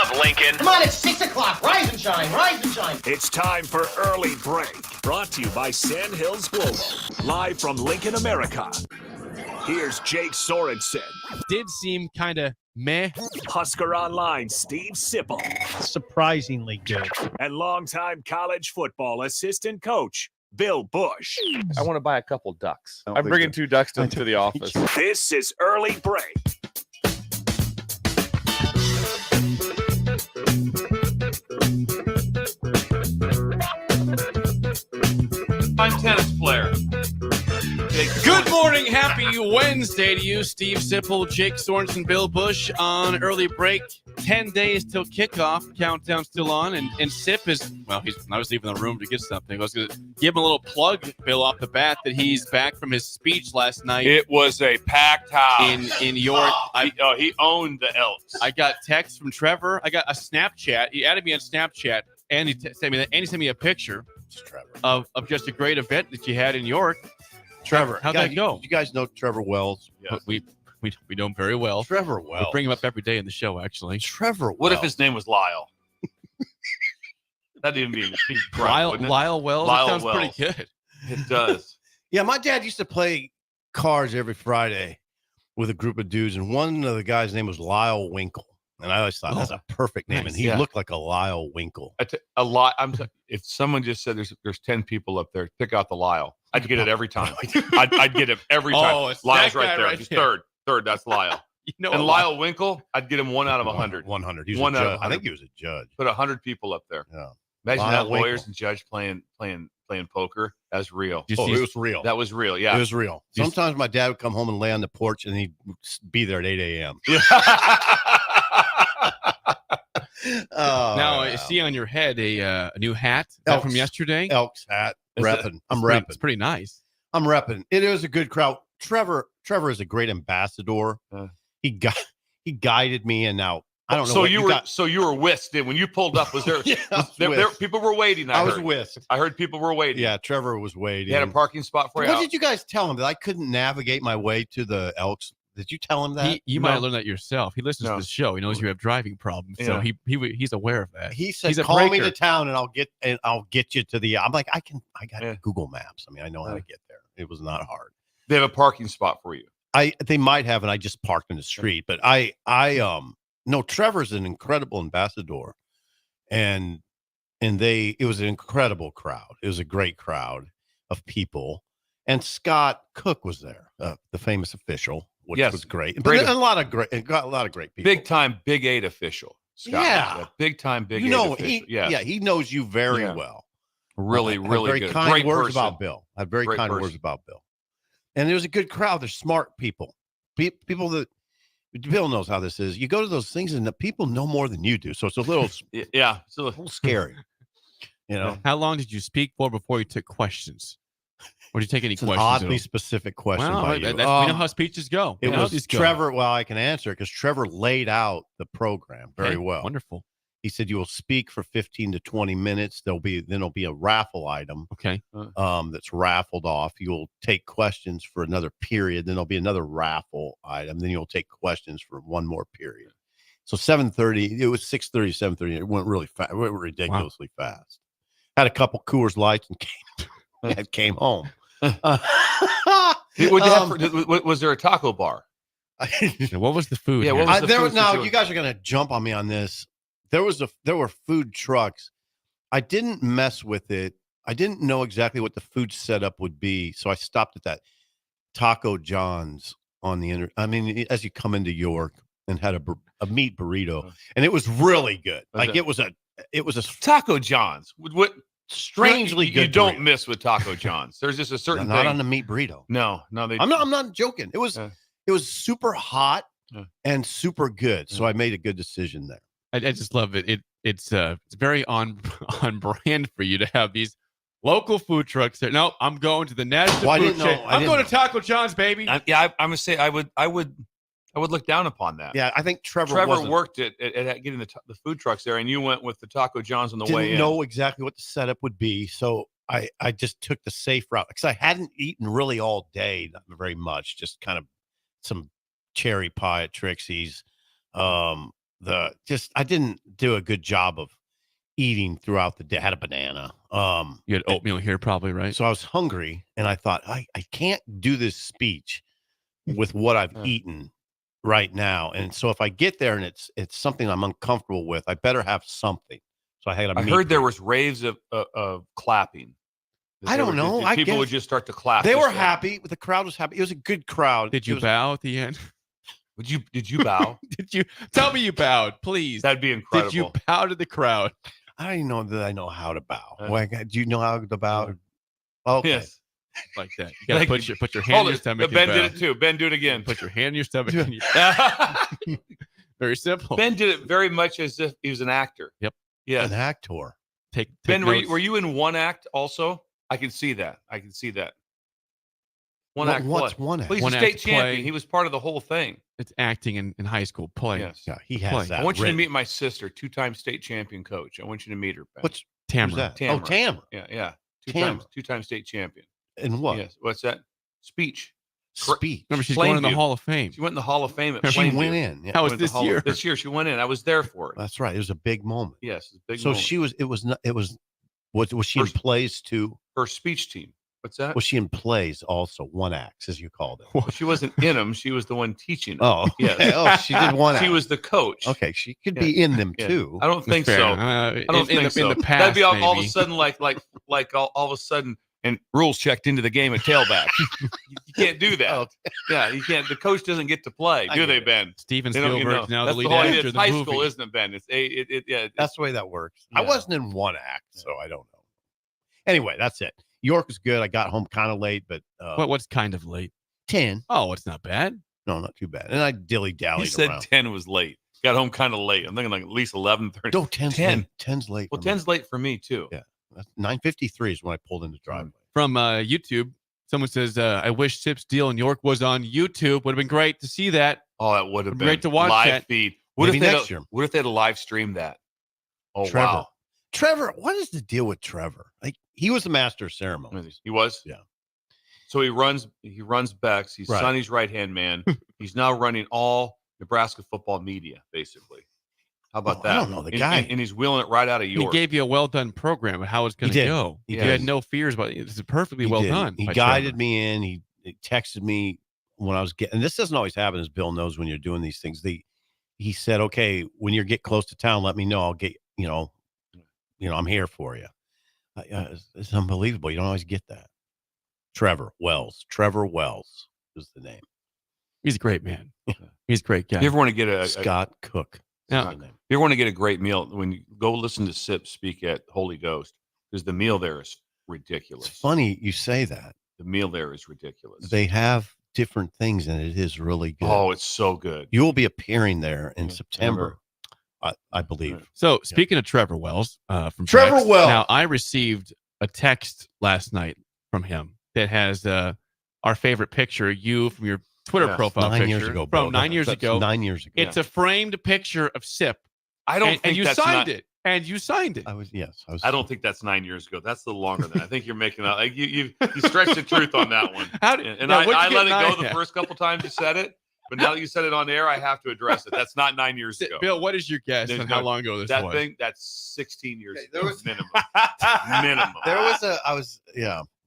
up, Lincoln. Come on, it's 6 o'clock. Rise and shine, rise and shine. It's time for Early Break, brought to you by Sand Hills Global, live from Lincoln, America. Here's Jake Sorensen. Did seem kind of meh. Husker Online, Steve Sipple. Surprisingly good. And longtime college football assistant coach, Bill Busch. I want to buy a couple ducks. I'm bringing 2 ducks to the office. This is Early Break. I'm tennis player. Good morning. Happy Wednesday to you, Steve Sipple, Jake Sorensen, Bill Busch on Early Break. 10 days till kickoff. Countdown still on. And Sip is, well, I was leaving the room to get something. I was going to give him a little plug, Bill, off the bat, that he's back from his speech last night. It was a packed house. In York. He owned the Elks. I got text from Trevor. I got a Snapchat. He added me on Snapchat, and he sent me a picture of just a great event that you had in York. Trevor, how'd that go? You guys know Trevor Wells? Yes. We know him very well. Trevor Wells. We bring him up every day in the show, actually. Trevor Wells. What if his name was Lyle? That'd even be Lyle Wells. Lyle That sounds Wells. pretty good. It does. Yeah, my dad used to play cards every Friday with a group of dudes, and one of the guys' name was Lyle Winkle. And I always thought that's a perfect name, and he looked like a Lyle Winkle. A lot. If someone just said there's 10 people up there, pick out the Lyle. I'd get it every time. I'd get him every time. Oh, it's Lyle's that right guy there. right He's there. third. That's Lyle. And Lyle Winkle, I'd get him 1 out of 100. 100. He was One a out of judge. 100. I think he was a judge. Put 100 people up there. Yeah. Imagine Lyle that lawyers Winkle. and judge playing poker. That's real. You Oh, see- it was real. That was real. Yeah. It was real. Sometimes my dad would come home and lay on the porch, and he'd be there at 8 a.m. Now, I see on your head a new hat. Is that from Elks. yesterday? Elks hat. Is Repping. I'm It's repping. pretty nice. I'm repping. It is a good crowd. Trevor is a great ambassador. He guided me, and now I don't know. So what you were whisked. When you pulled up, was there? Yeah, I was there whisked. people were waiting. I was heard. whisked. I heard people were waiting. Yeah, Trevor was waiting. He had a parking spot for you. What did you guys tell him, that I couldn't navigate my way to the Elks? Did you tell him that? You might have learned that yourself. He listens No. to the show. He knows you have driving problems, so Yeah. he's aware of that. He said, He's a "Call me breaker. to town, and I'll get you to the." I'm like, I got Yeah. Google Maps. I mean, I know how to get there. It was not hard. They have a parking spot for you. They might have, and I just parked in the street. But no, Trevor's an incredible ambassador, and it was an incredible crowd. It was a great crowd of people, and Scott Cook was there, the famous official, which Yes. was great. But Great. a lot of great people. Big time Big 8 official. Scott. Yeah. Big time Big 8 official. he knows you very Yeah. well. Really, Had really very good. kind Great words person. about Bill. Had very Great kind person. words about Bill. And there was a good crowd. They're smart people. People that Bill knows how this is. You go to those things, and the people know more than you do. So it's a little, Yeah. So a little scary. You know, How long did you speak for before you took questions? Or did you take any it's an questions? at oddly all? specific question Well, by we you. know how speeches go. It We know how was these go. Trevor. Well, I can answer it because Trevor laid out the program very Okay, well. Wonderful. He said you will speak for 15 to 20 minutes. There'll be a raffle item. Okay. That's raffled off. You'll take questions for another period. Then there'll be another raffle item. Then you'll take questions for one more period. So 7:30. It was 6:30, 7:30. It went really fast. It went ridiculously fast. Had a couple Coors Lights and came home. Was there a taco bar? Now, what was the food? Yeah, here? what was the food Now situation? you guys are gonna jump on me on this. There were food trucks. I didn't mess with it. I didn't know exactly what the food setup would be, so I stopped at that Taco John's on the I mean, as you come into York, and had a meat burrito, and it was really good. Like it was a Taco John's. What strangely you good. don't burrito. miss with Taco John's. There's just a certain not thing. on the meat burrito. No, they. I'm not joking. It was super hot Yeah. and super good. So I made a good decision there. I just love it. It's very on brand for you to have these local food trucks there. No, I'm going to the national Well, I food didn't know- chain. I I'm didn't going to Taco John's, baby. I'm gonna say I would look down upon that. Yeah, I think Trevor worked at getting the food trucks there, and you went with the Taco John's on the way didn't in. know exactly what the setup would be, so I just took the safe route because I hadn't eaten really all day, not very much, just kind of some cherry pie at Trixie's, I didn't do a good job of eating throughout the day. I had a banana. You had oatmeal here, probably, right? So I was hungry, and I thought I can't do this speech with what I've eaten right now. And so if I get there and it's something I'm uncomfortable with, I better have something. So I had I heard there was raves of clapping. I don't know. I people guess would just start to clap. they were happy. The crowd was happy. It was a good crowd. Did you bow at the end? Did you bow? Did you tell me you bowed, please? That'd be incredible. Did you bow to the crowd? I don't even know that I know how to bow. Do you know how to bow? Okay. Yes. Like that. You gotta put your hand in your stomach. Ben and did it too. Ben, do it again. Put your hand in your stomach. Very simple. Ben did it very much as if he was an actor. Yep. Yeah. An actor. Take Ben, notes. were you in one act also? I can see that. One act. What's play. one act? Well, he's One a state act champion. play. He was part of the whole thing. It's acting in high school play. Yes. Yeah, he The has play. that. I want you to written. meet my sister, 2-time state champion coach. I want you to meet her. Ben. What's Tamara. who's that? Tamara. Oh, Tamara. Yeah. Tamara. Two-time state champion. And what? Yes. What's that? Speech. Speech. Remember, she's going in the Plainview. Hall of Fame. She went in the Hall of Fame at She Plainview. went in. Yeah. How was Went in the this Hall of- year? This year she went in. I was there for it. That's right. It was a big moment. Yes, it's a big So moment. she was. It was not. It was. Was she in First- plays too? her speech team. What's that? Was she in plays also? One acts, as you called it. Well, she wasn't in them. She was the one teaching them. Oh, Yes. okay. Oh, she did one. She act. was the coach. Okay. She could Yeah. be in them Yeah. too. I don't think Fair. so. I I don't think so. In the past, That'd be all of a maybe. sudden like all of a sudden and rules checked into the game at tailback. You can't do that. Oh. Yeah, you can't. The coach doesn't get to play, I do get they, it. Ben? Steven They don't- you Spielberg's know, now the that's lead whole idea. actor It's of the high movie. school, isn't it, Ben? It's That's the way that works. I Yeah. wasn't in one act, so I don't know. Anyway, that's it. York was good. I got home kind of late, but What's kind of late? 10. Oh, it's not bad. No, not too bad. And I dilly He dallied said around. 10 was late. Got home kind of late. I'm thinking like at least 11:30. No, 10's 10. late. 10's late. Well, for me. 10's late for me too. Yeah. 9:53 is when I pulled in the driveway. From YouTube, someone says, I wish Sip's deal in York was on YouTube. Would have been great to see that. Oh, that would have been Great to watch live that. feed. Maybe if they next year. What if they had a live stream that? Oh Trevor. wow, Trevor, what is the deal with Trevor? Like he was the master of ceremonies. he was. Yeah. So he runs Beck's. He's Right. Sonny's right hand man. He's now running all Nebraska football media, basically. How about Oh, that? I don't know the And- guy. and he's wheeling it right out of He York. gave you a well done program of how it's going He to did. go. He You had did. no fears about it. This is perfectly He well did. done. He by guided Trevor. me in. He texted me when I was getting, and this doesn't always happen, as Bill knows when you're doing these things. He said, okay, when you get close to town, let me know. I'll get, I'm here for you. It's unbelievable. You don't always get that. Trevor Wells is the name. He's a great man. He's a great guy. You ever want to get a Scott Cook. is Yeah. the name. You ever want to get a great meal when you go listen to Sip speak at Holy Ghost, because the meal there is ridiculous. It's funny you say that. The meal there is ridiculous. They have different things, and it is really good. Oh, it's so good. You will be appearing there in Yeah, September, I believe. So speaking of Trevor Wells, from Trevor Bex, Wells. Now I received a text last night from him that has our favorite picture, you from your Twitter Yes, profile 9 picture years ago, from Bill. 9 years That's ago. 9 years ago. It's a framed picture of Sip, I don't and think you that's signed not, it, and you signed it. I was. I don't think that's 9 years ago. That's a little longer than I think you're making out. Like you stretched the truth on that one. How did, And now, I what'd you let get it go nine the at? first couple times you said it, but now that you said it on air, I have to address it. That's not 9 years ago. Bill, what is your guess There's on how no- long ago this That was? thing, that's 16 years Okay, ago, there was- minimum. Minimum. There was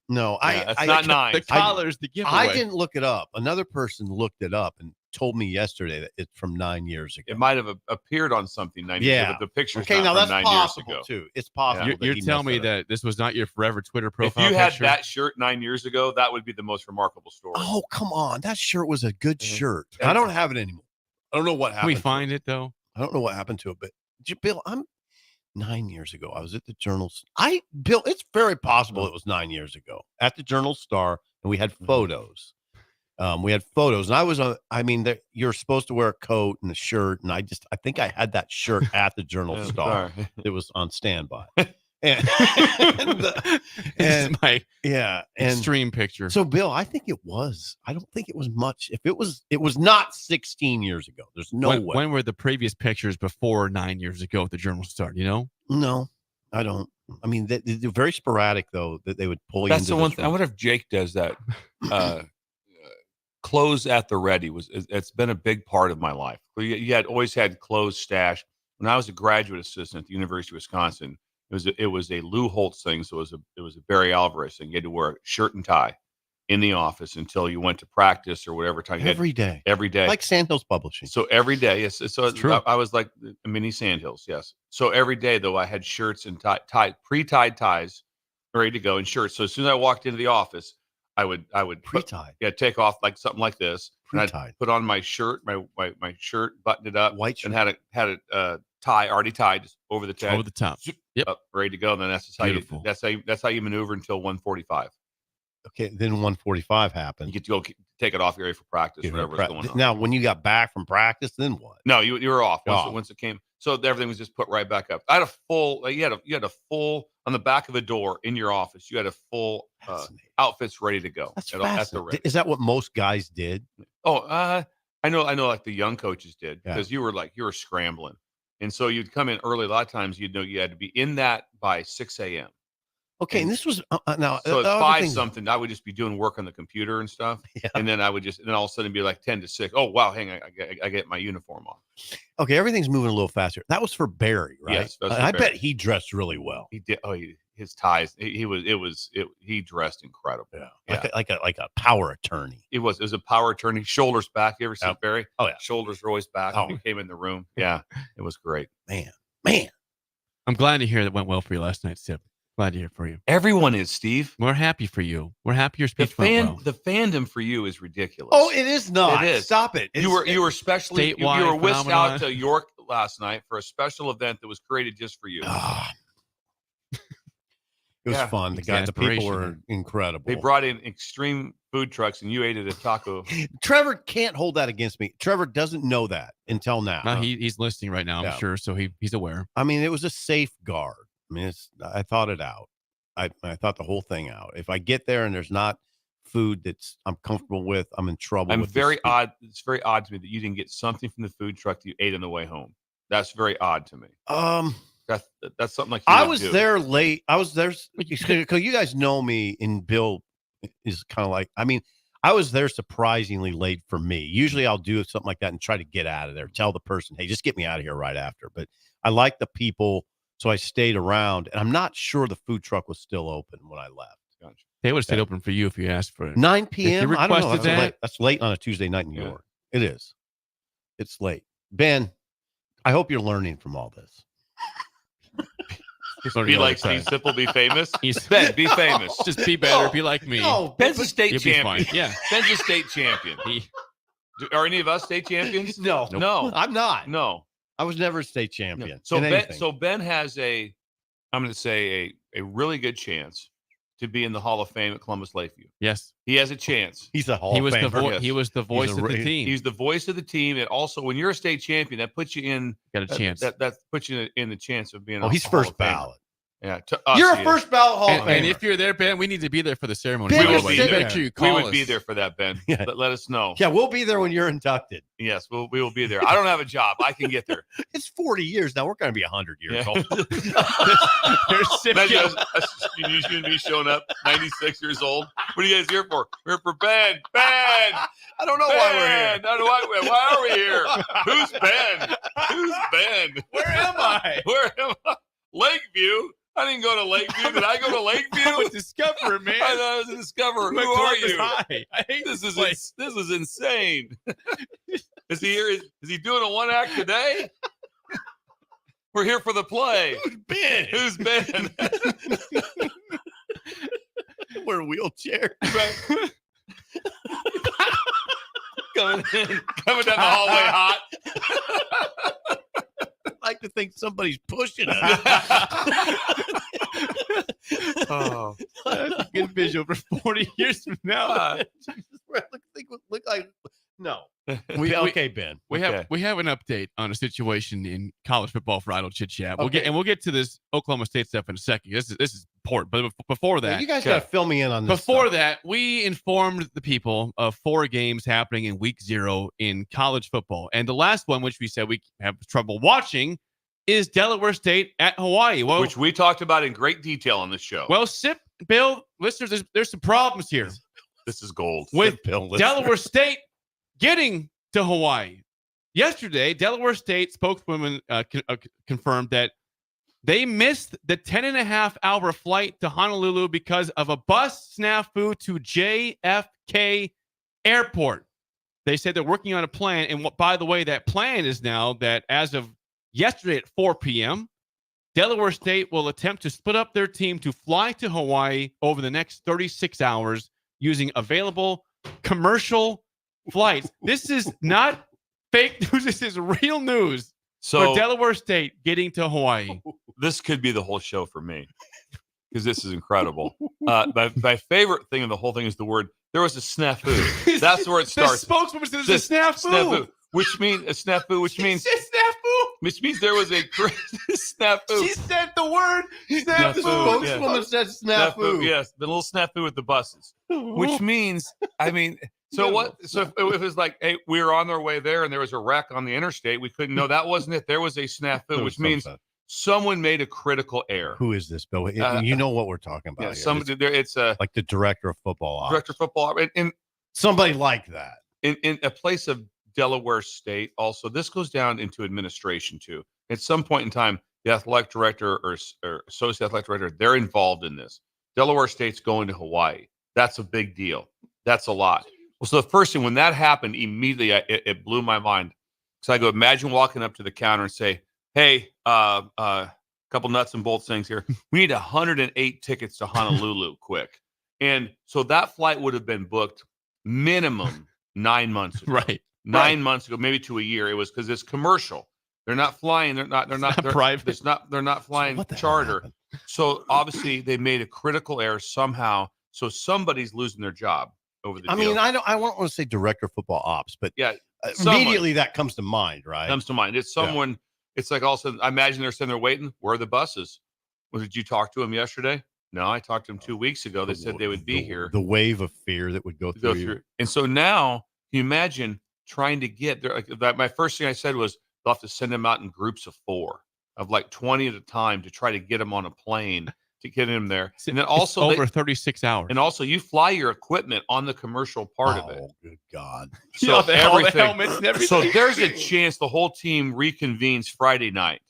no. Yeah, that's I not 9. The collar's the giveaway. I didn't look it up. Another person looked it up and told me yesterday that it's from 9 years ago. It might have appeared on something 9 years Yeah. ago, but the picture's Okay, not now from that's 9 possible years ago. too. It's possible. You're, that you're he telling me messed it up. that this was not your forever Twitter If profile you had picture? that shirt 9 years ago, that would be the most remarkable story. Oh, come on. That shirt was a good Mhm. shirt. That's- I don't have it anymore. I don't know what Can happened. we to find it though? I don't know what happened to it, but Bill, I'm 9 years ago. I was at the Journals. Bill, it's very possible it was 9 years ago at the Journal Star, and we had photos. And I was you're supposed to wear a coat and a shirt, and I think I had that shirt at the Journal Yeah, Star. sorry. It was on standby. And, This is my yeah, and extreme picture. so Bill, I think it was. I don't think it was much. If it was not 16 years ago. There's no way. when were the previous pictures before 9 years ago at the Journal Star? You know, No, I don't. I mean, they're very sporadic though. That they would pull you. That's into the one this thing. I room. wonder if Jake does that. clothes at the ready it's been a big part of my life. You had always had clothes stash. When I was a graduate assistant at the University of Wisconsin, it was a Lou Holtz thing. So it was a Barry Alvarez thing. You had to wear a shirt and tie in the office until you went to practice or whatever time. Every day. Like Sandhills Publishing. So every day, yes. So It's true. I was like a mini Sandhills, yes. So every day though, I had shirts and pre-tied ties ready to go and shirts. So as soon as I walked into the office, I would Pre-tied. take off like something like this. And Pre-tied. I'd put on my shirt, my shirt, buttoned it up, White shirt. and had a tie already tied just over the tag, Over the top. Yep. up, ready to go. And then that's Beautiful. that's how you maneuver until 1:45. Okay, then 1:45 happened. You get to go take it off, you're ready for practice, whatever's going on. Now, when you got back from practice, then what? No, you were off Oh. once it came. So everything was just put right back up. I had a full. You had a full on the back of a door in your office. You had a full outfits ready to go. That's at the fascinating. ready. Is that what most guys did? Oh, I know. Like the young coaches did Yeah. because you were scrambling, and so you'd come in early. A lot of times, you had to be in that by 6 a.m. Okay, and this was now. So the at other 5 thing- something, I would just be doing work on the computer and stuff, Yeah. and then all of a sudden it'd be like 10 to 6. Oh wow, hang on, I get my uniform on. Okay, everything's moving a little faster. That was for Barry, right? Yes, that's for I Barry. bet he dressed really well. He did. Oh, his ties. He dressed incredible. Yeah, like a power attorney. It was a power attorney, shoulders back. You ever see Yep. Barry? Oh, yeah. Shoulders were always back Oh. when he came in the room. Yeah, it was great. Man. I'm glad to hear that went well for you last night, Sip. Glad to hear for you. Everyone is, Steve. We're happy for you. We're happy your speech went well. The fandom for you is ridiculous. Oh, it is not. It is. Stop it. You were specially you statewide were whisked phenomenon. out to York last night for a special event that was created just for you. It was Yeah. fun. The people Exasperation. were incredible. They brought in extreme food trucks, and you ate at a taco. Trevor can't hold that against me. Trevor doesn't know that until now. No, he's listening right now, I'm Yeah. sure, so he's aware. I mean, it was a safeguard. I mean, I thought it out. I thought the whole thing out. If I get there and there's not food that's I'm comfortable with, I'm in trouble. I'm with very this. odd. It's very odd to me that you didn't get something from the food truck that you ate on the way home. That's very odd to me. That's something like you I would was do. there late. I was there because you guys know me, and Bill is kind of like. I mean, I was there surprisingly late for me. Usually, I'll do something like that and try to get out of there. Tell the person, "Hey, just get me out of here right after." But I like the people, so I stayed around, and I'm not sure the food truck was still open when I left. Gotcha. They would have stayed open for you if you asked for it. 9 you p.m. I don't know. requested that- That's late on a Tuesday night in New Yeah. York. It is. It's late. Ben, I hope you're learning from all this. Learning Be all like the time. Steve Simple, be famous. He's- Ben, be famous. Just be better, be like me. Ben's a state You'll be champion. fine. Yeah. Ben's a state champion. Are any of us state champions? No, No. I'm not. No. I was never a state No. champion. So in Ben, anything. Ben has I'm going to say a really good chance to be in the Hall of Fame at Columbus Lakeview. Yes. He has a chance. He's a Hall He of was the Famer. Yes. he was the voice of the team. He's the voice of the team, and also when you're a state champion, that puts you in Got a chance. That puts you in the chance of being. Oh, he's a Hall first of Famer. ballot. Yeah, to us, You're he a is. first ballot Hall of and Famer. if you're there, Ben, we need to be there for the ceremony. Ben, we by will the way. be Make there. sure you We call would us. be there for that, Ben. Yeah. Let us know. Yeah, we'll be there when you're inducted. Yes, we will be there. I don't have a job. I can get there. It's 40 years now. We're going to be 100 years Yeah. old. Imagine you and me showing up, 96 years old. What are you guys here for? We're here for Ben. Ben! I don't know why we're here. I don't know why are we here? Who's Ben? Who's Ben? Where am I? Where am I? Lakeview? I didn't go to Lakeview. Did I go to Lakeview? I was Discover, man. I thought I was a Discoverer. Who Went are Columbus you? High. I hate This is place. this is insane. Is he here? Is he doing a one act today? We're here for the play. Ben. Who's Ben? We're in wheelchair. coming down the hallway hot. I like to think somebody's pushing us. Oh, That's a good visual for 40 years from now. Look like no. We- Okay, Ben. We Okay. have an update on a situation in college football for Idle Chit Chat. We'll Okay. get to this Oklahoma State stuff in a second. This is important. But before that, You guys Okay. got to fill me in on this. Before stuff. that, we informed the people of 4 games happening in week 0 in college football. And the last one, which we said we have trouble watching, is Delaware State at Hawaii. Well, which we talked about in great detail on this show. Sip, Bill, listeners, there's some problems here. This is gold. With Bill, listen. Delaware State getting to Hawaii. Yesterday, Delaware State spokeswoman confirmed that they missed the 10.5-hour flight to Honolulu because of a bus snafu to JFK Airport. They said they're working on a plan. And by the way, that plan is now that as of yesterday at 4 p.m., Delaware State will attempt to split up their team to fly to Hawaii over the next 36 hours using available commercial flights. This is not fake news. This is real news for Delaware State getting to Hawaii. This could be the whole show for me because this is incredible. My favorite thing of the whole thing is the word, there was a snafu. That's where it starts. The spokeswoman says there's a snafu. Which means a snafu, which means there was a snafu. She said the word snafu. The spokeswoman said snafu. Yes, the little snafu with the buses. Which means, so what? So if it was like, hey, we were on our way there and there was a wreck on the interstate, we couldn't know that wasn't it. There was a snafu, which means someone made a critical error. Who is this, Bill? You know what we're talking about. Yeah, somebody there. It's like the director of football ops. Director of football, and somebody like that in a place of Delaware State. Also, this goes down into administration too. At some point in time, the athletic director or associate athletic director, they're involved in this. Delaware State's going to Hawaii. That's a big deal. That's a lot. Well, so the first thing when that happened, immediately it blew my mind. So I go, imagine walking up to the counter and say, "Hey, couple nuts and bolts things here. We need 108 tickets to Honolulu, quick." And so that flight would have been booked minimum 9 months ago. Right. 9 months ago, maybe to a year. It was because it's commercial. They're not flying. They're not private. They're not flying charter. So obviously they made a critical error somehow. So somebody's losing their job over the deal. I don't want to say director of football ops, but yeah, immediately that comes to mind, right? Comes to mind. It's someone. Yeah. It's like all of a sudden, I imagine they're sitting there waiting. Where are the buses? Well, did you talk to them yesterday? No, I talked to them 2 weeks ago. They said they would be here. The wave of fear that would go through you. And so now, can you imagine trying to get there? Like my first thing I said was they'll have to send them out in groups of 4, of like 20 at a time to try to get them on a plane to get them there. And then also over 36 hours. And also you fly your equipment on the commercial part of it. Oh, good God. So the helmets and everything. So there's a chance the whole team reconvenes Friday night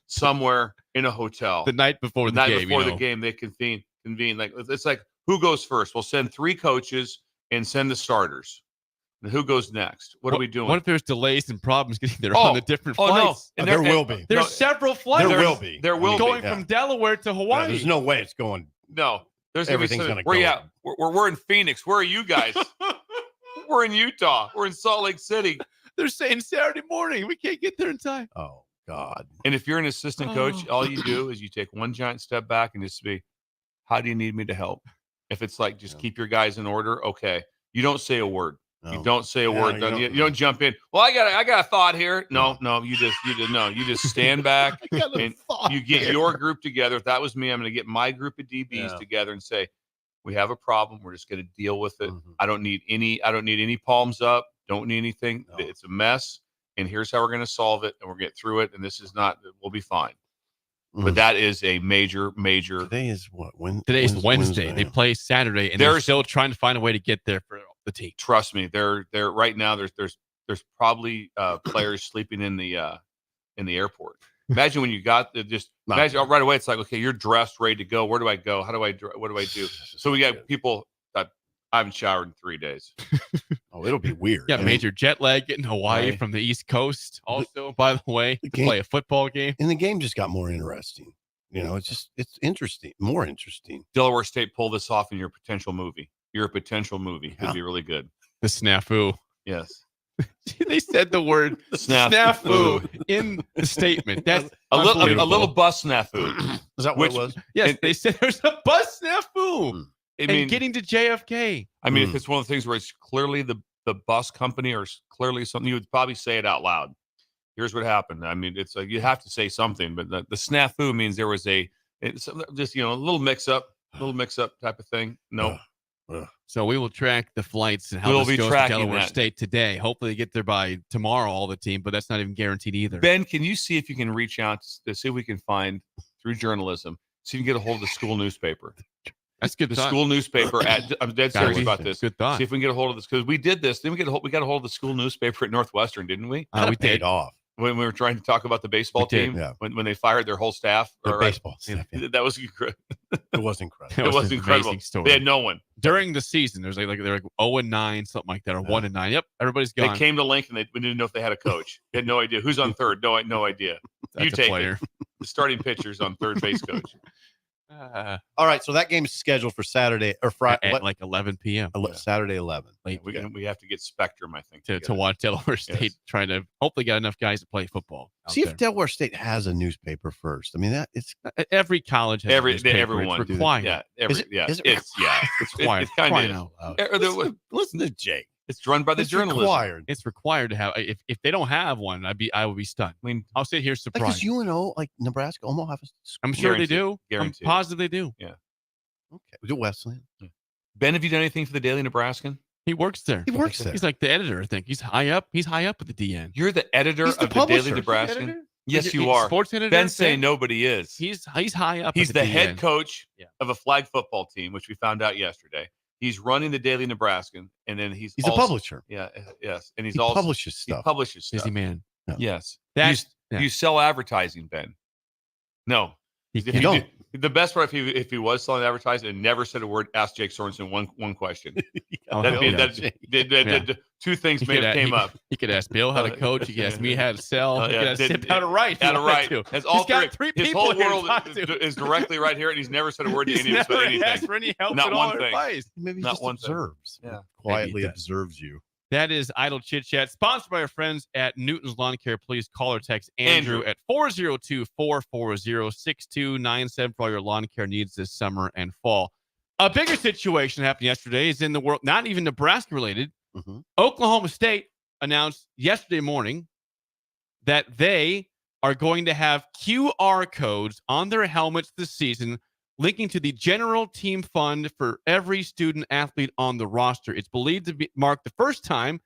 somewhere in a hotel. The night before the game. Before the game, they convene. Like it's like, who goes first? We'll send 3 coaches and send the starters. And who goes next? What are we doing? What if there's delays and problems getting there on the different flights? No. And there will be. There's several flights. There will be. There will going from Delaware to Hawaii. Yeah, there's no way it's going. No. There's everything's going to go. Where you at? We're in Phoenix. Where are you guys? We're in Utah. We're in Salt Lake City. They're saying Saturday morning. We can't get there in time. Oh, God. And if you're an assistant coach, all you do is you take one giant step back and just be, how do you need me to help? If it's like, just keep your guys in order. Okay. You don't say a word. No. You don't say a word. You don't jump in. Well, I got a thought here. No. You just stand back and you get your group together. If that was me, I'm going to get my group of DBs together and say, we have a problem. We're just going to deal with it. Mm-hmm. I don't need any palms up. Don't need anything. No. It's a mess. And here's how we're going to solve it. And we'll get through it. And we'll be fine. Mm-hmm. But that is a major. Today is what? Today is Wednesday. They play Saturday, and they're still trying to find a way to get there for the team. Trust me, they're right now. There's probably players sleeping in the airport. Imagine when you got imagine right away. It's like, okay, you're dressed, ready to go. Where do I go? What do I do? So we got people that I haven't showered in 3 days. Oh, it'll be weird. Yeah, major jet lag in Hawaii from the East Coast. Also, by the way, to play a football game. And the game just got more interesting. It's interesting, more interesting. Delaware State pull this off in your potential movie. Your potential movie could be really good. The snafu. Yes. They said the word snafu in the statement. That's a little bus snafu. Is that what it was? Yes, they said there's a bus snafu. Getting to JFK. If it's one of the things where it's clearly the bus company or clearly something, you would probably say it out loud. Here's what happened. It's like you have to say something, but the snafu means there was a little mix up type of thing. No. So we will track the flights and how this goes to Delaware State today. Hopefully they get there by tomorrow, all the team, but that's not even guaranteed either. Ben, can you see if you can reach out to see if we can find through journalism, see if you can get a hold of the school newspaper? That's good. The thought. school newspaper. I'm dead serious about this. Good thought. See if we can get a hold of this because we did this. Then we got a hold of the school newspaper at Northwestern, didn't we? We paid did. off. When we were trying to talk about the baseball We did, team, yeah. when they fired their whole staff, The baseball staff, yeah. that was incredible. It was incredible. It was an incredible. amazing story. They had no one. During the season, there's like they're like 0-9, something like that, or 1-9. Yep, everybody's gone. They came to Lincoln. We didn't know if they had a coach. They had no idea who's on third. No idea. That's You a take player. it. The starting pitcher's on third base coach. All right, so that game is scheduled for Saturday or Friday, At like 11 p.m. Saturday 11. Late We have to get Spectrum, I think, to watch Delaware State trying to hopefully get enough guys to play football. See if Delaware State has a newspaper first. I mean, that it's Every college has a newspaper. everyone. It's required. Yeah, Is it required. It's kind Crying of. out loud. listen to Jake. It's run by the It's journalism. required. It's required to have. If they don't have one, I would be stunned. I mean, I'll sit here Like, surprised. because UNO, like Nebraska, Omaha have a I'm sure they do. Guaranteed. I'm positive they do. okay. Was it Wesleyan? Ben, have you done anything for the Daily Nebraskan? He works there. He works there. He's like the editor. I think he's high up. He's high up at the DN. You're the editor He's the of the Daily publisher. Nebraskan. Yes, He's you are. Sports editor. Ben's saying nobody is. He's high up. He's at the DN. head coach Yeah. of a flag football team, which we found out yesterday. He's running the Daily Nebraskan, and then he's a also, publisher. Yeah, yes, and He publishes stuff. He publishes stuff. Busy man. Yes. That's Do you sell advertising, Ben? No. If can't. you don't. The best part if he was selling advertising and never said a word, ask Jake Sorensen one question. Oh, That'd be, hell yeah. two things He may could have a- came he- up. He could ask Bill how to coach. He could ask me how to sell. Oh, He yeah. could ask Did- Sip how to write. How to write. He's Has got three his people whole here to world talk to. is directly right here, and he's never said a word to He's any of us about never anything. asked for any help Not at one all or thing. advice. Maybe he Not just one thing. observes. Yeah. Quietly Maybe he does. observes you. That is Idle Chit Chat, sponsored by our friends at Newton's Lawn Care. Please call or text Andrew at 402-440-6297 for all your lawn care needs this summer and fall. A bigger situation happened yesterday is in the world, not even Nebraska related. Mm-hmm. Oklahoma State announced yesterday morning that they are going to have QR codes on their helmets this season, linking to the general team fund for every student athlete on the roster. It's believed to mark the first time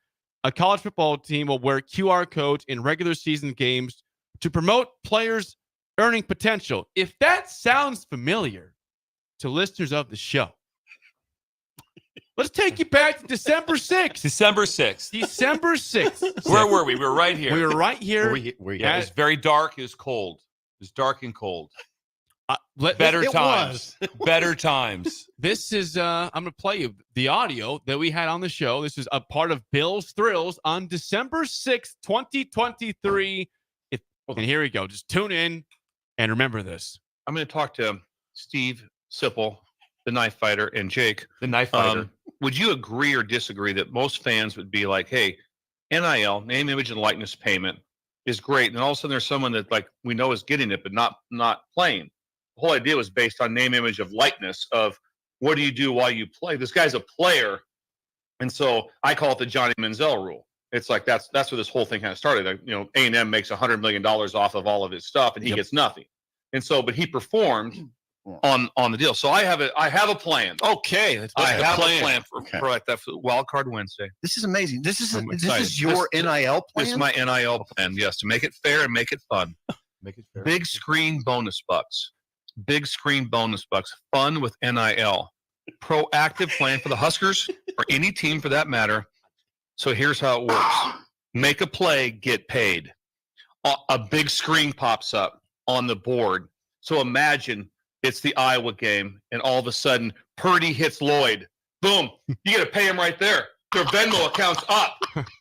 a college football team will wear QR codes in regular season games to promote players' earning potential. If that sounds familiar to listeners of the show, let's take you back to December 6th. December 6th. December 6th. Where were we? We were right here. We were right here. Yeah, it was very dark. It was cold. It was dark and cold. Better It times. Better times. This is, I'm going to play you the audio that we had on the show. This is a part of Bill's Thrills on December 6th, 2023. And here we go. Just tune in and remember this. I'm going to talk to Steve Sipple, the knife fighter, and Jake. The knife fighter. Would you agree or disagree that most fans would be like, hey, NIL, name, image, and likeness payment is great. And all of a sudden there's someone that like we know is getting it, but not playing. The whole idea was based on name, image, of likeness of what do you do while you play? This guy's a player. And so I call it the Johnny Manziel rule. It's like that's where this whole thing kind of started. Like, A&M makes $100 million off of all of his stuff, and he gets nothing. And so, but he performed on the deal. So I have a plan. Okay, I have a plan for like that Wild Card Wednesday. This is amazing. This I'm is excited. your NIL plan. This is my NIL plan. Yes, to make it fair and make it fun. Make it fair. Big screen bonus bucks. Big screen bonus bucks. Fun with NIL. Proactive plan for the Huskers or any team for that matter. So here's how it works. Make a play, get paid. A big screen pops up on the board. So imagine it's the Iowa game, and all of a sudden Purdy hits Lloyd. Boom. You got to pay him right there. Their Venmo account's up.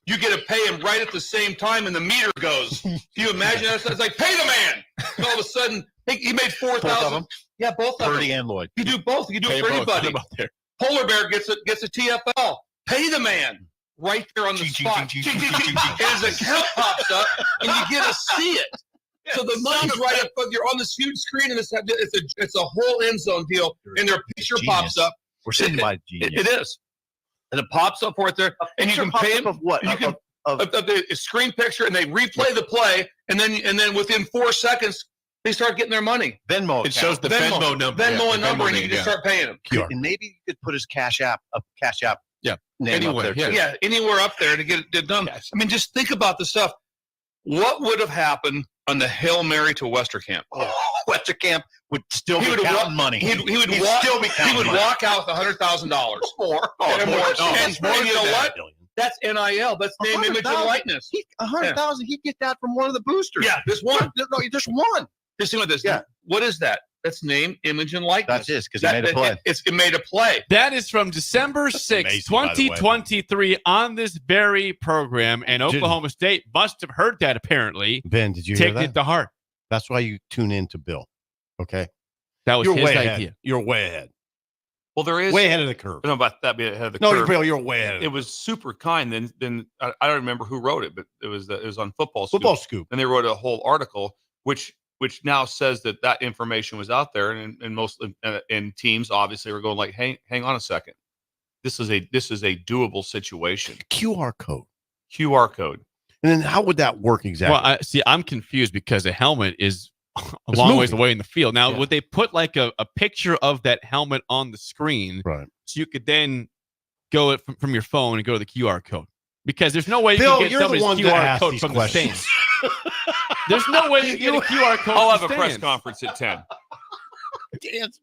You get to pay him right at the same time, and the meter goes. Can you imagine that? It's like, pay the man. And all of a sudden, he made 4,000. Yeah, both of Purdy them. and Lloyd. You do both. You do it for anybody. Polar Bear gets a TFL. Pay the man right there on the spot. And his account pops up, and you get to see it. So the money's right up. You're on this huge screen, and it's a whole end zone deal, and their picture pops up. We're sitting by genius. It is, and it pops up right there, and you can pay him of what? You can, Of the screen picture, and they replay the play, and then within 4 seconds they start getting their money. Venmo. It shows the Venmo number. Venmo Yeah, and number, and you can just start paying them. And maybe you could put his Cash App Yeah. name Anywhere, up there too. Yeah, anywhere up there to get it done. I mean, just think about the stuff. What would have happened on the Hail Mary to Westerkamp. Westerkamp would still He be would counting walk- money. He would He'd walk. still be He counting would money. walk out with $100,000 More. and more. And you know what? Billion. That's NIL. That's name, image, and 100,000. likeness. 100,000. He'd get that from one of the boosters. Yeah, there's one. No, just one. Just think about this. Yeah. What is that? That's name, image, and likeness. That's it, because he made a play. It made a play. That is from December 6th, amazing, by the way. 2023 on this very program. And Oklahoma State must have heard that apparently. Ben, did you hear Taking that? it to heart. That's why you tune in to Bill. Okay, That was you're his way idea. ahead. You're way ahead. Well, there is Way ahead of the curve. I don't know about that being ahead of the No, curve. Bill, you're way ahead. It was super kind. Then I don't remember who wrote it, but it was on Football Scoop. Football Scoop. And they wrote a whole article which now says that information was out there, and most and teams obviously were going like, hang on a second, this is a doable situation. QR code. QR code. And then how would that work exactly? Well, I'm confused because a helmet is a long ways moving. away in the field. Now, Yeah. would they put like a picture of that helmet on the screen right. so you could then go it from your phone and go to the QR code? Because there's no way you Bill, can get you're the somebody's one that QR asked code these from questions. the stand. There's no way you can get a QR code. I'll from have the a press stands. conference at 10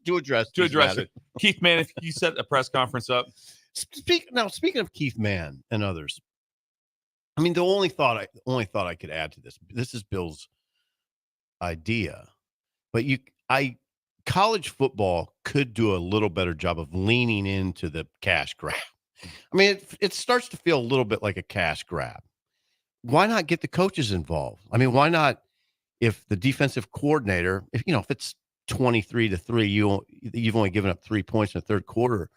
To address to these address matters. it. Keith, man, if you set a press conference up, Speaking of Keith Mann and others, I mean, the only thought I could add to this is Bill's idea, but college football could do a little better job of leaning into the cash grab. I mean, it starts to feel a little bit like a cash grab. Why not get the coaches involved? I mean, why not, if the defensive coordinator, if it's 23-3, you've only given up 3 points in the third quarter,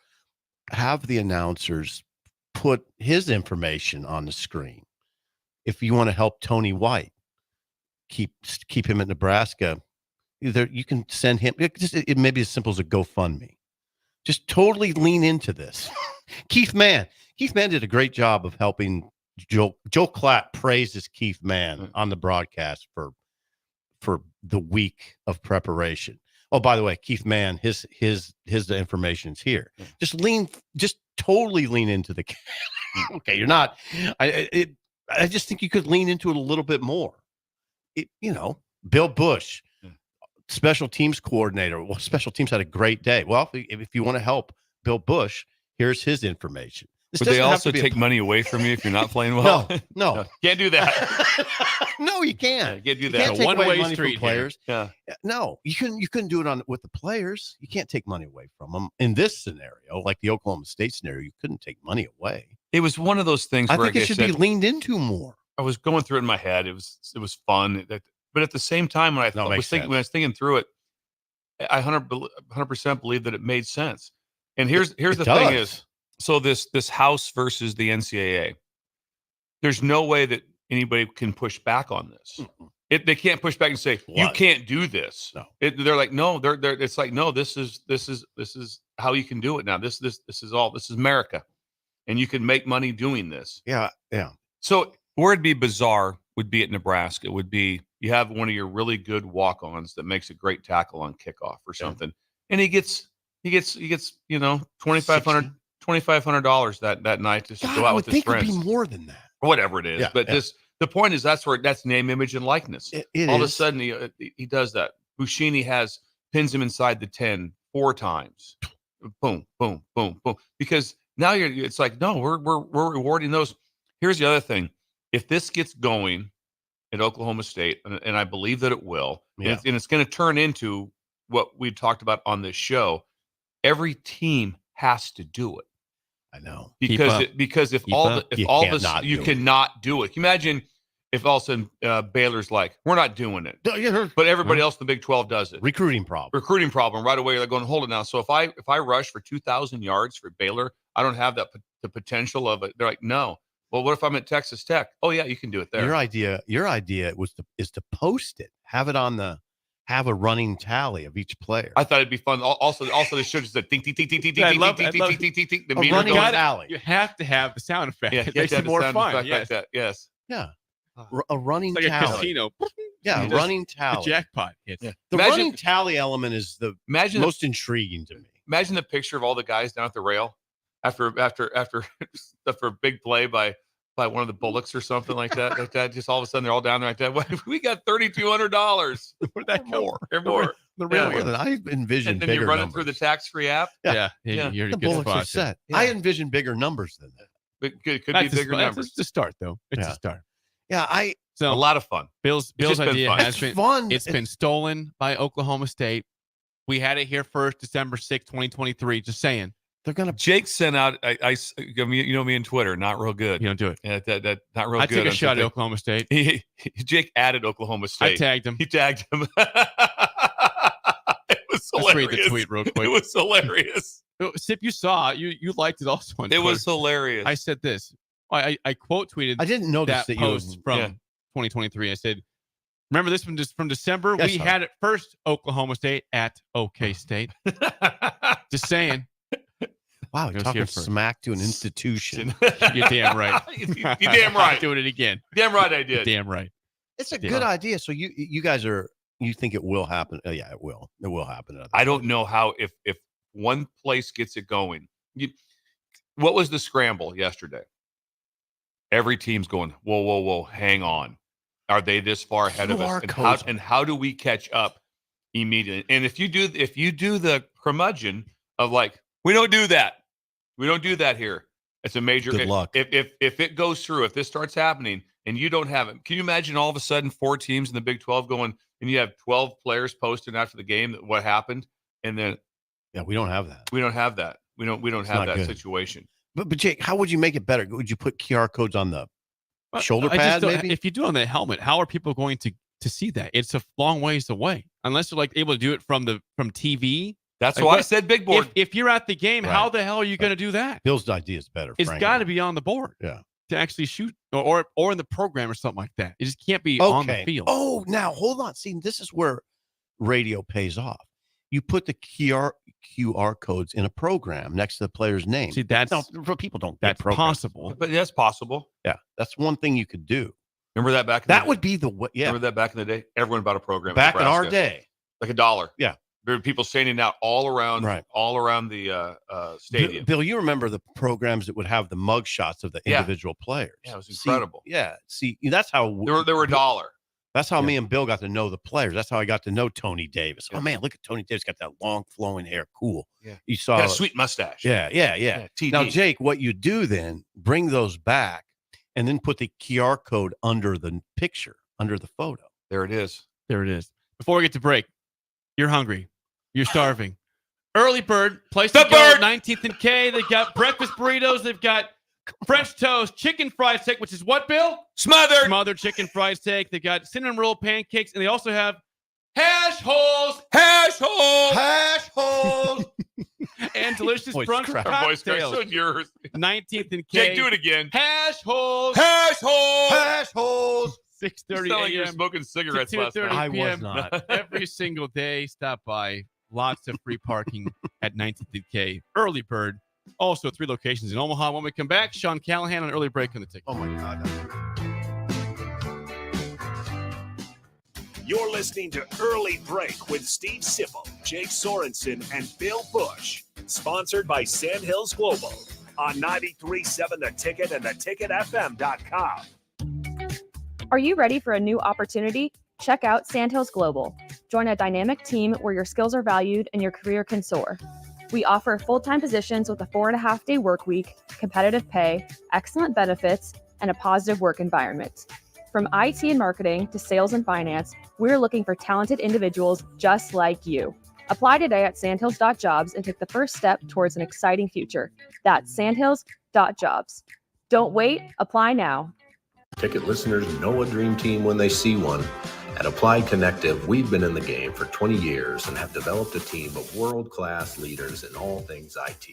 have the announcers put his information on the screen. If you want to help Tony White keep him at Nebraska, you can send him. It may be as simple as a GoFundMe. Just totally lean into this. Keith Mann did a great job of helping. Joe Klatt praises Keith Mann on the broadcast for the week of preparation. Oh, by the way, Keith Mann, his information's here. Just totally lean into the. Okay, you're not. I just think you could lean into it a little bit more. Bill Busch, special teams coordinator. Well, special teams had a great day. Well, if you want to help Bill Busch, here's his information. This would they doesn't have also to be take money away from you if you're not playing well? No. Can't do that. No, you can't. Can't do You that. can't It's a take one-way away money street from here. players. Yeah. No, you couldn't do it with the players. You can't take money away from them. In this scenario, like the Oklahoma State scenario, you couldn't take money away. It was one of those things I where think it should be leaned into more. I was going through it in my head. It was fun. But at the same time, when I was thinking through it, I 100% believe that it made sense. And here's the thing is, so this House versus the NCAA, there's no way that anybody can push back on this. They can't push back and say you can't do this. No. They're like, no, it's like, no, this is how you can do it now. This is America, and you can make money doing this. Yeah. So where it'd be bizarre would be at Nebraska. Would be you have one of your really good walk-ons that makes a great tackle on kickoff or something, and he gets $2,500 that night to go out with his friends. It'd be more than that. Whatever it is, Yeah, but yeah. the point is that's name, image, and likeness. It All of a is. sudden he does that. Buschini pins him inside the 10 4 times. Boom, boom, boom, boom. Because now it's like, no, we're rewarding those. Here's the other thing. If this gets going at Oklahoma State, and I believe that it will, and it's going to turn into what we talked about on this show, every team has to do it. I know. Because if you cannot do it. Can you imagine if all of a sudden Baylor's like, we're not doing it, but everybody else in the Big 12 does it. Recruiting problem Right away. They're going, hold it now. So if I rush for 2,000 yards for Baylor, I don't have the potential of it. They're like, no. Well, what if I'm at Texas Tech? Oh yeah, you can do it there. Your idea is to post it, have a running tally of each player. I thought it'd be fun. Also, they should just ding, ding, ding, ding, ding, ding, ding, ding, ding, ding, ding, ding. The meter running going. tally. You have to have the sound effect. Yeah, It makes it more fun. Yes. Like that. Yes. Yeah. A running It's like a tally. casino. Yeah, Just running The tally. jackpot hits. Yeah. The Imagine- running tally element is the most intriguing to me. Imagine the picture of all the guys down at the rail after a big play by by one of the bullocks or something like that. Like that. Just all of a sudden they're all down there like that. We got $3,200. Where'd that come More. Or more. The Yeah. real one. I envision And then bigger you run it numbers. through the tax-free app. Yeah. Yeah. You're in The a good bullets are spot there. set. Yeah. I envision bigger numbers than that. But could be That's bigger numbers. It's a start, though. It's Yeah. a start. Yeah, A So lot of fun. Bill's just been idea fun. has it's been fun. it's been stolen by Oklahoma State. We had it here first, December 6th, 2023. Just saying. They're gonna. Jake sent out. You know me in Twitter, not real good. You don't do it. Yeah, that not real I good. take a shot at Oklahoma State. Jake added Oklahoma State. I tagged him. He tagged him. It was Let's read hilarious. the tweet real It quick. was hilarious. Sip, you saw it. You liked it also. On It was Twitter. hilarious. I said this. I quote tweeted I didn't notice that that you. post from Yeah. 2023. I said, remember this one just from December? Yes, We sir. had it first, Oklahoma State at OK State. Just saying. Wow, It you're was talking here first. smack to an institution. You're damn right. you damn right. Doing it again. Damn right I You're did. damn right. It's a Yeah. good idea. So you guys are. You think it will happen? Yeah, it will. It will happen. I don't know how if one place gets it going. What was the scramble yesterday? Every team's going, whoa, hang on. Are they this far ahead of us? QR And how do we catch up immediately? And if you do the curmudgeon of like, we don't do that. We don't do that here. It's a major Good luck. If it goes through, if this starts happening and you don't have it, can you imagine all of a sudden 4 teams in the Big 12 going and you have 12 players posting after the game that what happened? And then Yeah, we don't have that. we don't have that. We don't It's have not that good. situation. But Jake, how would you make it better? Would you put QR codes on the shoulder I just pad? don't- Maybe. If you do it on the helmet, how are people going to see that? It's a long ways away. Unless you're like able to do it from TV. That's Like why I what- said big board. If you're at the game, how Right. the hell are you going to do that? Bill's idea is better. It's frankly. got to be on the board. Yeah. To actually shoot or in the program or something like that. It just can't be on the field. Oh, now hold on. See, this is where radio pays off. You put the QR codes in a program next to the player's name. See, that's people don't. that's get programs. possible. But that's possible. Yeah, that's one thing you could do. Remember that back in That the would be the way. Yeah, Remember that back in the day? Everyone bought a program. back in our Nebraska. day. Like $1. Yeah. There were people standing out all around Right. the stadium. Bill, you remember the programs that would have the mug shots of the Yeah. individual players? Yeah, it was See, incredible. See, that's how There were $1. That's how me and Bill got to know the players. That's how I got to know Tony Davis. Yeah. Oh man, look at Tony Davis, got that long flowing hair. Cool. Yeah. You saw Got a sweet mustache. Yeah. TD. Now, Jake, what you do then, bring those back and then put the QR code under the picture, under the photo. There it is. There it is. Before we get to break, you're hungry. You're starving. Early bird, place to The go, bird! 19th and K. They've got breakfast burritos. They've got French toast, chicken fried steak, which is what, Bill? Smothered. Smothered chicken fried steak. They got cinnamon roll pancakes, and they also have hash holes Hash hole. Hash holes. and delicious Voice brunch crack. Our voice cracks. So cocktails. yours. 19th and K. Jake, do it again. Hash holes. Hash hole. Hash holes. 6:30 You sound like you were a.m. smoking cigarettes last 2:30 night. I was PM. not. Every single day. Stop by. Lots of free parking at 19th and K. Early bird. Also, 3 locations in Omaha. When we come back, Sean Callahan on early break on the ticket. Oh my God. You're listening to Early Break with Steve Sipple, Jake Sorensen, and Bill Busch. Sponsored by Sandhills Global on 93.7 The Ticket and theticketfm.com. Are you ready for a new opportunity? Check out Sandhills Global. Join a dynamic team where your skills are valued and your career can soar. We offer full-time positions with a 4.5-day work week, competitive pay, excellent benefits, and a positive work environment. From IT and marketing to sales and finance, we're looking for talented individuals just like you. Apply today at sandhills.jobs and take the first step towards an exciting future. That's sandhills.jobs. Don't wait, apply now. Ticket listeners know a dream team when they see one. At Applied Connective, we've been in the game for 20 years and have developed a team of world-class leaders in all things IT,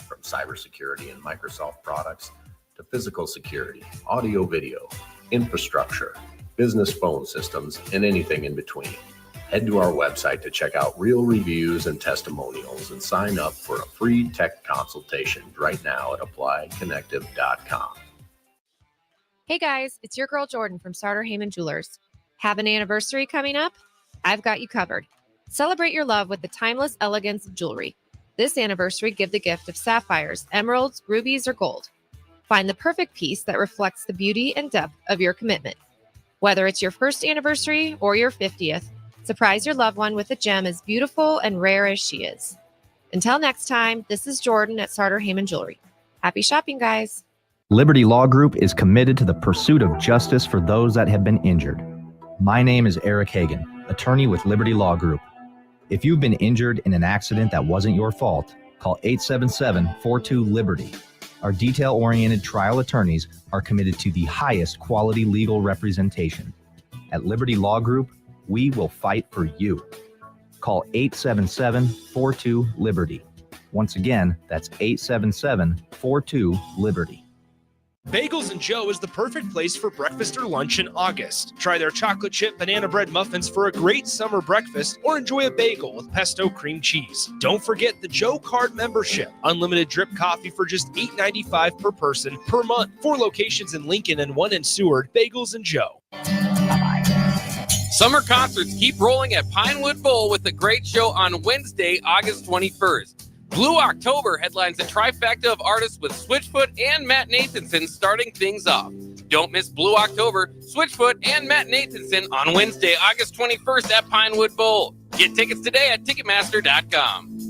from cybersecurity and Microsoft products to physical security, audio-video, infrastructure, business phone systems, and anything in between. Head to our website to check out real reviews and testimonials and sign up for a free tech consultation right now at appliedconnective.com. Hey guys, it's your girl Jordan from Starter Heyman Jewelers. Have an anniversary coming up? I've got you covered. Celebrate your love with the timeless elegance of jewelry. This anniversary, give the gift of sapphires, emeralds, rubies, or gold. Find the perfect piece that reflects the beauty and depth of your commitment. Whether it's your first anniversary or your 50th, surprise your loved one with a gem as beautiful and rare as she is. Until next time, this is Jordan at Sartor Heyman Jewelry. Happy shopping, guys. Liberty Law Group is committed to the pursuit of justice for those that have been injured. My name is Eric Hagan, attorney with Liberty Law Group. If you've been injured in an accident that wasn't your fault, call 877-42-LIBERTY. Our detail-oriented trial attorneys are committed to the highest quality legal representation. At Liberty Law Group, we will fight for you. Call 877-42-LIBERTY. Once again, that's 877-42-LIBERTY. Bagels and Joe is the perfect place for breakfast or lunch in August. Try their chocolate chip banana bread muffins for a great summer breakfast, or enjoy a bagel with pesto cream cheese. Don't forget the Joe Card membership. Unlimited drip coffee for just $8.95 per person per month. 4 locations in Lincoln and 1 in Seward. Bagels and Joe. Summer concerts keep rolling at Pinewood Bowl with a great show on Wednesday, August 21st. Blue October headlines a trifecta of artists with Switchfoot and Matt Nathanson starting things off. Don't miss Blue October, Switchfoot, and Matt Nathanson on Wednesday, August 21st at Pinewood Bowl. Get tickets today at Ticketmaster.com.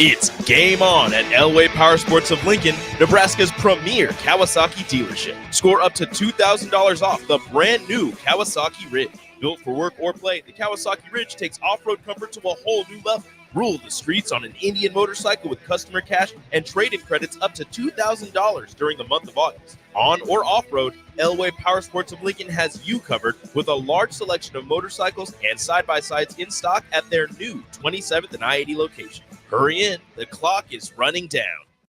It's game on at Elway Power Sports of Lincoln, Nebraska's premier Kawasaki dealership. Score up to $2,000 off the brand new Kawasaki Ridge. Built for work or play, the Kawasaki Ridge takes off-road comfort to a whole new level. Rule the streets on an Indian motorcycle with customer cash and trade-in credits up to $2,000 during the month of August. On or off-road, Elway Power Sports of Lincoln has you covered with a large selection of motorcycles and side-by-sides in stock at their new 27th and I-80 location. Hurry in, the clock is running down.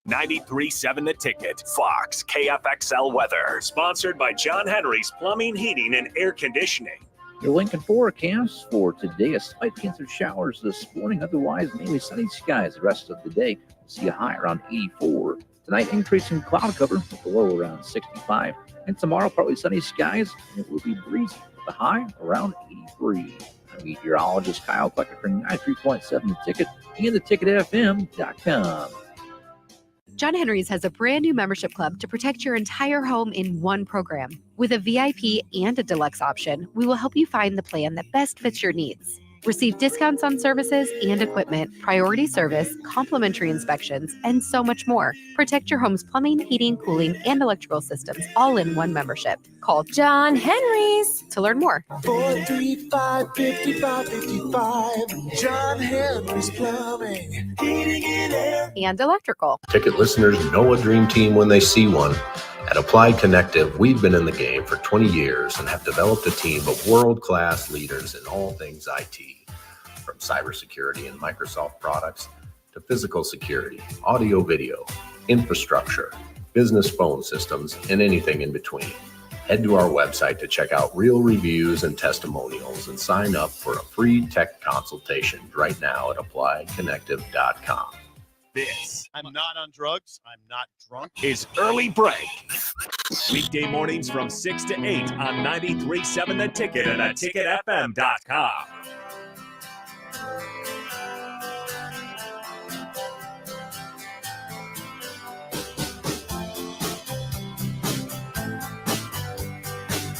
93.7 The Ticket, Fox, KFXL weather. Sponsored by John Henry's Plumbing, Heating, and Air Conditioning. Your Lincoln forecast for today, a slight chance of showers this morning. Otherwise, mainly sunny skies the rest of the day. We'll see a high around 84. Tonight, increasing cloud cover with a low around 65. And tomorrow, partly sunny skies, and it will be breezy with a high around 83. I'm meteorologist Kyle Klecker for 93.7 The Ticket and theticketfm.com. John Henry's has a brand new membership club to protect your entire home in one program. With a VIP and a deluxe option, we will help you find the plan that best fits your needs. Receive discounts on services and equipment, priority service, complimentary inspections, and so much more. Protect your home's plumbing, heating, cooling, and electrical systems all in one membership. Call John Henry's to learn more. 435-5555. John Henry's Plumbing, Heating, and Air. And electrical. Ticket listeners know a dream team when they see one. At Applied Connective, we've been in the game for 20 years and have developed a team of world-class leaders in all things IT. From cybersecurity and Microsoft products to physical security, audio-video, infrastructure, business phone systems, and anything in between. Head to our website to check out real reviews and testimonials and sign up for a free tech consultation right now at appliedconnective.com. This I'm not on drugs. I'm not drunk. is Early Break. Weekday mornings from 6 to 8 on 93.7 The Ticket and theticketfm.com.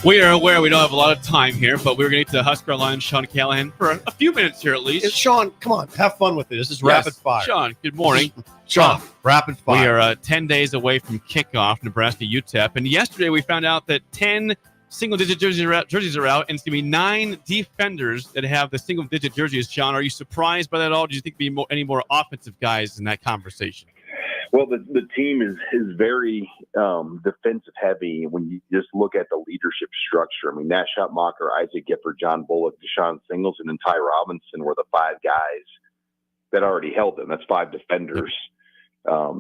We are aware we don't have a lot of time here, but we're going to get to Husker line Sean Callahan for a few minutes here at least. Sean, come on, have fun with it. This is rapid fire. Sean, good morning. Sean, rapid fire. We are 10 days away from kickoff, Nebraska UTEP, and yesterday we found out that 10 single-digit jerseys are out, and it's going to be 9 defenders that have the single-digit jerseys. Sean, are you surprised by that at all? Do you think there'll be any more offensive guys in that conversation? Well, the team is very defensive heavy when you just look at the leadership structure. I mean, Nat Schotmacher, Isaac Gifford, John Bullock, Deshaun Singleton, and Ty Robinson were the 5 guys that already held them. That's 5 defenders.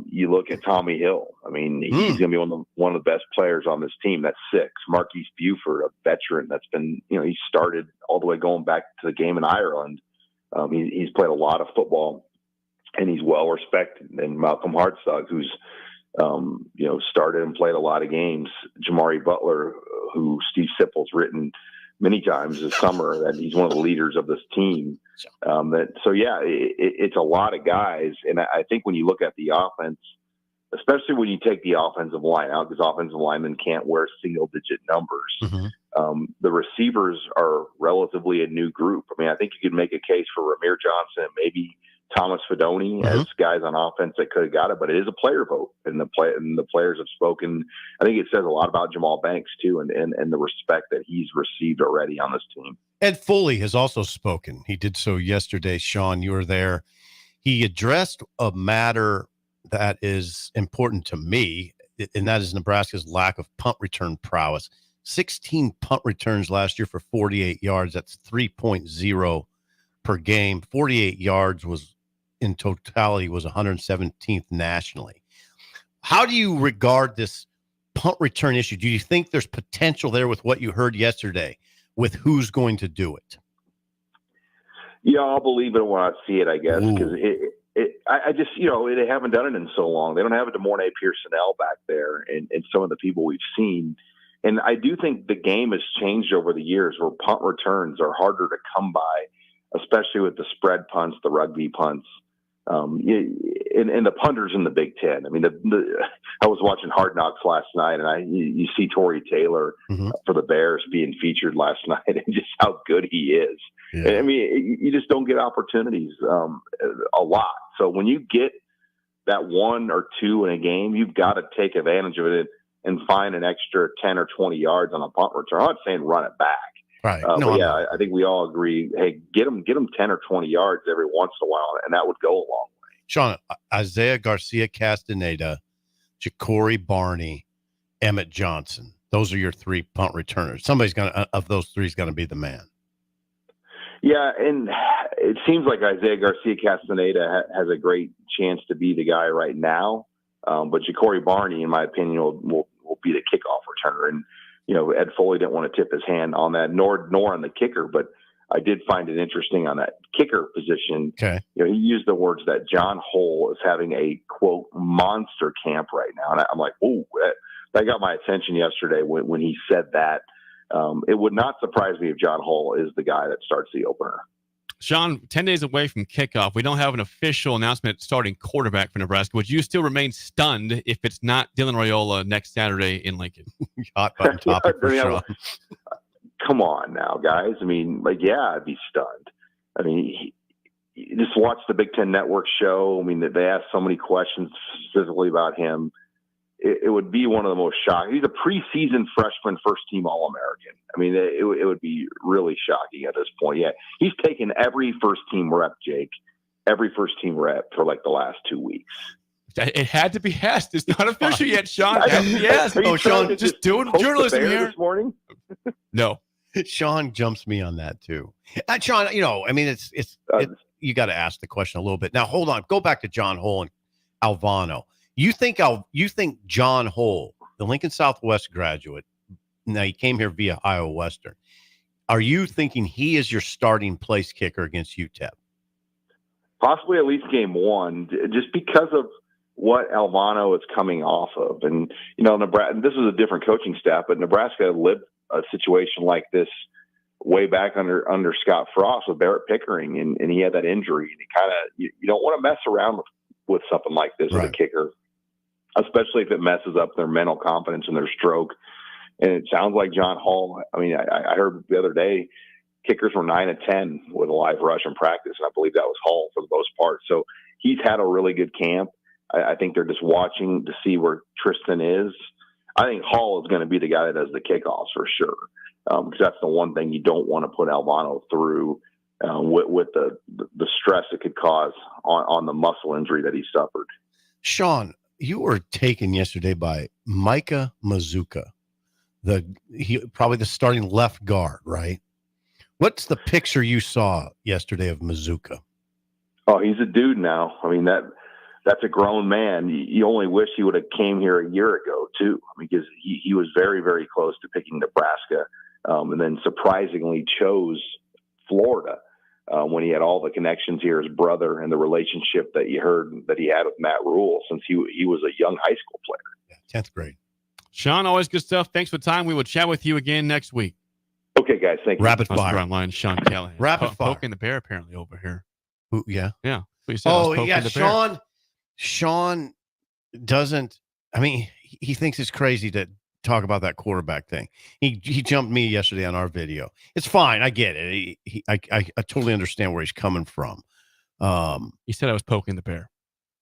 You look at Tommy Hill. I mean, he's going to be one of the best players on this team. That's 6. Marquise Buford, a veteran that's been, he started all the way going back to the game in Ireland. He's played a lot of football. And he's well respected. And Malcolm Hartzog, who's, started and played a lot of games. Jamari Butler, who Steve Sipple's written many times this summer that he's one of the leaders of this team. It's a lot of guys. And I think when you look at the offense, especially when you take the offensive line out, because offensive linemen can't wear single-digit numbers, the receivers are relatively a new group. I mean, I think you could make a case for Ramir Johnson, maybe Thomas Fidone as guys on offense that could have got it, but it is a player vote, and the players have spoken. I think it says a lot about Jamal Banks too, and the respect that he's received already on this team. Ed Foley has also spoken. He did so yesterday. Sean, you were there. He addressed a matter that is important to me, and that is Nebraska's lack of punt return prowess. 16 punt returns last year for 48 yards. That's 3.0 per game. 48 yards was in totality was 117th nationally. How do you regard this punt return issue? Do you think there's potential there with what you heard yesterday with who's going to do it? Yeah, I'll believe it when I see it, I guess, because I just, they haven't done it in so long. They don't have a DeMornay Pearson-L back there and some of the people we've seen. And I do think the game has changed over the years where punt returns are harder to come by, especially with the spread punts, the rugby punts, and the punters in the Big Ten. I mean, I was watching Hard Knocks last night, and you see Torrey Taylor for the Bears being featured last night, and just how good he is. Yeah. I mean, you just don't get opportunities a lot. So when you get that one or two in a game, you've got to take advantage of it and find an extra 10 or 20 yards on a punt return. I'm not saying run it back. Right. I think we all agree, hey, get them 10 or 20 yards every once in a while, and that would go a long way. Sean, Isaiah Garcia Castaneda, Ja'Cory Barney, Emmett Johnson. Those are your three punt returners. Somebody's of those three is going to be the man. Yeah, and it seems like Isaiah Garcia Castaneda has a great chance to be the guy right now. But Ja'Cory Barney, in my opinion, will be the kickoff returner. And, Ed Foley didn't want to tip his hand on that, nor on the kicker. But I did find it interesting on that kicker position. Okay. He used the words that John Hull is having a, quote, monster camp right now. And I'm like, oh, that got my attention yesterday when he said that. It would not surprise me if John Hull is the guy that starts the opener. Sean, 10 days away from kickoff, we don't have an official announcement starting quarterback for Nebraska. Would you still remain stunned if it's not Dylan Raiola next Saturday in Lincoln? Hot button topic for Sean. Come on now, guys. I mean, I'd be stunned. I mean, you just watch the Big Ten Network show. I mean, they ask so many questions specifically about him. It would be one of the most shocking. He's a preseason freshman, first-team All-American. I mean, it would be really shocking at this point. Yeah, he's taken every first-team rep, Jake, every first-team rep for the last 2 weeks. It had to be asked. It's not official yet, Sean. Yes. Oh, Sean, just doing journalism here this morning. No, Sean jumps me on that too. Sean, I mean, you got to ask the question a little bit. Now, hold on. Go back to John Hull and Alvano. You think John Hull, the Lincoln Southwest graduate, now he came here via Iowa Western. Are you thinking he is your starting place kicker against UTEP? Possibly at least game one, just because of what Alvano is coming off of. And, Nebraska, this is a different coaching staff, but Nebraska lived a situation like this way back under Scott Frost with Barrett Pickering, and he had that injury. And you don't want to mess around with something like this with a kicker, especially if it messes up their mental confidence and their stroke. And it sounds like John Hull. I mean, I heard the other day kickers were 9 of 10 with a live rush in practice, and I believe that was Hull for the most part. So he's had a really good camp. I think they're just watching to see where Tristan is. I think Hull is going to be the guy that does the kickoffs for sure, because that's the one thing you don't want to put Alvano through with the stress it could cause on the muscle injury that he suffered. Sean, you were taken yesterday by Micah Mazuka, probably the starting left guard, right? What's the picture you saw yesterday of Mazuka? Oh, he's a dude now. I mean, that's a grown man. You only wish he would have came here a year ago too, because he was very, very close to picking Nebraska, and then surprisingly chose Florida when he had all the connections here, his brother, and the relationship that you heard that he had with Matt Rule since he was a young high school player. 10th grade. Sean, always good stuff. Thanks for the time. We will chat with you again next week. Okay, guys, thank you. Rapid I was fire. online, Sean Callahan. Rapid fire. Poking the bear apparently over here. Ooh, yeah. Yeah. He said I was poking the bear. Sean doesn't. I mean, he thinks it's crazy to talk about that quarterback thing. He jumped me yesterday on our video. It's fine. I get it. I totally understand where he's coming from. He said I was poking the bear.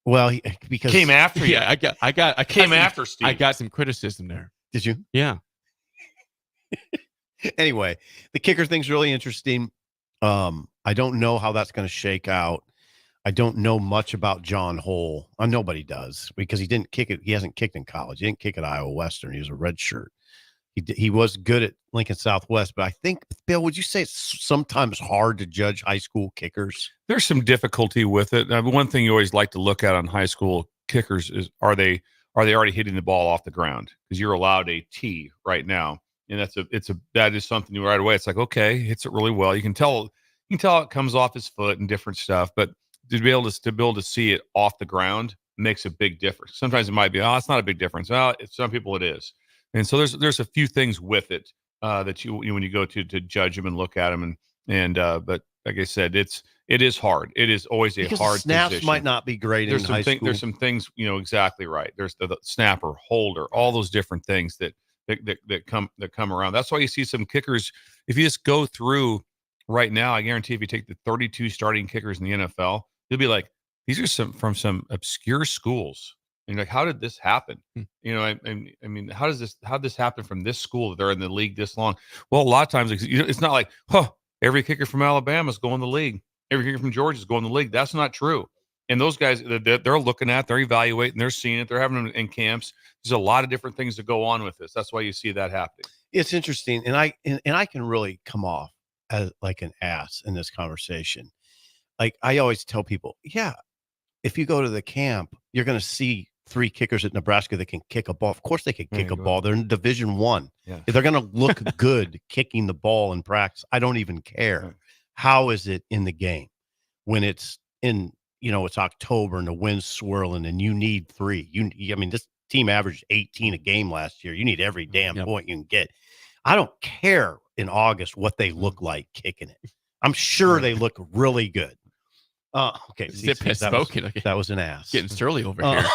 Well, because Came after you. Yeah, I Came after Steve. I got some criticism there. Did you? Yeah. Anyway, the kicker thing's really interesting. I don't know how that's going to shake out. I don't know much about John Hole. Nobody does, because he didn't kick it. He hasn't kicked in college. He didn't kick at Iowa Western. He was a red shirt. He was good at Lincoln Southwest, but I think, Bill, would you say it's sometimes hard to judge high school kickers? There's some difficulty with it. One thing you always like to look at on high school kickers is are they already hitting the ball off the ground? Because you're allowed a tee right now, and that is something you right away. It's like, okay, hits it really well. You can tell it comes off his foot and different stuff, but to be able to see it off the ground makes a big difference. Sometimes it might be, it's not a big difference. Well, some people it is. And so there's a few things with it that you when you go to judge them and look at them but like I said, it is hard. It is always a hard snaps position. might not be great in high school. There's some things, exactly right. There's the snapper, holder, all those different things that come around. That's why you see some kickers. If you just go through right now, I guarantee if you take the 32 starting kickers in the NFL, you'll be like, these are from some obscure schools. And like, how did this happen? I mean, how did this happen from this school that they're in the league this long? Well, a lot of times it's not like, every kicker from Alabama is going to the league. Every kicker from Georgia is going to the league. That's not true. And those guys, they're looking at, they're evaluating, they're seeing it, they're having them in camps. There's a lot of different things that go on with this. That's why you see that happening. It's interesting, and I can really come off as like an ass in this conversation. Like I always tell people, yeah, if you go to the camp, you're going to see 3 kickers at Nebraska that can kick a ball. Of course they can kick a ball. They're in Division I. Yeah. They're going to look good kicking the ball in practice. I don't even care. Right. How is it in the game when it's in, it's October and the wind's swirling and you need 3? This team averaged 18 a game last year. You need every damn point you can get. I don't care in August what they look like kicking it. I'm sure they look really good. Okay. Zip has spoken. That was an ass. Getting surly over here.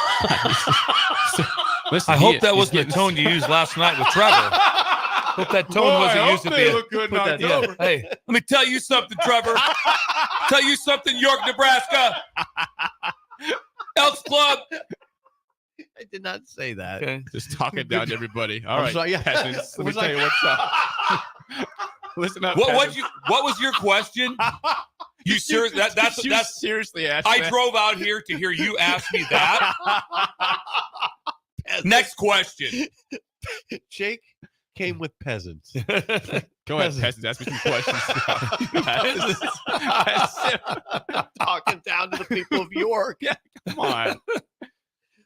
Listen, I hope that was the tone you used last night with Trevor. Hope that tone wasn't used at the look good in October. Hey, let me tell you something, Trevor. Tell you something, York, Nebraska. Elks Club. I did not say that. Okay. Just talking down to everybody. All right, sorry, yeah. peasants. Let me tell you what's up. Listen up. What was your question? You serious? That's seriously asked. I drove out here to hear you ask me that. Next question. Jake came with peasants. Go ahead, peasants. Ask me some questions. Talking down to the people of York. Yeah, come on.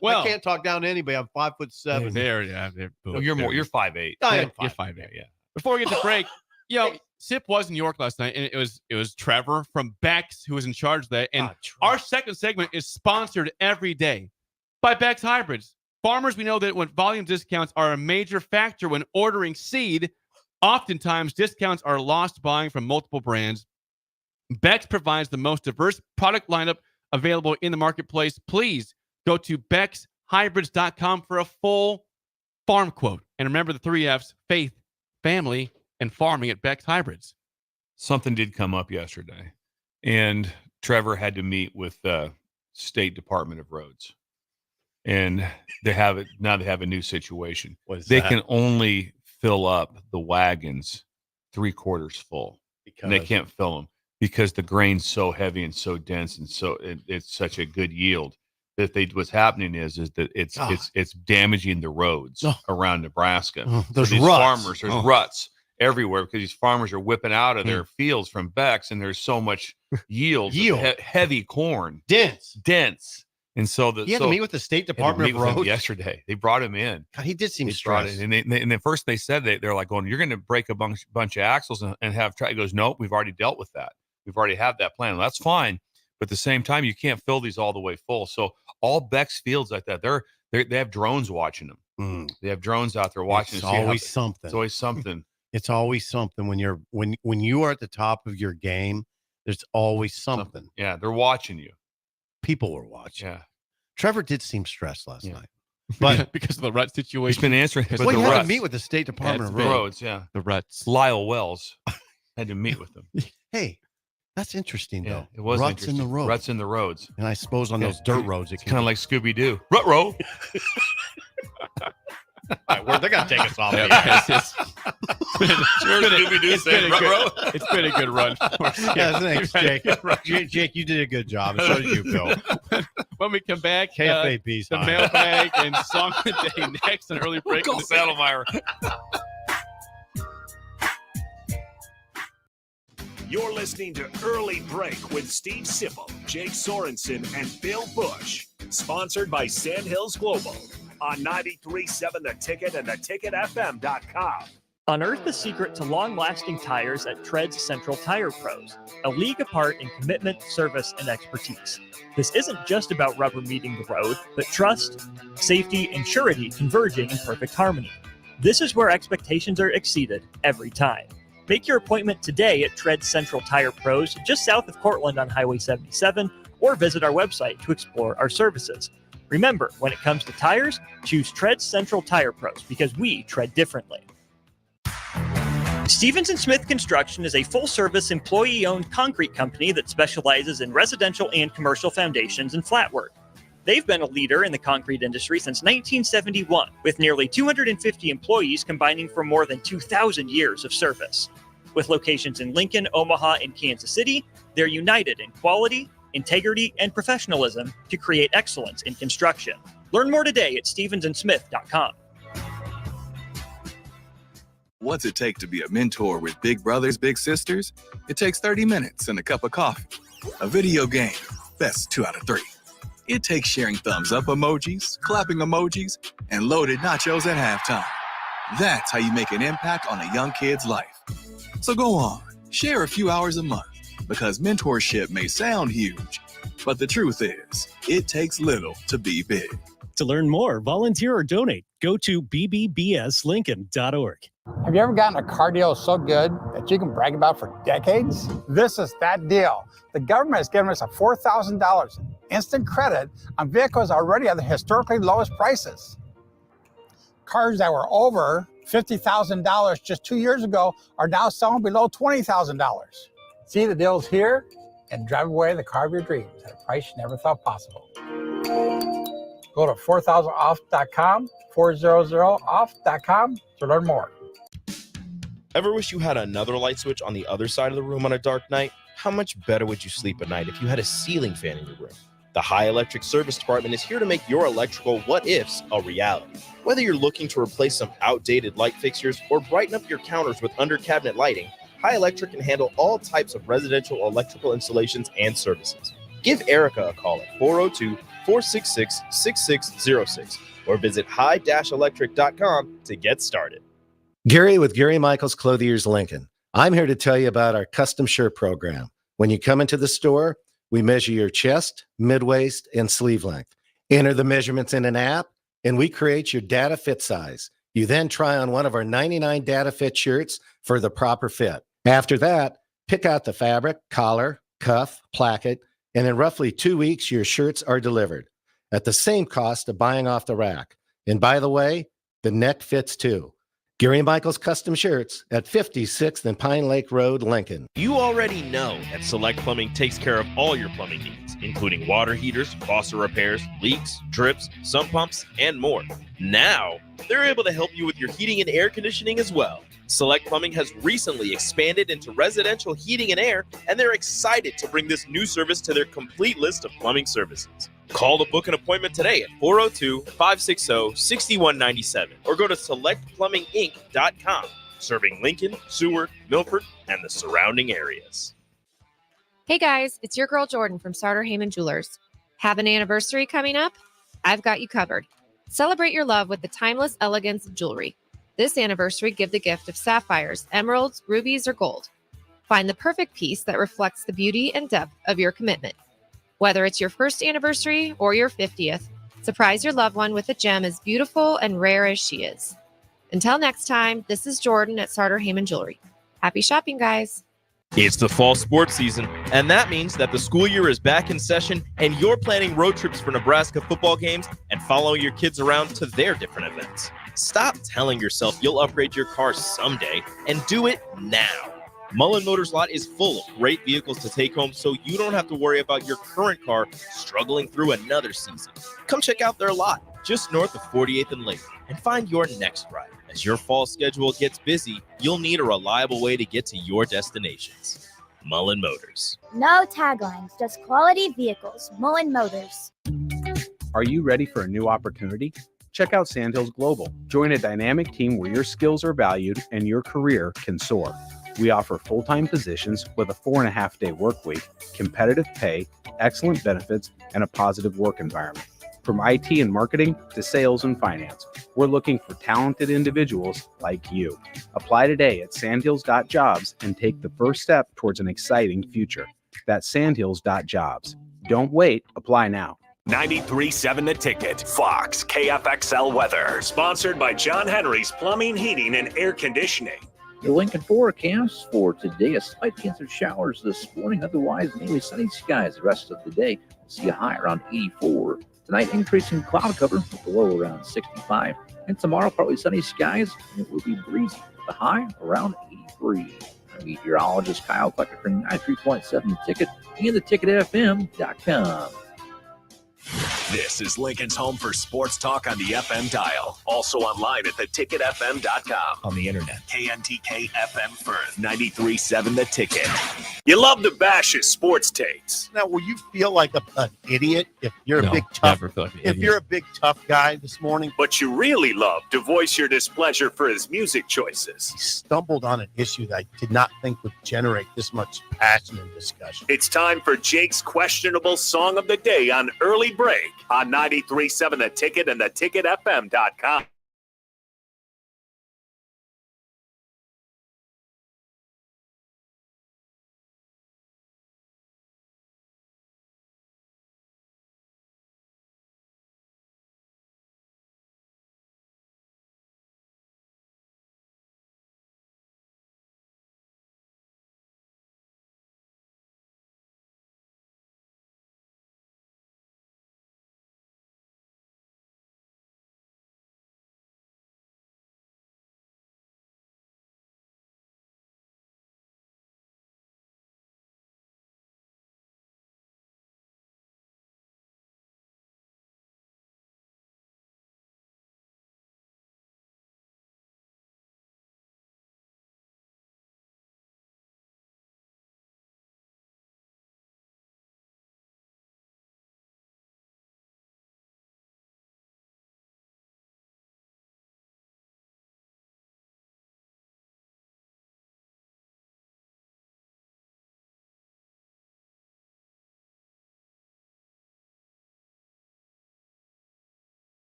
Well, I can't talk down to anybody. I'm 5'7". There, no, you're more. You're 5'8". You're 5'8". Yeah. Before we get to break, Sip was in New York last night, and it was Trevor from Beck's who was in charge of that. And our second segment is sponsored every day by Beck's Hybrids. Farmers, we know that when volume discounts are a major factor when ordering seed, oftentimes discounts are lost buying from multiple brands. Beck's provides the most diverse product lineup available in the marketplace. Please go to BecksHybrids.com for a full farm quote. And remember the 3 F's: faith, family, and farming at Beck's Hybrids. Something did come up yesterday, and Trevor had to meet with the State Department of Roads. And they have a new situation. They can only fill up the wagons 3/4 full. And they can't fill them because the grain's so heavy and so dense, and so it's such a good yield that what's happening is that it's damaging the roads around Nebraska. There's so these ruts. Farmers, there's ruts everywhere because these farmers are whipping out of their fields from Beck's, and there's so much yield. Heavy corn, dense. And so he had to meet with the State Department of Roads yesterday. They brought him in. God, he did seem stressed. And then first they said they're like going, "You're going to break a bunch of axles and have try." He goes, "Nope, we've already dealt with that. We've already had that plan. Well, that's fine, but at the same time, you can't fill these all the way full." So all Beck's fields like that, they have drones watching them. They have drones out there watching. It's always something. It's always something. It's always something when you are at the top of your game. There's always something. Yeah, they're watching you. People were watching. Yeah. Trevor did seem stressed last night, but because of the rut situation. He's been answering. well, he had to meet with the State Department of Roads. Yeah, the ruts. Lyle Wells had to meet with them. Hey, that's interesting though. It was ruts in the road. Ruts in the roads. And I suppose on those dirt roads, it's kind of like Scooby Doo. Rut row. They're gonna take us off. It's been a good run. Yeah, thanks, Jake. Jake, you did a good job. And so did you, Bill. When we come back, KFAP's the mailbag and song of the day next, an early break. Go Saddlemeyer. You're listening to Early Break with Steve Sipple, Jake Sorensen, and Bill Busch. Sponsored by Sandhills Global on 93.7 The Ticket and theticketfm.com. Unearth the secret to long-lasting tires at Tread's Central Tire Pros, a league apart in commitment, service, and expertise. This isn't just about rubber meeting the road, but trust, safety, and surety converging in perfect harmony. This is where expectations are exceeded every time. Make your appointment today at Tread's Central Tire Pros, just south of Cortland on Highway 77, or visit our website to explore our services. Remember, when it comes to tires, choose Tread's Central Tire Pros because we tread differently. Stevens & Smith Construction is a full-service, employee-owned concrete company that specializes in residential and commercial foundations and flat work. They've been a leader in the concrete industry since 1971, with nearly 250 employees combining for more than 2,000 years of service. With locations in Lincoln, Omaha, and Kansas City, they're united in quality, integrity, and professionalism to create excellence in construction. Learn more today at stevensandsmith.com. What's it take to be a mentor with big brothers, big sisters? It takes 30 minutes and a cup of coffee. A video game, best 2 out of 3. It takes sharing thumbs up emojis, clapping emojis, and loaded nachos at halftime. That's how you make an impact on a young kid's life. So go on, share a few hours a month, because mentorship may sound huge, but the truth is, it takes little to be big. To learn more, volunteer or donate, go to bbbslincoln.org. Have you ever gotten a car deal so good that you can brag about for decades? This is that deal. The government has given us a $4,000 instant credit on vehicles already at the historically lowest prices. Cars that were over $50,000 just 2 years ago are now selling below $20,000. See the deals here and drive away the car of your dreams at a price you never thought possible. Go to 4000off.com, 400off.com to learn more. Ever wish you had another light switch on the other side of the room on a dark night? How much better would you sleep at night if you had a ceiling fan in your room? The High Electric Service Department is here to make your electrical what-ifs a reality. Whether you're looking to replace some outdated light fixtures or brighten up your counters with under-cabinet lighting, High Electric can handle all types of residential electrical installations and services. Give Erica a call at 402-466-6606 or visit high-electric.com to get started. Gary with Gary Michaels Clothiers Lincoln. I'm here to tell you about our custom shirt program. When you come into the store, we measure your chest, mid-waist, and sleeve length. Enter the measurements in an app, and we create your data fit size. You then try on one of our 99 data fit shirts for the proper fit. After that, pick out the fabric, collar, cuff, placket, and in roughly 2 weeks, your shirts are delivered at the same cost of buying off the rack. And by the way, the neck fits too. Gary Michaels Custom Shirts at 56th and Pine Lake Road, Lincoln. You already know that Select Plumbing takes care of all your plumbing needs, including water heaters, faucet repairs, leaks, drips, sump pumps, and more. Now, they're able to help you with your heating and air conditioning as well. Select Plumbing has recently expanded into residential heating and air, and they're excited to bring this new service to their complete list of plumbing services. Call to book an appointment today at 402-560-6197 or go to selectplumbinginc.com, serving Lincoln, Seward, Milford, and the surrounding areas. Hey guys, it's your girl Jordan from Sartor Heyman Jewelers. Have an anniversary coming up? I've got you covered. Celebrate your love with the timeless elegance of jewelry. This anniversary, give the gift of sapphires, emeralds, rubies, or gold. Find the perfect piece that reflects the beauty and depth of your commitment. Whether it's your first anniversary or your 50th, surprise your loved one with a gem as beautiful and rare as she is. Until next time, this is Jordan at Sartor Heyman Jewelry. Happy shopping, guys. It's the fall sports season, and that means that the school year is back in session and you're planning road trips for Nebraska football games and following your kids around to their different events. Stop telling yourself you'll upgrade your car someday and do it now. Mullen Motors lot is full of great vehicles to take home so you don't have to worry about your current car struggling through another season. Come check out their lot just north of 48th and Lake and find your next ride. As your fall schedule gets busy, you'll need a reliable way to get to your destinations. Mullen Motors. No taglines, just quality vehicles. Mullen Motors. Are you ready for a new opportunity? Check out Sandhills Global. Join a dynamic team where your skills are valued and your career can soar. We offer full-time positions with a 4.5-day work week, competitive pay, excellent benefits, and a positive work environment. From IT and marketing to sales and finance, we're looking for talented individuals like you. Apply today at sandhills.jobs and take the first step towards an exciting future. That's sandhills.jobs. Don't wait, apply now. 93.7 The Ticket, Fox, KFXL weather. Sponsored by John Henry's Plumbing, Heating, and Air Conditioning. The Lincoln forecast for today, a slight chance of showers this morning. Otherwise, mainly sunny skies the rest of the day. We'll see a high around 84. Tonight, increasing cloud cover with the low around 65. And tomorrow, partly sunny skies, and it will be breezy with the high around 83. I'm meteorologist Kyle Klecker for 93.7 The Ticket and theticketfm.com. This is Lincoln's home for sports talk on the FM dial. Also online at theticketfm.com. On the internet. KNTK FM Firth. 93.7 The Ticket. You love to bash his sports takes. Now, will you feel like an idiot if you're a No, big tough? never feel like an If idiot. you're a big tough guy this morning, But you really love to voice your displeasure for his music choices. he stumbled on an issue that I did not think would generate this much passion and discussion. It's time for Jake's questionable song of the day on Early Break on 93.7 The Ticket and theticketfm.com.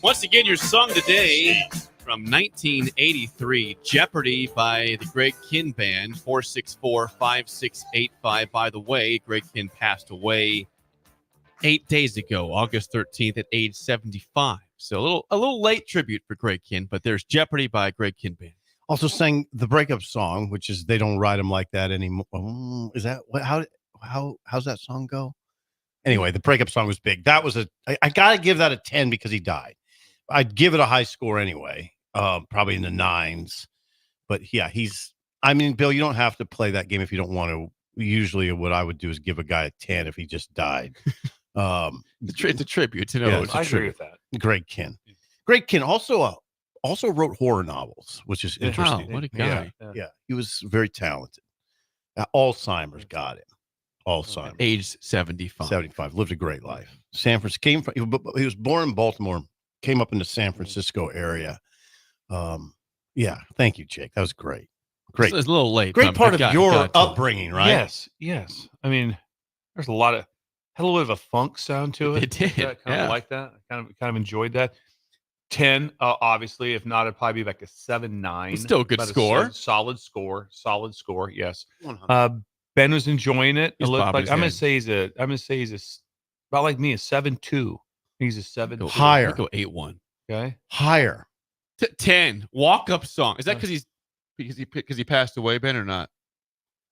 Once again, your song today from 1983, Jeopardy by the Greg Kinn Band, 464-5685. By the way, Greg Kinn passed away 8 days ago, August 13th at age 75. So a little late tribute for Greg Kinn, but there's Jeopardy by Greg Kinn Band. Also sang the breakup song, which is "They Don't Ride 'Em Like That Anymore." Is that what? How's that song go? Anyway, the breakup song was big. That was I gotta give that a 10 because he died. I'd give it a high score anyway, probably in the 9s. But yeah, I mean, Bill, you don't have to play that game if you don't want to. Usually what I would do is give a guy a 10 if he just died. It's a tribute. I agree with that. Greg Kinn. Greg Kinn also wrote horror novels, which is interesting. Wow, what a guy. Yeah, he was very talented. Alzheimer's got him. Alzheimer's. Age 75. 75. Lived a great life. He was born in Baltimore, came up in the San Francisco area. Yeah, thank you, Jake. That was great. Great. It's a little late. Great part of your upbringing, right? Yes. I mean, there's had a little bit of a funk sound to it. It did. I kind of like that. I kind of enjoyed that. 10, obviously. If not, it'd probably be like a 7-9. Still a good About score. Solid score. Yes. Ben was enjoying it. He's I'm bobbing his gonna head. say he's a about like me, a 7-2. He's a 7-2. Higher. Go 8-1. Okay. Higher. 10. Walk up song. Is that because he passed away, Ben, or not?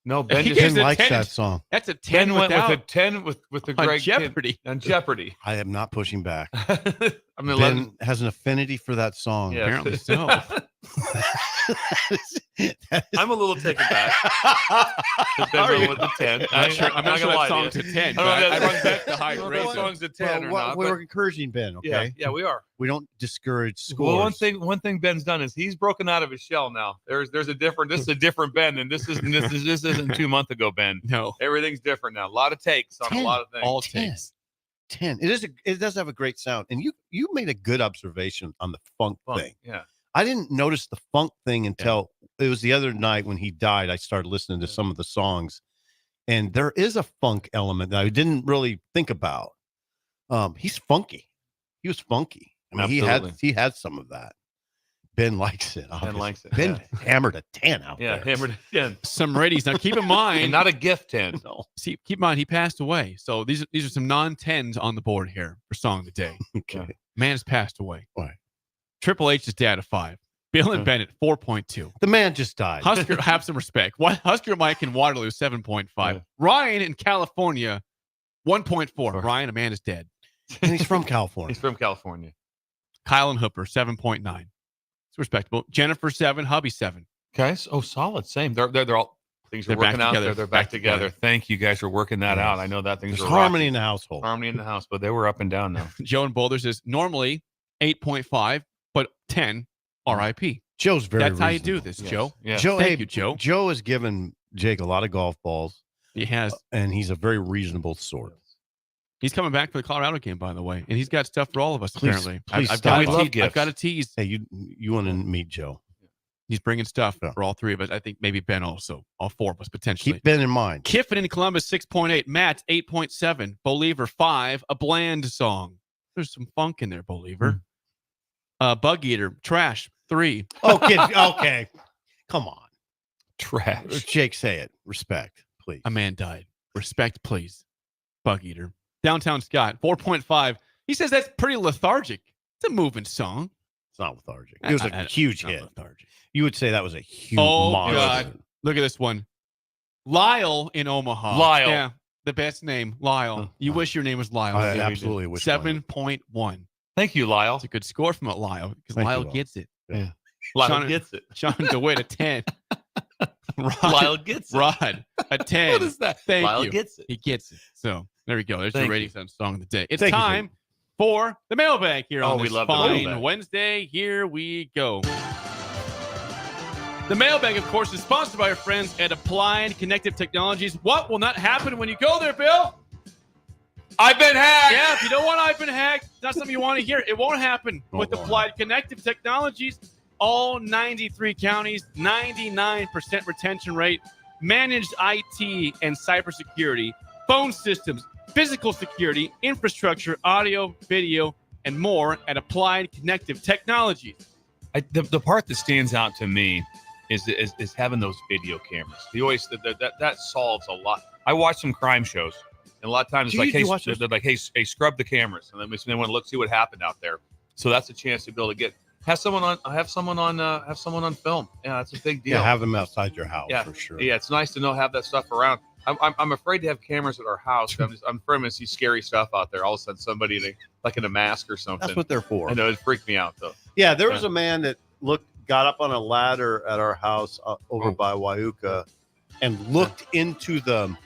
No, Ben just likes that song. That's a 10 Ben went without, with a 10 with the on Greg Jeopardy. On Jeopardy. I am not pushing back. I mean, Ben has an affinity for that song. Yeah. Apparently so. I'm a little taken back. Ben went with the 10. I'm not sure that song's a 10. I run back to high grade. That song's a 10 or not. We're encouraging Ben, okay? Yeah, we are. We don't discourage scores. Well, one thing Ben's done is he's broken out of his shell now. This is a different Ben, and this isn't 2 months ago, Ben. No. Everything's different now. A lot of takes on 10. a lot of things. All takes. 10. It does have a great sound. And you made a good observation on the funk thing. Yeah. I didn't notice the funk thing until it was the other night when he died. I started listening to some of the songs, and there is a funk element that I didn't really think about. He's funky. He was funky. I mean, he had some of that. Ben likes it. Obviously. Ben likes it. Ben hammered a 10 out there. Yeah, hammered a 10. Some ratings. Now keep in mind, And not a gift 10. No. see, keep in mind he passed away. So these are some non-10s on the board here for song of the day. Okay. Man has passed away. Why? Triple H's dad of 5. Bill and Bennett 4.2. The man just died. Husker, have some respect. Husker Mike in Waterloo 7.5. Yeah. Ryan in California 1.4. Ryan, a man is dead. And he's from California. He's from California. Kyle and Hooper 7.9. It's respectable. Jennifer 7. Hubby 7. Okay. Oh, solid. Same. They're all things are They're back working out together. there. They're back Back together. together. Thank you guys for working that out. I know that things There's are harmony rocky. in the household. Harmony in the house, but they were up and down now. Joe in Boulder says normally 8.5, but 10 RIP. Joe's very That's how you do reasonable. this, Yes. Joe. Yeah. Joe, Thank hey, you, Joe. Joe has given Jake a lot of golf balls, He has. and he's a very reasonable sort. He's coming back for the Colorado game, by the way, and he's got stuff for all of us. Please- apparently, please I've stop. got We a love tease. gifts. I've got a tease. Hey, you want to meet Joe? He's bringing stuff Yeah. for all three of us. I think maybe Ben also. All four of us potentially. Keep Ben in mind. Kiffin in Columbus 6.8. Matt 8.7. Believer 5. A bland song. There's some funk in there, Believer. Bug Eater Trash 3. Okay, okay. Come on. Trash. Jake, say it. Respect, please. A man died. Respect, please. Bug Eater. Downtown Scott 4.5. He says that's pretty lethargic. It's a moving song. It's not lethargic. It was a huge Not hit. lethargic. You would say that was a huge Oh, monster. God. Look at this one. Lyle in Omaha. Lyle. Yeah. The best name. Lyle. You wish your name was Lyle. I Yeah, we absolutely do. wish. 7.1. Thank you, Lyle. It's a good score from Lyle because Thank you, Lyle Lyle. gets it. Yeah. Lyle Sean- gets it. Sean DeWitt, a 10. Rod, Lyle gets it. Rod, a 10. What is that? Thank Lyle you. gets it. He gets it. So there we go. There's Thank your you. ratings on Song of the Day. It's Thank you, time for the mailbag here Oh, on we this love the fine mailbag. Wednesday. Here we go. The mailbag, of course, is sponsored by our friends at Applied Connective Technologies. What will not happen when you go there, Bill? I've been hacked. Yeah, if you don't want I've been hacked, it's not something you want to hear. It won't happen with Applied Connective Technologies. All 93 counties, 99% retention rate, managed IT and cybersecurity, phone systems, physical security, infrastructure, audio, video, and more at Applied Connective Technologies. The part that stands out to me is having those video cameras. That solves a lot. I watch some crime shows, and a lot of times Do you watch they're those? like, hey, scrub the cameras, and then they want to look, see what happened out there. So that's a chance to be able to have someone on film. Yeah, that's a big deal. Yeah, have them outside your house Yeah, for sure. Yeah, it's nice to have that stuff around. I'm afraid to have cameras at our house. I'm afraid I'm going to see scary stuff out there. All of a sudden, somebody in a mask or something. That's what they're for. I know it freaked me out though. Yeah, there was a man that got up on a ladder at our house over by Wyuka and looked into the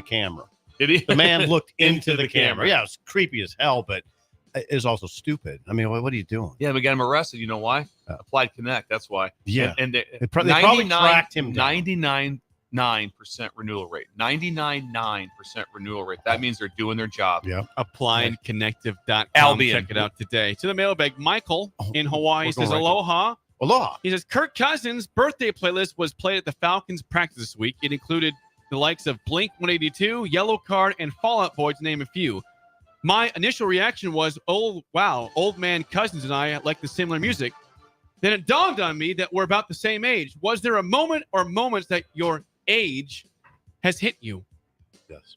camera. Did he? The man looked into Into the the camera. camera. Yeah, it was creepy as hell, but it was also stupid. I mean, what are you doing? Yeah, we got him arrested. You know why? Applied Connect. That's why. Yeah. and they probably tracked him down. 99.9% renewal rate. 99.9% renewal rate. That means they're doing their job. Yeah. AppliedConnective.com. Albion. Check it out today. To the mailbag, Michael in Hawaii we're says, going right aloha. Aloha. He says, Kirk Cousins' birthday playlist was played at the Falcons practice this week. It included the likes of Blink 182, Yellow Card, and Fall Out Boy, to name a few. my initial reaction was, oh, wow, old man cousins and I like the similar music. Then it dawned on me that we're about the same age. Was there a moment or moments that your age has hit you? Yes.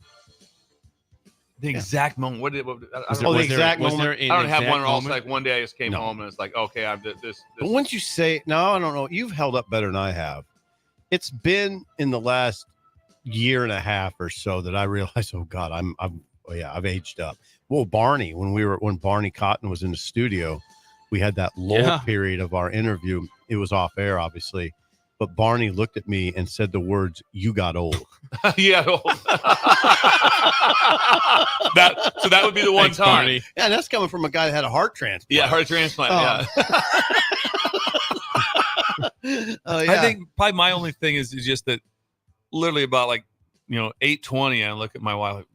The exact moment. What? I Was the exact moment? I don't have one. Also, like one day I just came home and it's like, okay, I've this. But once you say, no, I don't know. You've held up better than I have. It's been in the last year and a half or so that I realized, oh God, I've aged up. Well, Barney, when Barney Cotton was in the studio, we had that lull period of our interview. It was off air, obviously, but Barney looked at me and said the words, "You got old." Yeah, old. that would be the one Thanks, time. Barney. Yeah, that's coming from a guy that had a heart transplant. Yeah, heart transplant. Yeah. I think probably my only thing is just that literally about 8:20, I look at my wife like,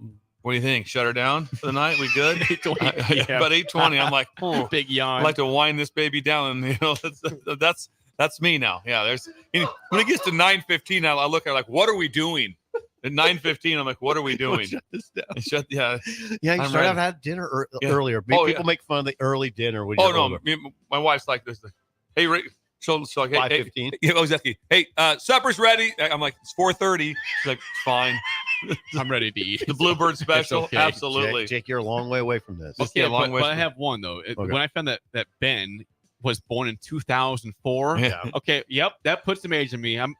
what do you think? Shut her down for the night? We good? 8:20. Yeah. About 8:20, I'm like, big yawn. I like to wind this baby down, and that's me now. Yeah, when it gets to 9:15, I look at her like, what are we doing? At 9:15, I'm like, what are we doing? Shut this down. You should have had dinner Yeah. earlier. People make fun of the early dinner. When you're older. My wife's like this. Hey, Rick. So like, hey, 5:15. Yeah, exactly. Hey, supper's ready. I'm like, it's 4:30. She's like, it's fine. I'm ready to eat. The Bluebird special, okay. absolutely. Jake, you're a long way away from this. Okay, but I have one though. When I found that Ben was born in 2004. Yeah. Okay. Yep. That puts some age in me. I'm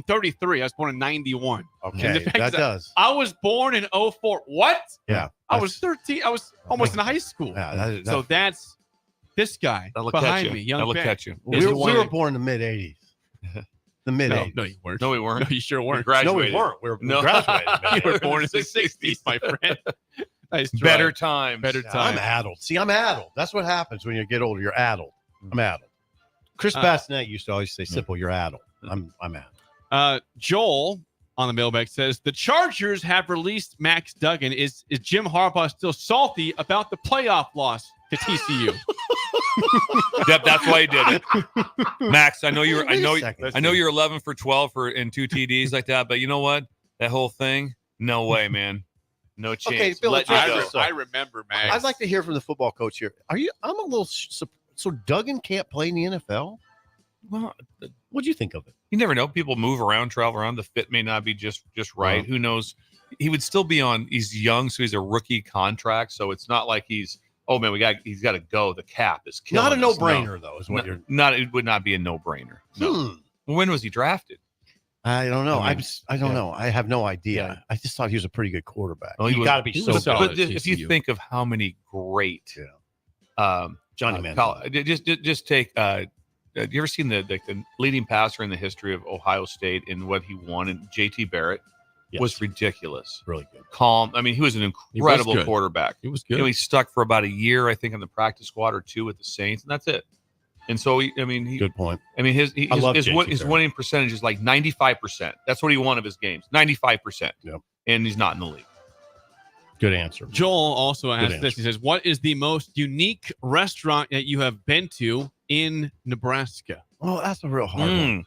33. I was born in 91. Okay, that does. I was born in 04. What? Yeah. I was 13. I was almost in high school. Yeah. So that's this guy behind me. Young Ben. Catch you. We were born in the mid '80s. The mid '80s. No, you weren't. No, we weren't. No, you sure weren't. We No, we weren't. We graduated. You were born in the 60s, my friend. Nice try. Better times. Better time. I'm addled. See, I'm addled. That's what happens when you get older. You're addled. I'm addled. Chris Bassinet used to always say, "Sipple, you're addled." I'm addled. Joel on the mailbag says the Chargers have released Max Duggan. Is Jim Harbaugh still salty about the playoff loss to TCU? That's why he did it. Max, I know you're 11 for 12 and 2 TDs like that, but you know what? That whole thing, no way, man. No chance. Okay, Bill, I remember, Max. I'd like to hear from the football coach here. I'm a little so Duggan can't play in the NFL? Well, what'd you think of it? You never know. People move around, travel around. The fit may not be just right. Who knows? He would still be he's young, so he's a rookie contract. So it's not like he's he's got to go. The cap is killing Not a us. no-brainer, though, is what you're... It would not be a no-brainer. No. When was he drafted? I don't know. I don't know. I have no idea. Yeah. I just thought he was a pretty good quarterback. Well, He got to be so good. But if you think of how many great Johnny Manziel. Just take have you ever seen the leading passer in the history of Ohio State and what he won? And JT Barrett was ridiculous. Really good. Calm. I mean, he was an incredible quarterback. He was good. He stuck for about a year, I think, in the practice squad or two with the Saints, and that's it. And so, good point. I mean, his winning percentage is like 95%. That's what he won of his games, 95%. Yep. And he's not in the league. Good answer. Joel also asked this. He says, what is the most unique restaurant that you have been to in Nebraska? Oh, that's a real hard one.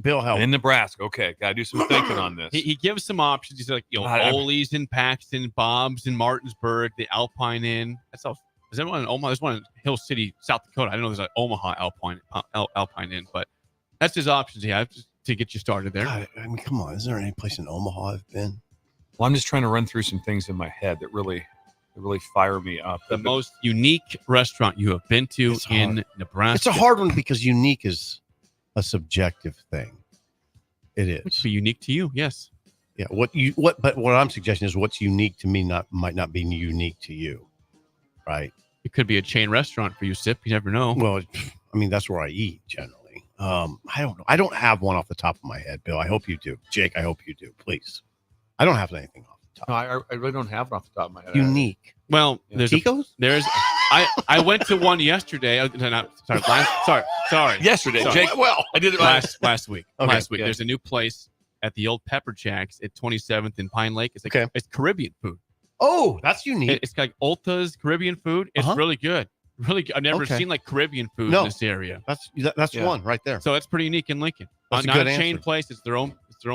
Bill, help. In Nebraska. Okay. Got to do some thinking on this. He gives some options. He's like, Ole's in Paxton, Bob's in Martinsburg, the Alpine Inn. That's all. Is there one in Omaha? There's one in Hill City, South Dakota. I didn't know there's an Omaha Alpine Inn, but that's his options he has to get you started there. God, I mean, come on. Is there any place in Omaha I've been? Well, I'm just trying to run through some things in my head that really fire me up. The most unique restaurant you have been to in Nebraska. It's a hard one because unique is a subjective thing. It is. Which be unique to you, yes. Yeah. But what I'm suggesting is what's unique to me might not be unique to you, right? It could be a chain restaurant for you, Sip. You never know. Well, I mean, that's where I eat generally. I don't know. I don't have one off the top of my head, Bill. I hope you do. Jake, I hope you do. Please. I don't have anything off the top. No, I really don't have it off the top of my head. Unique. Well, there's Chico's? I went to one yesterday. Sorry. Yesterday, Sorry. Jake. Well, I did it last week. Okay, last week. good. There's a new place at the old Pepper Jacks at 27th in Pine Lake. It's like it's Caribbean food. Oh, that's unique. It's like Ulta's Caribbean food. It's really good. Really good. I've never seen like Caribbean food in this area. That's one right there. So it's pretty unique in Lincoln. That's a not good a chain answer. place. It's their own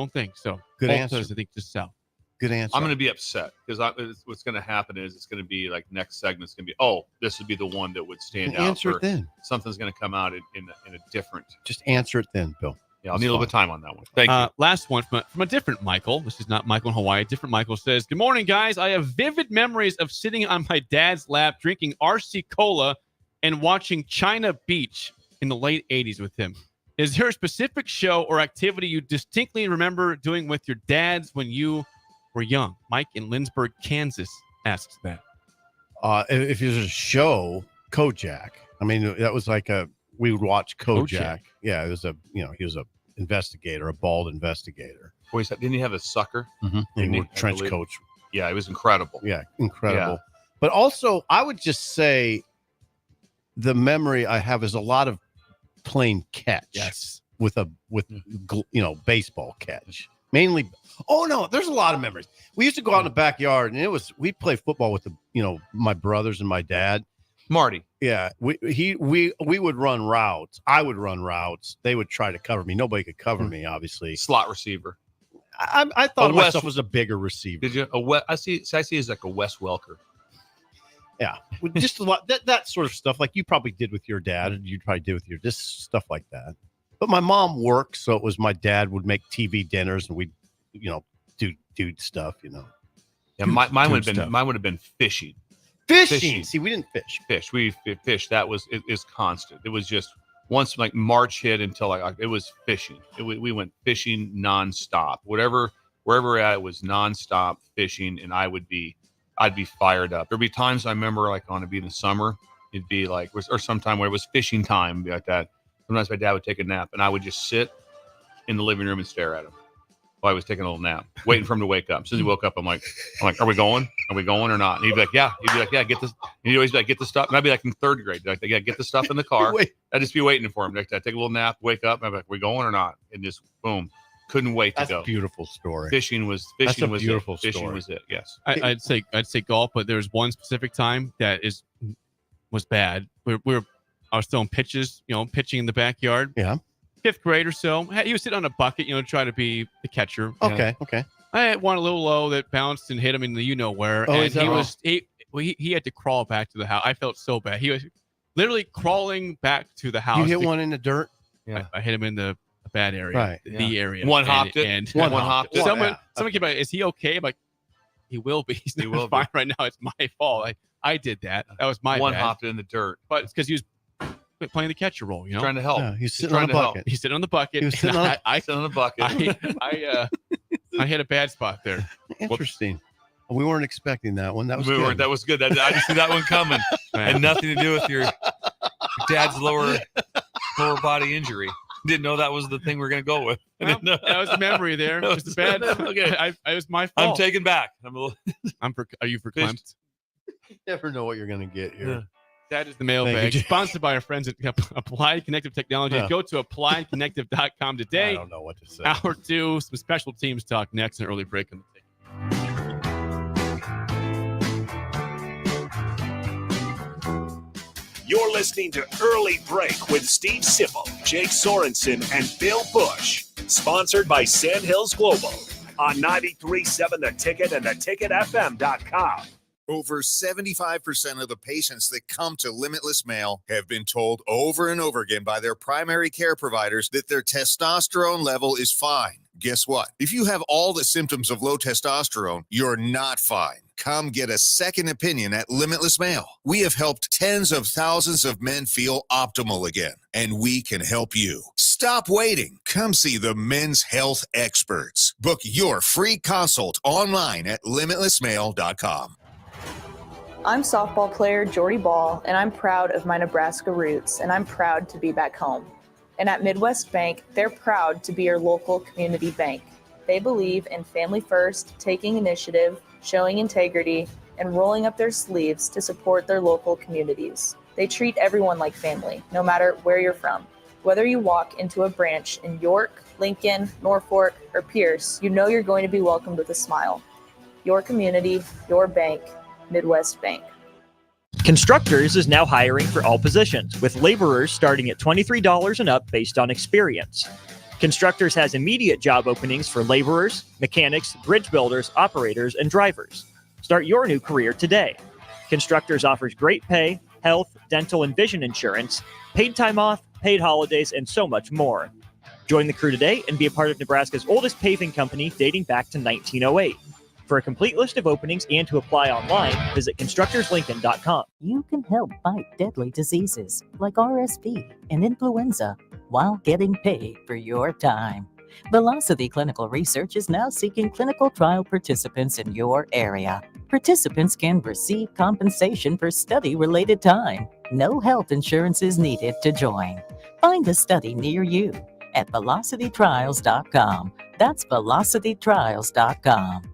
thing. So Good Ulta's, answer. I think, just south. Good answer. I'm going to be upset because what's going to happen is it's going to be like next segment's going to be, oh, this would be the one that would stand out. Answer it then. Something's going to come out in a different. Just answer it then, Bill. Yeah, I'll need a little bit of time on that one. Thank you. Last one from a different Michael. This is not Michael in Hawaii. A different Michael says, "Good morning, guys. I have vivid memories of sitting on my dad's lap, drinking RC Cola, and watching China Beach in the late 80s with him. Is there a specific show or activity you distinctly remember doing with your dads when you were young?" Mike in Lindsborg, Kansas asks that. If there's a show, Kojak. I mean, that was like we would watch Kojak. Yeah, it was he was a investigator, a bald investigator. Boy, didn't he have a sucker? Mm-hmm. Trench coat. Yeah, it was incredible. Yeah, incredible. Yeah. But also, I would just say the memory I have is a lot of playing catch. Yes. With baseball catch. Mainly. Oh no, there's a lot of memories. We used to go out in the backyard and we'd play football with my brothers and my dad. Marty. Yeah. We would run routes. I would run routes. They would try to cover me. Nobody could cover me, obviously. Slot receiver. I thought of myself as a bigger receiver. Did you? I see as like a Wes Welker. Yeah, just a lot that sort of stuff, like you probably did with your dad, and you'd probably do with your just stuff like that. But my mom worked, so it was my dad would make TV dinners, and we'd do stuff. Yeah, mine would have been fishing. Fishing. See, we didn't fish. We fished. That is constant. It was just once like March hit until it was fishing. We went fishing nonstop. Wherever we're at, it was nonstop fishing, and I'd be fired up. There'd be times I remember like on it be in the summer, it'd be like, or sometime where it was fishing time, it'd be like that. Sometimes my dad would take a nap, and I would just sit in the living room and stare at him while I was taking a little nap, waiting for him to wake up. As soon as he woke up, I'm like, are we going? Are we going or not? And he'd be like, yeah. He'd be like, yeah, get this. And he'd always be like, get the stuff. And I'd be like in third grade, like, yeah, get the stuff in the car. I'd just be waiting for him. Like, I'd take a little nap, wake up, and I'd be like, we going or not? And just boom. Couldn't wait to go. That's a beautiful story. Fishing was beautiful it. Fishing story. was it. Yes. I'd say golf, but there's one specific time that was bad. I was throwing pitches, pitching in the backyard. Yeah. 5th grade or so. He was sitting on a bucket, try to be the catcher. Okay. Okay. I had one a little low that bounced and hit him in the where. Oh, and he had to crawl back to the house. I felt so bad. He was literally crawling back to the house. You hit one in the dirt? Yeah. I hit him in the bad area. Right. The area. One hopped it. One hopped it. Someone came by, is he okay? I'm like, he will be. He's not fine right now. It's my fault. I did that. That was my one bad. Hopped it in the dirt. But it's because he was playing the catcher role, trying to help. Yeah, he's sitting on the bucket. He's sitting on the bucket. He was sitting on the bucket. I hit a bad spot there. Interesting. We weren't expecting that one. That was good. That was good. I didn't see that one coming. Had nothing to do with your dad's lower body injury. Didn't know that was the thing we're going to go with. Well, that was the memory there. It was bad. Okay, it was my fault. I'm taken back. Are you verklempt? You never know what you're going to get here. Yeah. That is the mailbag, sponsored by our friends at Applied Connective Technology. Yeah. Go to appliedconnective.com today. I don't know what to say. Hour 2, some special teams talk next, an early break on the ticket. You're listening to Early Break with Steve Sipple, Jake Sorensen, and Bill Busch. Sponsored by Sandhills Global on 93.7 The Ticket and theticketfm.com. Over 75% of the patients that come to Limitless Male have been told over and over again by their primary care providers that their testosterone level is fine. Guess what? If you have all the symptoms of low testosterone, you're not fine. Come get a second opinion at Limitless Male. We have helped tens of thousands of men feel optimal again, and we can help you. Stop waiting. Come see the men's health experts. Book your free consult online at limitlessmale.com. I'm softball player Jordy Ball, and I'm proud of my Nebraska roots, and I'm proud to be back home. And at Midwest Bank, they're proud to be your local community bank. They believe in family first, taking initiative, showing integrity, and rolling up their sleeves to support their local communities. They treat everyone like family, no matter where you're from. Whether you walk into a branch in York, Lincoln, Norfolk, or Pierce, you know you're going to be welcomed with a smile. Your community, your bank, Midwest Bank. Constructors is now hiring for all positions, with laborers starting at $23 and up based on experience. Constructors has immediate job openings for laborers, mechanics, bridge builders, operators, and drivers. Start your new career today. Constructors offers great pay, health, dental, and vision insurance, paid time off, paid holidays, and so much more. Join the crew today and be a part of Nebraska's oldest paving company dating back to 1908. For a complete list of openings and to apply online, visit constructorslincoln.com. You can help fight deadly diseases like RSV and influenza while getting paid for your time. Velocity Clinical Research is now seeking clinical trial participants in your area. Participants can receive compensation for study-related time. No health insurance is needed to join. Find a study near you at velocitytrials.com. That's velocitytrials.com.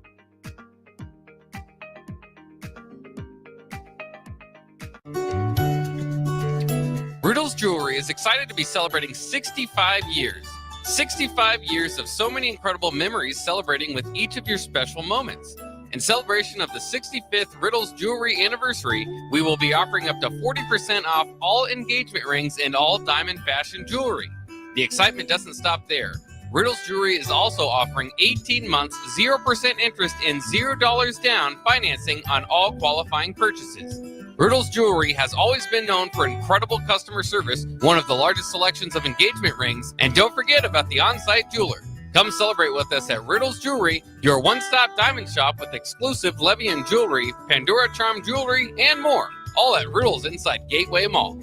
Riddle's Jewelry is excited to be celebrating 65 years. 65 years of so many incredible memories celebrating with each of your special moments. In celebration of the 65th Riddle's Jewelry anniversary, we will be offering up to 40% off all engagement rings and all diamond fashion jewelry. The excitement doesn't stop there. Riddle's Jewelry is also offering 18 months, 0% interest and $0 down financing on all qualifying purchases. Riddle's Jewelry has always been known for incredible customer service, one of the largest selections of engagement rings, and don't forget about the on-site jeweler. Come celebrate with us at Riddle's Jewelry, your one-stop diamond shop with exclusive Levian jewelry, Pandora Charm jewelry, and more. All at Riddle's inside Gateway Mall.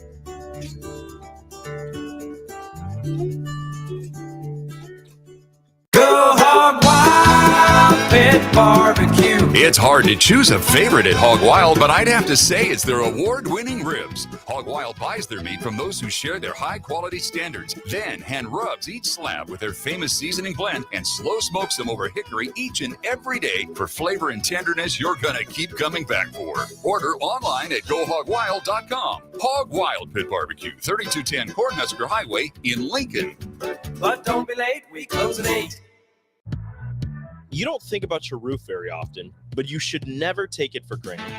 Go Hog Wild Pit Barbecue. It's hard to choose a favorite at Hog Wild, but I'd have to say it's their award-winning ribs. Hog Wild buys their meat from those who share their high-quality standards, then hand rubs each slab with their famous seasoning blend and slow smokes them over hickory each and every day for flavor and tenderness you're gonna keep coming back for. Order online at GoHogWild.com. Hog Wild Pit Barbecue, 3210 Cornhusker Highway in Lincoln. But don't be late, we close at 8. You don't think about your roof very often, but you should never take it for granted.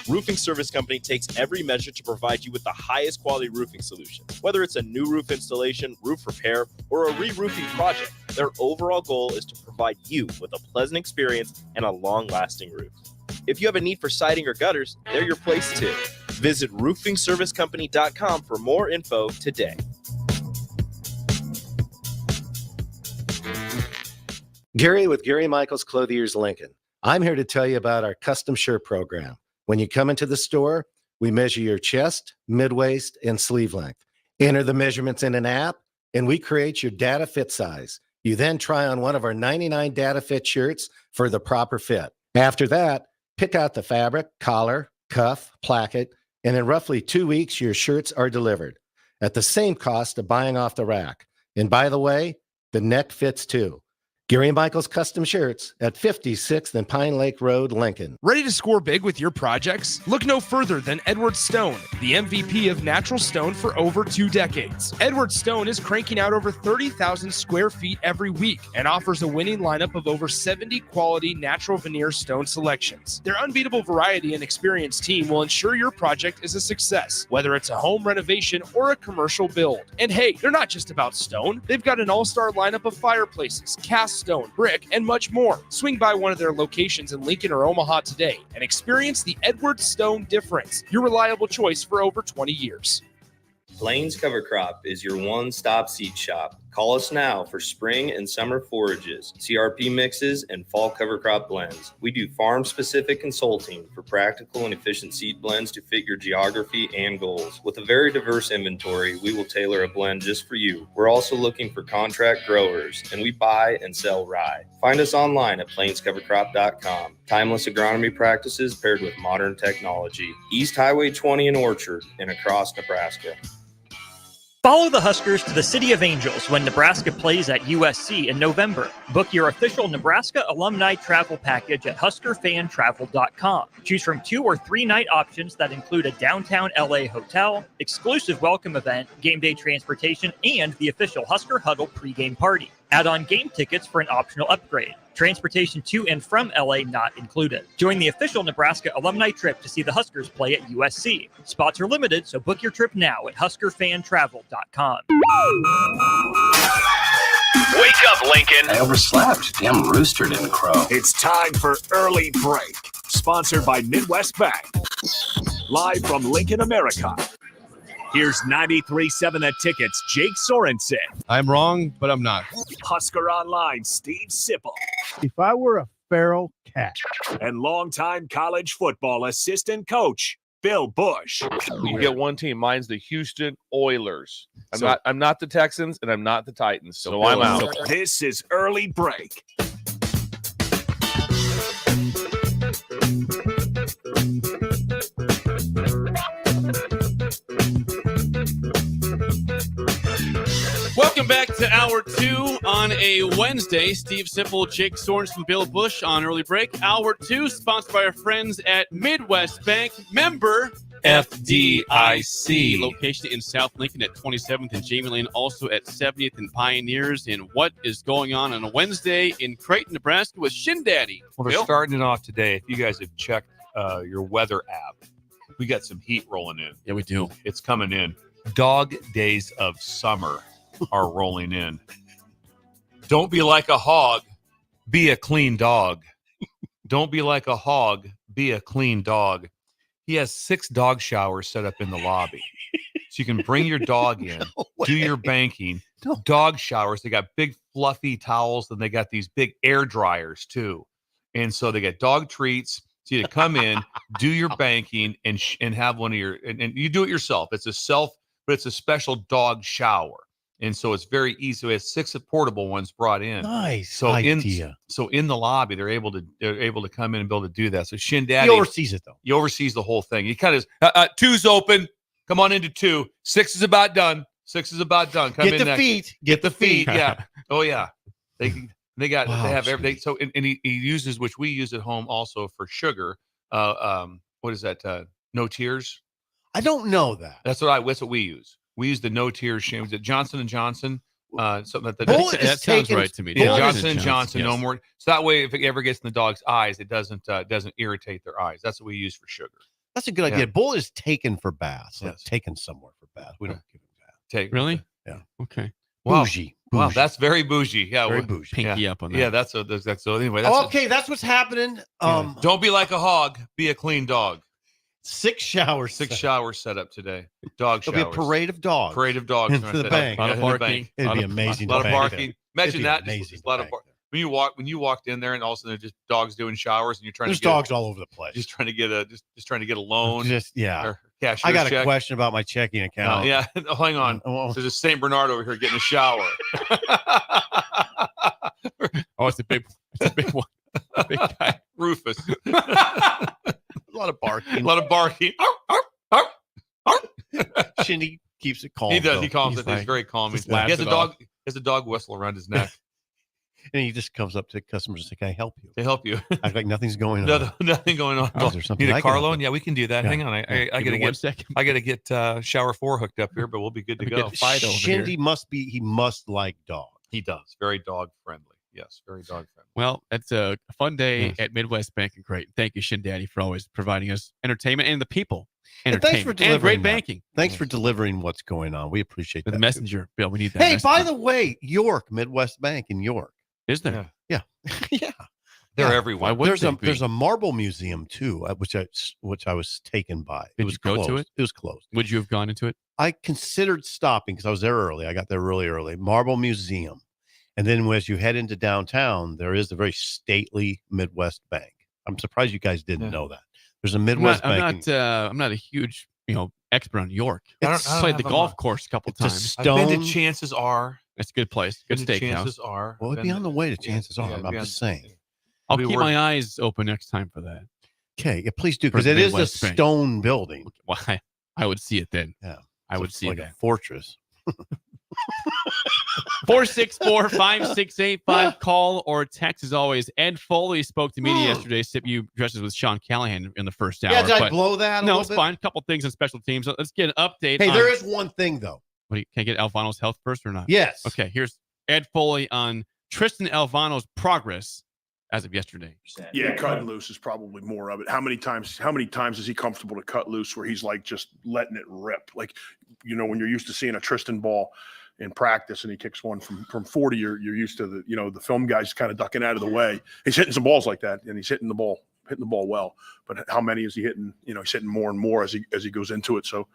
Roofing Service Company takes every measure to provide you with the highest quality roofing solution. Whether it's a new roof installation, roof repair, or a re-roofing project, their overall goal is to provide you with a pleasant experience and a long-lasting roof. If you have a need for siding or gutters, they're your place too. Visit roofingservicecompany.com for more info today. Gary with Gary Michaels Clothiers Lincoln. I'm here to tell you about our custom shirt program. When you come into the store, we measure your chest, mid-waist, and sleeve length. Enter the measurements in an app, and we create your data fit size. You then try on one of our 99 data fit shirts for the proper fit. After that, pick out the fabric, collar, cuff, placket, and in roughly 2 weeks, your shirts are delivered at the same cost of buying off the rack. And by the way, the neck fits too. Gary Michaels Custom Shirts at 56th and Pine Lake Road, Lincoln. Ready to score big with your projects? Look no further than Edward Stone, the MVP of natural stone for over 2 decades. Edward Stone is cranking out over 30,000 square feet every week and offers a winning lineup of over 70 quality natural veneer stone selections. Their unbeatable variety and experienced team will ensure your project is a success, whether it's a home renovation or a commercial build. And hey, they're not just about stone. They've got an all-star lineup of fireplaces, cast stone, brick, and much more. Swing by one of their locations in Lincoln or Omaha today and experience the Edward Stone difference, your reliable choice for over 20 years. Plains Cover Crop is your one-stop seed shop. Call us now for spring and summer forages, CRP mixes, and fall cover crop blends. We do farm-specific consulting for practical and efficient seed blends to fit your geography and goals. With a very diverse inventory, we will tailor a blend just for you. We're also looking for contract growers, and we buy and sell rye. Find us online at plainscovercrop.com. Timeless agronomy practices paired with modern technology. East Highway 20 in Orchard and across Nebraska. Follow the Huskers to the City of Angels when Nebraska plays at USC in November. Book your official Nebraska alumni travel package at huskerfantravel.com. Choose from 2 or 3 night options that include a downtown LA hotel, exclusive welcome event, game day transportation, and the official Husker Huddle pregame party. Add on game tickets for an optional upgrade. Transportation to and from LA not included. Join the official Nebraska alumni trip to see the Huskers play at USC. Spots are limited, so book your trip now at huskerfantravel.com. Lincoln. I overslept. Damn rooster didn't crow. It's time for Early Break, sponsored by Midwest Bank. Live from Lincoln, America. Here's 93.7 The Ticket's Jake Sorensen. I'm wrong, but I'm not. Husker Online, Steve Sipple. If I were a feral cat. And longtime college football assistant coach, Bill Busch. You get one team. Mine's the Houston Oilers. I'm not the Texans, and I'm not the Titans, so I'm out. This is Early Break. Welcome back to Hour 2 on a Wednesday. Steve Sipple, Jake Sorensen, Bill Busch on Early Break. Hour 2 sponsored by our friends at Midwest Bank. Member FDIC. Location in South Lincoln at 27th and Jamie Lane, also at 70th and Pioneers. And what is going on a Wednesday in Creighton, Nebraska with Shin Daddy? Well, they're starting it off today. If you guys have checked your weather app, we got some heat rolling in. Yeah, we do. It's coming in. Dog days of summer are rolling in. Don't be like a hog, be a clean dog. Don't be like a hog, be a clean dog. He has 6 dog showers set up in the lobby. So you can bring your dog in, do your banking, dog showers. They got big fluffy towels, and they got these big air dryers too. And so they got dog treats. So you come in, do your banking, and have one of your, and you do it yourself. It's but it's a special dog shower. And so it's very easy. So it has 6 portable ones brought in. Nice idea. In the lobby, they're able to come in and be able to do that. So Shin Daddy, he oversees it though. He oversees the whole thing. He kind of 2's open. Come on into 2. 6 is about done. 6 is about done. Come Get in the next. feet. Get the feet. Yeah. Oh yeah. They Wow, have everything. So and he uses, which we use at home also for sugar. What is that? No Tears. I don't know that. That's what we use. We use the No Tears shame. Was it Johnson & Johnson? Something that sounds right to me. Yeah, Johnson & Johnson, yes. no more. So that way, if it ever gets in the dog's eyes, it doesn't irritate their eyes. That's what we use for sugar. That's a good idea. Bull is taken for baths. Yes. Taken somewhere for baths. We don't give him baths. Really? Yeah. Okay. Wow. Bougie. Wow, Bougie. that's very bougie. Yeah, Very bougie. Pinky up on that. Yeah, that's so. Anyway, that's Okay, that's what's happening. don't be like a hog. Be a clean dog. 6 showers. 6 showers set up today. Dog showers. There'll be a parade of dogs. Parade of dogs. Into the bank. A lot of barking. It'd be amazing. A lot of to bank barking. there. Imagine It'd be that. amazing Just a lot of when you walked in there and all of a sudden just dogs doing showers and you're trying There's to get dogs all over the place. just trying to get a loan. Or cashier's I got a check. question about my checking account. Yeah. Oh, hang on. There's a St. Bernard over here getting a shower. It's a big one. A big guy. Rufus. A lot of barking. A lot of barking. Shindy keeps it calm. He does. though. He calms He's it. He's very calming. just He laughs has a it dog. off. He has a dog whistle around his neck And he just comes up to customers and says, "Can I help you?" to help you. Act like nothing's going on. Nothing going on. Oh, is there something Need I a can car help loan? with? Yeah, we can do that. Yeah. Hang on. I Give gotta me 1 get. second. I gotta get shower 4 hooked up here, but we'll be good to Let me go. get Fido over here. Shindy he must like dogs. He does. Very dog friendly. Yes, very dog friendly. Well, it's a fun day at Midwest Bank and Creighton. Thank you, Shin Daddy, for always providing us entertainment and the people. And thanks for Entertainment delivering and great that. banking. Thanks for delivering what's going on. We appreciate For that. the messenger, Bill. We need that. Hey, by messenger. the way, York, Midwest Bank in York. Is there? Yeah. yeah. They're Yeah. everywhere. Why would There's they a be? there's a marble museum too, which I was taken by. Did it was you go to closed. it? It was closed. Would you have gone into it? I considered stopping because I was there early. I got there really early. Marble Museum. And then as you head into downtown, there is a very stately Midwest Bank. I'm surprised you guys didn't know that. There's a Midwest Bank. I'm not a huge, expert on York. I I don't played the have golf a- course a couple It's a times. I've been stone. to Chances Are. It's a good place. Good Been to steakhouse. Chances Are. Well, it'd be on the way to Chances Are. I'm just saying. I'll We keep were- my eyes open next time for that. Okay, yeah, please do, For because it is a Midwest Bank. stone building. Why? I would see it then. Yeah, I So would it's see like that. a fortress. 464-5685. Call or text as always. Ed Foley spoke to media yesterday. Sip you dresses with Sean Callahan in the first hour. Yeah, did I but- blow that a No, little it's bit? fine. A couple things on special teams. Let's get an update. Hey, on, there is one thing though. What, can I get Alvano's health first or not? Yes. Okay, here's Ed Foley on Tristan Alvano's progress as of yesterday. Yeah, cutting loose is probably more of it. How many times is he comfortable to cut loose where he's like just letting it rip? Like, when you're used to seeing a Tristan ball, in practice and he kicks one from 40, you're used to the film guys kind of ducking out of the way. He's hitting some balls like that, and he's hitting the ball well. But how many is he hitting? He's hitting more and more as he goes into it. So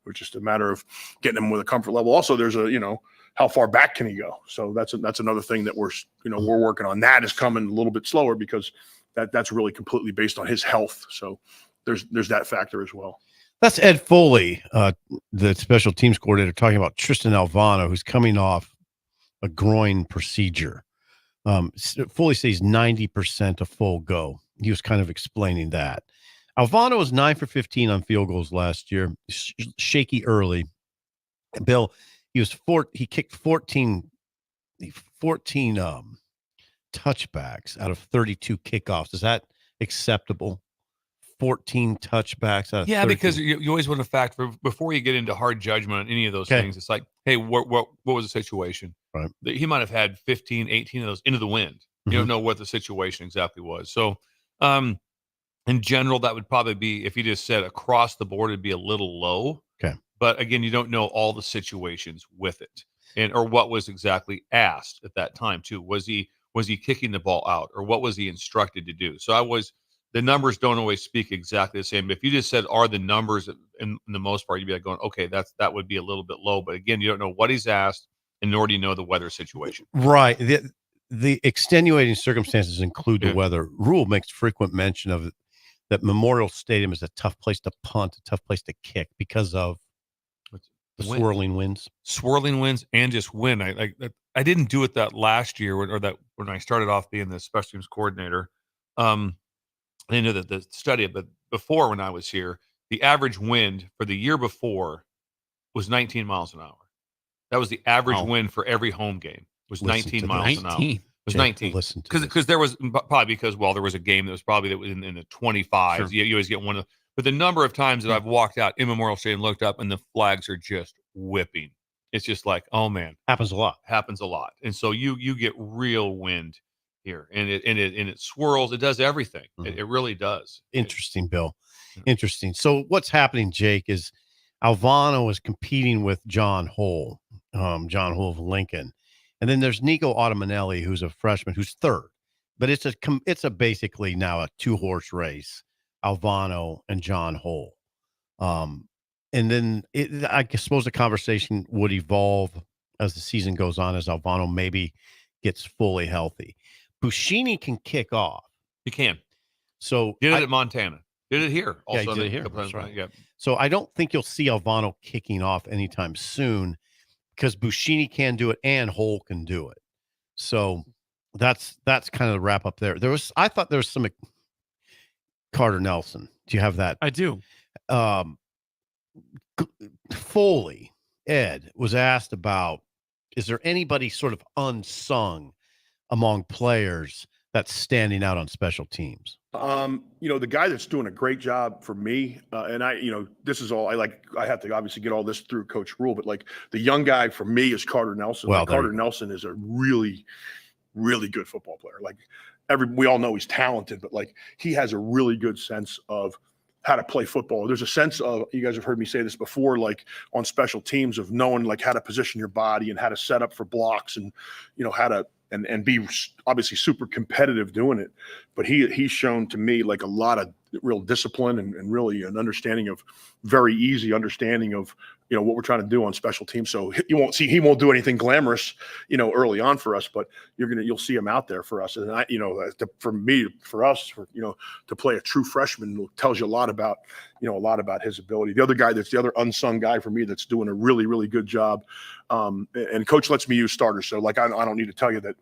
it's just a matter of getting him with a comfort level. Also, there's how far back can he go? So that's another thing that we're working on. That is coming a little bit slower because that's really completely based on his health. So there's that factor as well. That's Ed Foley, the special teams coordinator, talking about Tristan Alvano, who's coming off a groin procedure. Foley says 90% a full go. He was kind of explaining that. Alvano was 9 for 15 on field goals last year. Shaky early. Bill, he kicked 14 touchbacks out of 32 kickoffs. Is that acceptable? 14 touchbacks out of 13. Because you always want to factor before you get into hard judgment on any of those things. It's like, hey, what was the situation? Right. He might have had 15, 18 of those into the wind. You don't know what the situation exactly was. So, in general, that would probably be, if you just said across the board, it'd be a little low. Okay. But again, you don't know all the situations with it, or what was exactly asked at that time too. Was he kicking the ball out, or what was he instructed to do? So the numbers don't always speak exactly the same. But if you just said, are the numbers in the most part, you'd be like going, okay, that would be a little bit low. But again, you don't know what he's asked, and nor do you know the weather situation. Right. The extenuating circumstances include the weather. Rule makes frequent mention of that Memorial Stadium is a tough place to punt, a tough place to kick because of the swirling winds. Swirling winds and just wind. I didn't do it that last year when I started off being the special teams coordinator. I didn't know that the study, but before when I was here, the average wind for the year before was 19 miles an hour. That was the average wind for every home game. Was 19 miles an hour. It was 19. Listen, because there was probably there was a game that was probably in the 25s. Sure. You always get one of, but the number of times that I've walked out in Memorial Stadium, looked up, and the flags are just whipping. It's just like, oh man, happens a lot. And so you get real wind here, and it swirls. It does everything. It really does. Interesting, Bill. Interesting. So what's happening, Jake, is Alvano is competing with John Hull of Lincoln. And then there's Nico Automanelli, who's a freshman, who's third. But it's basically now a 2-horse race, Alvano and John Hull. And then I suppose the conversation would evolve as the season goes on, as Alvano maybe gets fully healthy. Buschini can kick off. He can. So did it at Montana. Did it here. Also he did it here. That's right. Yeah. So I don't think you'll see Alvano kicking off anytime soon, because Buschini can do it and Hull can do it. So that's kind of the wrap up there. I thought there was some Carter Nelson. Do you have that? I do. Foley, Ed, was asked about, is there anybody sort of unsung among players that's standing out on special teams? The guy that's doing a great job for me, and this is all I have to obviously get all this through Coach Rule, but the young guy for me is Carter Nelson. Well, Carter Nelson is a really, really good football player. We all know he's talented, but he has a really good sense of how to play football. There's a sense of, you guys have heard me say this before, on special teams, of knowing how to position your body and how to set up for blocks, and how to and be obviously super competitive doing it. But he's shown to me a lot of real discipline and really an understanding of very easy understanding of what we're trying to do on special teams. So he won't do anything glamorous early on for us, but you'll see him out there for us. And for us to play a true freshman tells you a lot about his ability. The other guy that's the other unsung guy for me that's doing a really, really good job, and Coach lets me use starters, so I don't need to tell you that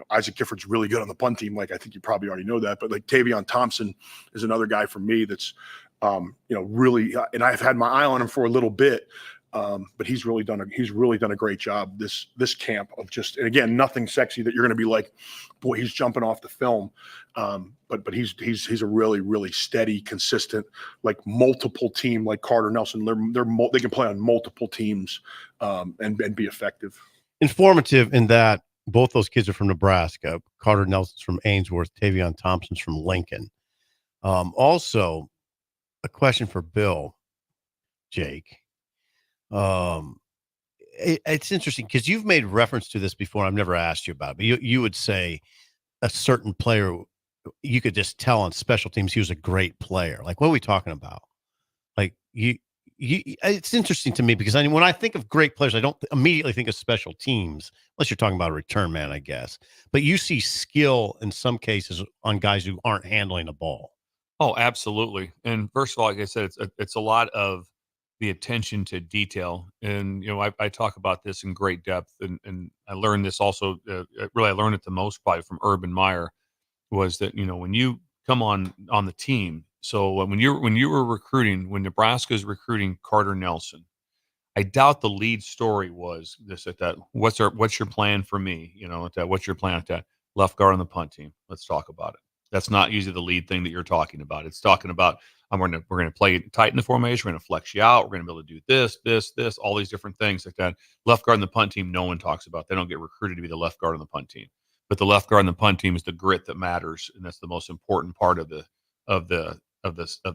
Isaac Gifford's really good on the punt team. I think you probably already know that, but Tavion Thompson is another guy for me that's really, and I've had my eye on him for a little bit, but he's really done a great job this camp of just, and again, nothing sexy that you're going to be like, boy, he's jumping off the film, but he's a really, really steady, consistent, multiple team, like Carter Nelson. They can play on multiple teams and be effective. Informative in that both those kids are from Nebraska. Carter Nelson's from Ainsworth. Tavion Thompson's from Lincoln. Also, a question for Bill, Jake. it's interesting because you've made reference to this before. I've never asked you about it, but you would say a certain player, you could just tell on special teams he was a great player. Like, what are we talking about? Like it's interesting to me because when I think of great players, I don't immediately think of special teams unless you're talking about a return man, I guess. But you see skill in some cases on guys who aren't handling the ball. Oh, absolutely. And first of all, like I said, it's a lot of the attention to detail. And, I talk about this in great depth. And I learned this also, really, I learned it the most probably from Urban Meyer, was that, when you come on the team, so when you were recruiting, when Nebraska's recruiting Carter Nelson, I doubt the lead story was this at that. What's your plan for me? At that, what's your plan at that? Left guard on the punt team. Let's talk about it. That's not usually the lead thing that you're talking about. It's talking about we're gonna play tight in the formation. We're gonna flex you out. We're gonna be able to do this, all these different things like that. Left guard on the punt team, no one talks about. They don't get recruited to be the left guard on the punt team. But the left guard on the punt team is the grit that matters, and that's the most important part of the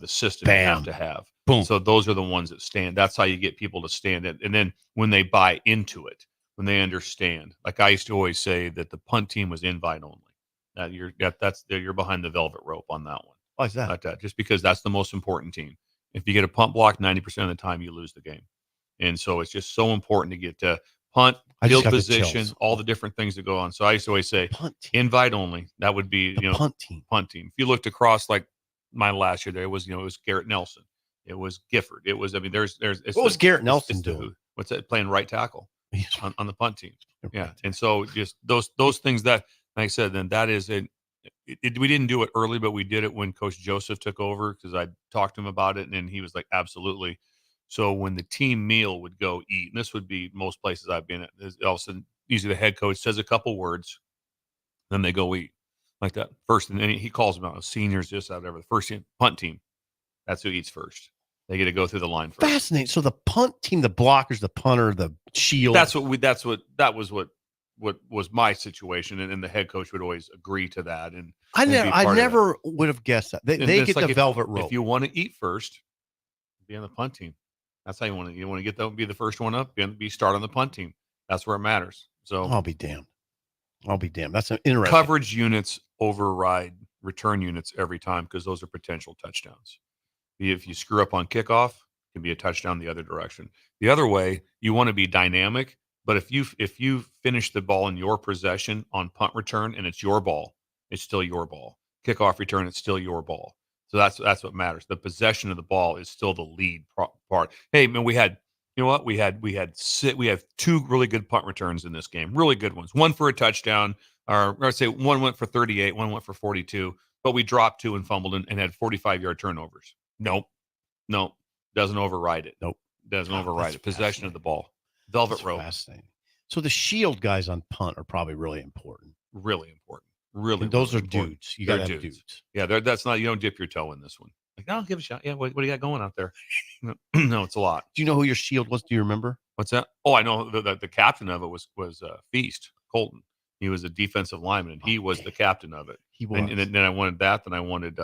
system. Bam. You have to have. Boom. So those are the ones that stand. That's how you get people to stand it. And then when they buy into it, when they understand, like I used to always say that the punt team was invite only. You're behind the velvet rope on that one. Why is that? Just because that's the most important team. If you get a punt block, 90% of the time you lose the game. And so it's just so important to get to punt, field position, all the different things that go on. So I used to always say invite only. That would be punt team. Punt team. If you looked across like my last year, there was it was Garrett Nelson, it was Gifford, it was there's what was Garrett Nelson doing? What's that? Playing right tackle on the punt team. Yeah, and so just those things that. Like I said, then that is we didn't do it early, but we did it when Coach Joseph took over because I talked to him about it, and then he was like, absolutely. So when the team meal would go eat, and this would be most places I've been at, all of a sudden, usually the head coach says a couple words, then they go eat like that first. And then he calls them out, seniors, this, that, whatever. The first team, punt team, that's who eats first. They get to go through the line first. Fascinating. So the punt team, the blockers, the punter, the shield. That was what was my situation, and the head coach would always agree to that. And I never would have guessed that. They get the velvet rope. If you want to eat first, be on the punt team. That's how you want to get that, be the first one up, be start on the punt team. That's where it matters. So I'll be damned. That's an interesting. Coverage units override return units every time because those are potential touchdowns. If you screw up on kickoff, it can be a touchdown the other direction. The other way, you want to be dynamic. But if you finish the ball in your possession on punt return and it's your ball, it's still your ball. Kickoff return, it's still your ball. So that's what matters. The possession of the ball is still the lead part. Hey, man, we have two really good punt returns in this game, really good ones. One for a touchdown, or I'd say one went for 38, one went for 42, but we dropped two and fumbled and had 45-yard turnovers. Nope, doesn't override it. Doesn't override it. Possession of the ball. Velvet rope. Fascinating. So the shield guys on punt are probably really important. Really important. Really. And those really are important. dudes. You got to have dudes. Yeah, that's not. You don't dip your toe in this one. Like, no, give a shot. Yeah, what do you got going out there? No, it's a lot. Do you know who your shield was? Do you remember? What's that? Oh, I know the captain of it was Feast Colton. He was a defensive lineman, and he was the captain of it. He was. And then I wanted that. Then I wanted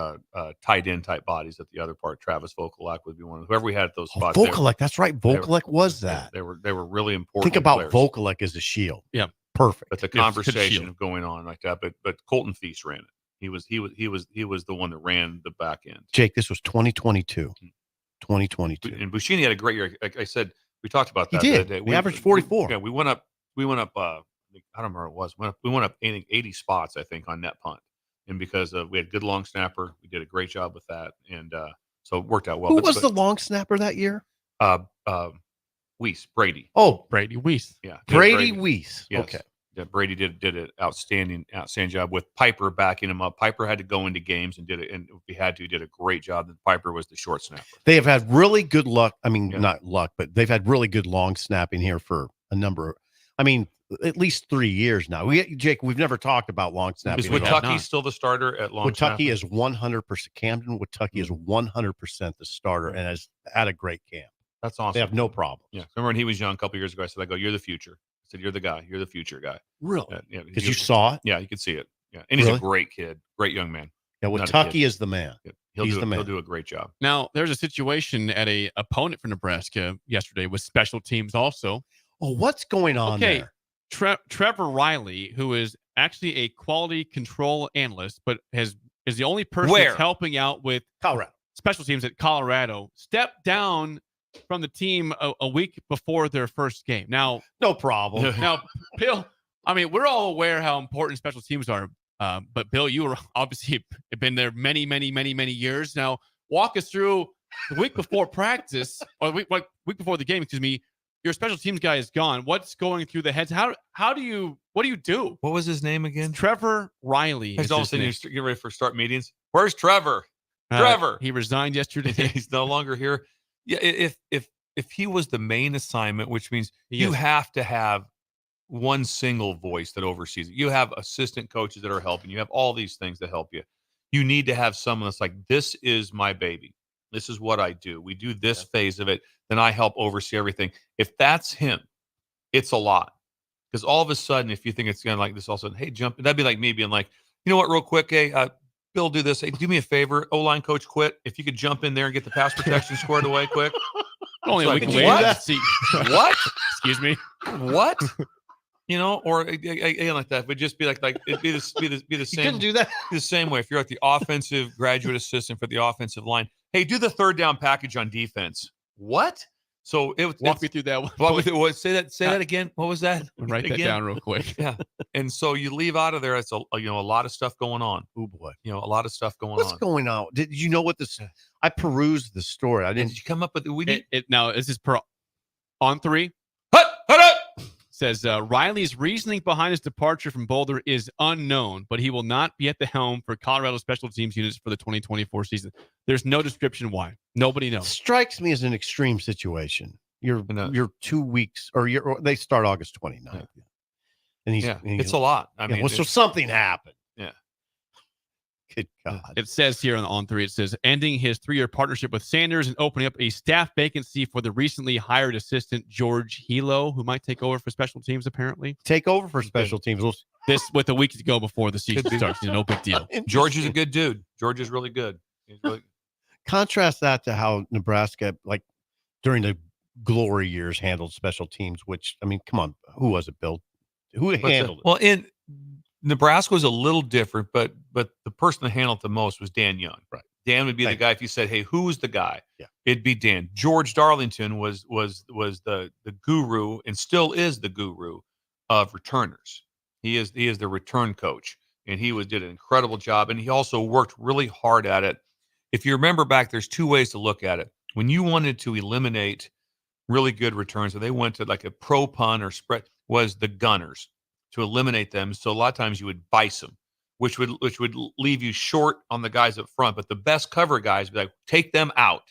tight end type bodies at the other part. Travis Vokalek would be one of whoever we had at those spots. Vokalek, that's right. Vokalek was that. They were really important. Think about players. Vokalek as a shield. Yeah, perfect. But the conversation going on like that. But Colton Feast ran it. He was the one that ran the back end. Jake, this was 2022. 2022. And Buschini had a great year. Like I said, we talked about that. He did. The other day. We averaged 44. Yeah, we went up. I don't remember what it was. We went up 80 spots, I think, on net punt. And because we had good long snapper, we did a great job with that. And so it worked out well. Who was the long snapper that year? Weiss, Brady. Oh, Brady Weiss. Yeah. Brady Weiss. Yes. Okay. Yeah, Brady did an outstanding job with Piper backing him up. Piper had to go into games and did it. And if he had to, he did a great job. And Piper was the short snapper. They have had really good luck. I mean, not luck, but they've had really good long snapping here for a number of, at least 3 years now. Jake, we've never talked about long snapping. Is Witucky still the starter at long snapping? Witucky is 100%. Camden Witucky is 100% the starter and has had a great camp. That's awesome. They have no problem. Yeah. Remember when he was young a couple years ago, I said, you're the future. I said, you're the guy. You're the future guy. Really? Yeah. Because you saw it? Yeah, you could see it. Yeah. And he's a great kid. Great young man. Yeah, Witucky is the man. Yeah. He'll do a great job. Now, there's a situation at a opponent for Nebraska yesterday with special teams also. Oh, what's going on there? Trevor Riley, who is actually a quality control analyst, but is the only person that's helping out with Colorado special teams at Colorado, stepped down from the team a week before their first game. Now, no problem. Now, Bill, I mean, we're all aware how important special teams are. But Bill, you were obviously have been there many years. Now, walk us through the week before practice, or week before the game. Excuse me. Your special teams guy is gone. What's going through the heads? What do you do? What was his name again? Trevor Riley. He's all of a sudden you get ready for start meetings. Where's Trevor? Trevor. He resigned yesterday. He's no longer here. Yeah, if he was the main assignment, which means you have to have one single voice that oversees it. You have assistant coaches that are helping. You have all these things that help you. You need to have someone that's like, this is my baby. This is what I do. We do this phase of it. Then I help oversee everything. If that's him, it's a lot. Because all of a sudden, if you think it's going to like this, all of a sudden, hey, jump. That'd be like me being like, you know what, real quick, hey, Bill, do this. Hey, do me a favor. O-line coach quit. If you could jump in there and get the pass protection squared away quick. Only like, a week what? What? Excuse me. What? You know, or again like that, but just be like it'd be the same. You couldn't do that. The same way. If you're at the offensive graduate assistant for the offensive line, hey, do the third down package on defense. What? So walk me through that one. Walk me through what? Say that again. What was that? Write that down real quick. Yeah. And so you leave out of there. It's a lot of stuff going on. Oh boy. A lot of stuff going on. What's going on? Did you know what this? I perused the story. I didn't. Did you come up with now? This is on 3. Says Riley's reasoning behind his departure from Boulder is unknown, but he will not be at the helm for Colorado special teams units for the 2024 season. There's no description why. Nobody knows. Strikes me as an extreme situation. You're 2 weeks, or they start August 29th, and it's a lot. I mean, so something happened. Yeah. Good God. It says here on 3, it says, ending his 3-year partnership with Sanders and opening up a staff vacancy for the recently hired assistant, George Hilo, who might take over for special teams, apparently. Take over for special teams. This with a week to go before the season starts. No big deal. George is a good dude. George is really good. Contrast that to how Nebraska, like during the glory years, handled special teams, which, I mean, come on. Who was it, Bill? Who handled it? Well, in Nebraska was a little different, but the person that handled it the most was Dan Young. Right. Dan would be the guy. If you said, "Hey, who's the guy?" Yeah, it'd be Dan. George Darlington was the guru and still is the guru of returners. He is the return coach, and he did an incredible job. And he also worked really hard at it. If you remember back, there's 2 ways to look at it. When you wanted to eliminate really good returns, so they went to like a pro punt or spread, was the gunners to eliminate them. So a lot of times you would vice them, which would leave you short on the guys up front. But the best cover guys would be like, take them out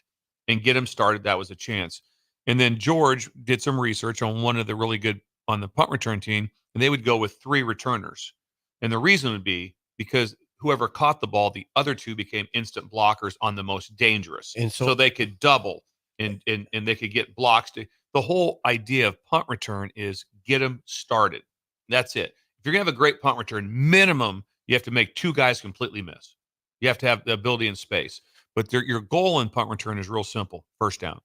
and get them started. That was a chance. And then George did some research on one of the really good on the punt return team, and they would go with 3 returners. And the reason would be because whoever caught the ball, the other 2 became instant blockers on the most dangerous. And so they could double and they could get blocks. The whole idea of punt return is get them started. That's it. If you're going to have a great punt return, minimum, you have to make 2 guys completely miss. You have to have the ability in space. But your goal in punt return is real simple. First down.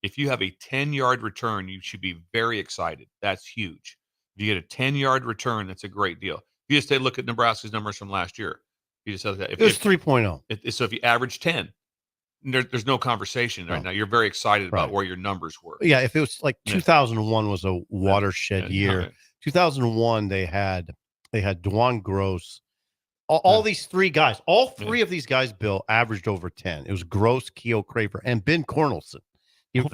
If you have a 10-yard return, you should be very excited. That's huge. If you get a 10-yard return, that's a great deal. If you just look at Nebraska's numbers from last year, you just said that. It was 3.0. So if you average 10, there's no conversation right now. You're very excited about where your numbers were. Yeah, if it was like 2001 was a watershed year. Okay. 2001, they had Dwan Gross. All these 3 guys, all 3 of these guys, Bill, averaged over 10. It was Gross, Keo Craver, and Ben Cornelson. People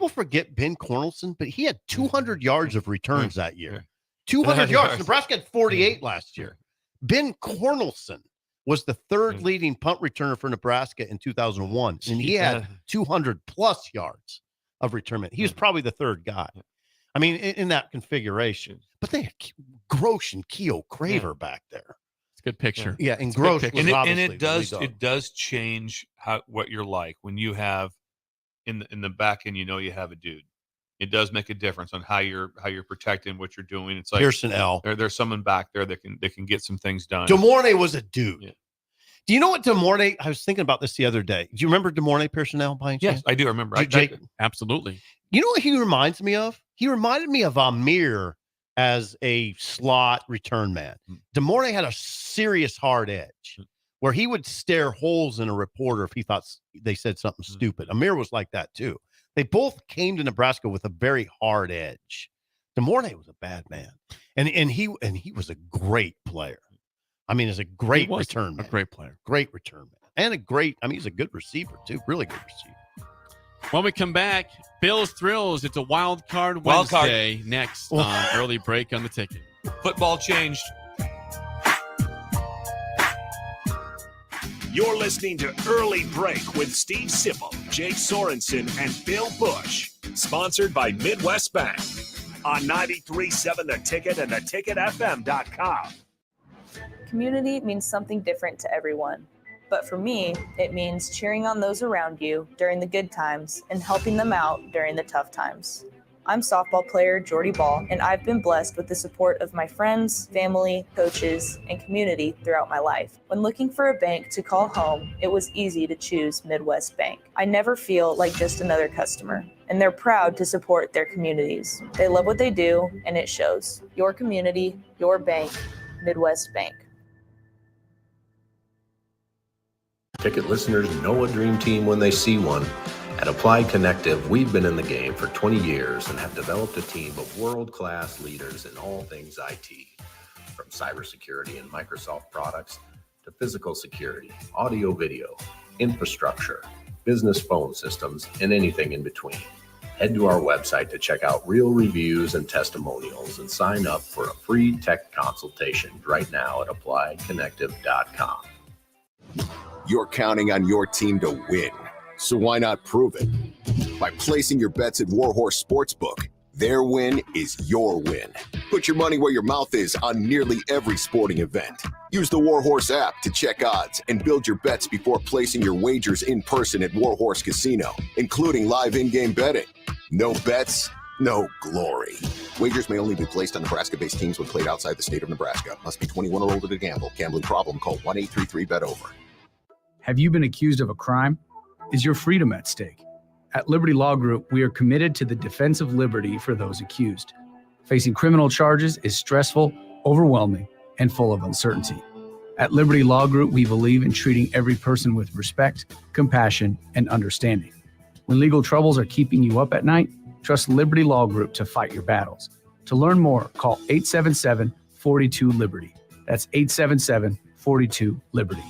forget Ben Cornelson, but he had 200 yards of returns that year. 200 yards. Nebraska had 48 last year. Ben Cornelson was the 3rd leading punt returner for Nebraska in 2001, and he had 200 plus yards of return. He was probably the 3rd guy. I mean, in that configuration. But they had Grosh and Keo Craver back there. It's a good picture. Yeah, and Grosh was and it does change what you're like when you have in the back end. You have a dude. It does make a difference on how you're protecting what you're doing. It's like Pearson L. There's someone back there that can get some things done. DeMornay was a dude. Yeah. Do you know what DeMornay? I was thinking about this the other day. Do you remember DeMornay Personnel by any chance? Yes, I do remember. Jake, absolutely. You know what he reminds me of? He reminded me of Amir as a slot return man. DeMornay had a serious hard edge where he would stare holes in a reporter if he thought they said something stupid. Amir was like that too. They both came to Nebraska with a very hard edge. DeMornay was a bad man, and he was a great player. I mean, he's a great return man. A great player. Great return man. And he's a good receiver, too. Really good receiver. When we come back, Bills Thrills. It's a wild card Wednesday next on Early Break on the Ticket. Football changed. You're listening to Early Break with Steve Sipple, Jake Sorensen, and Bill Busch. Sponsored by Midwest Bank. On 93.7 The Ticket and theticketfm.com. Community means something different to everyone. But for me, it means cheering on those around you during the good times and helping them out during the tough times. I'm softball player Jordy Ball, and I've been blessed with the support of my friends, family, coaches, and community throughout my life. When looking for a bank to call home, it was easy to choose Midwest Bank. I never feel like just another customer, and they're proud to support their communities. They love what they do, and it shows. Your community, your bank, Midwest Bank. Ticket listeners know a dream team when they see one. At Applied Connective, we've been in the game for 20 years and have developed a team of world-class leaders in all things IT, from cybersecurity and Microsoft products to physical security, audio-video, infrastructure, business phone systems, and anything in between. Head to our website to check out real reviews and testimonials and sign up for a free tech consultation right now at appliedconnective.com. You're counting on your team to win, so why not prove it? By placing your bets at Warhorse Sportsbook. Their win is your win. Put your money where your mouth is on nearly every sporting event. Use the Warhorse app to check odds and build your bets before placing your wagers in person at Warhorse Casino, including live in-game betting. No bets, no glory. Wagers may only be placed on Nebraska-based teams when played outside the state of Nebraska. Must be 21 or older to gamble. Gambling problem? Call 1-833-BET-OVER. Have you been accused of a crime? Is your freedom at stake? At Liberty Law Group, we are committed to the defense of liberty for those accused. Facing criminal charges is stressful, overwhelming, and full of uncertainty. At Liberty Law Group, we believe in treating every person with respect, compassion, and understanding. When legal troubles are keeping you up at night, trust Liberty Law Group to fight your battles. To learn more, call 877-42-LIBERTY. That's 877-42-LIBERTY.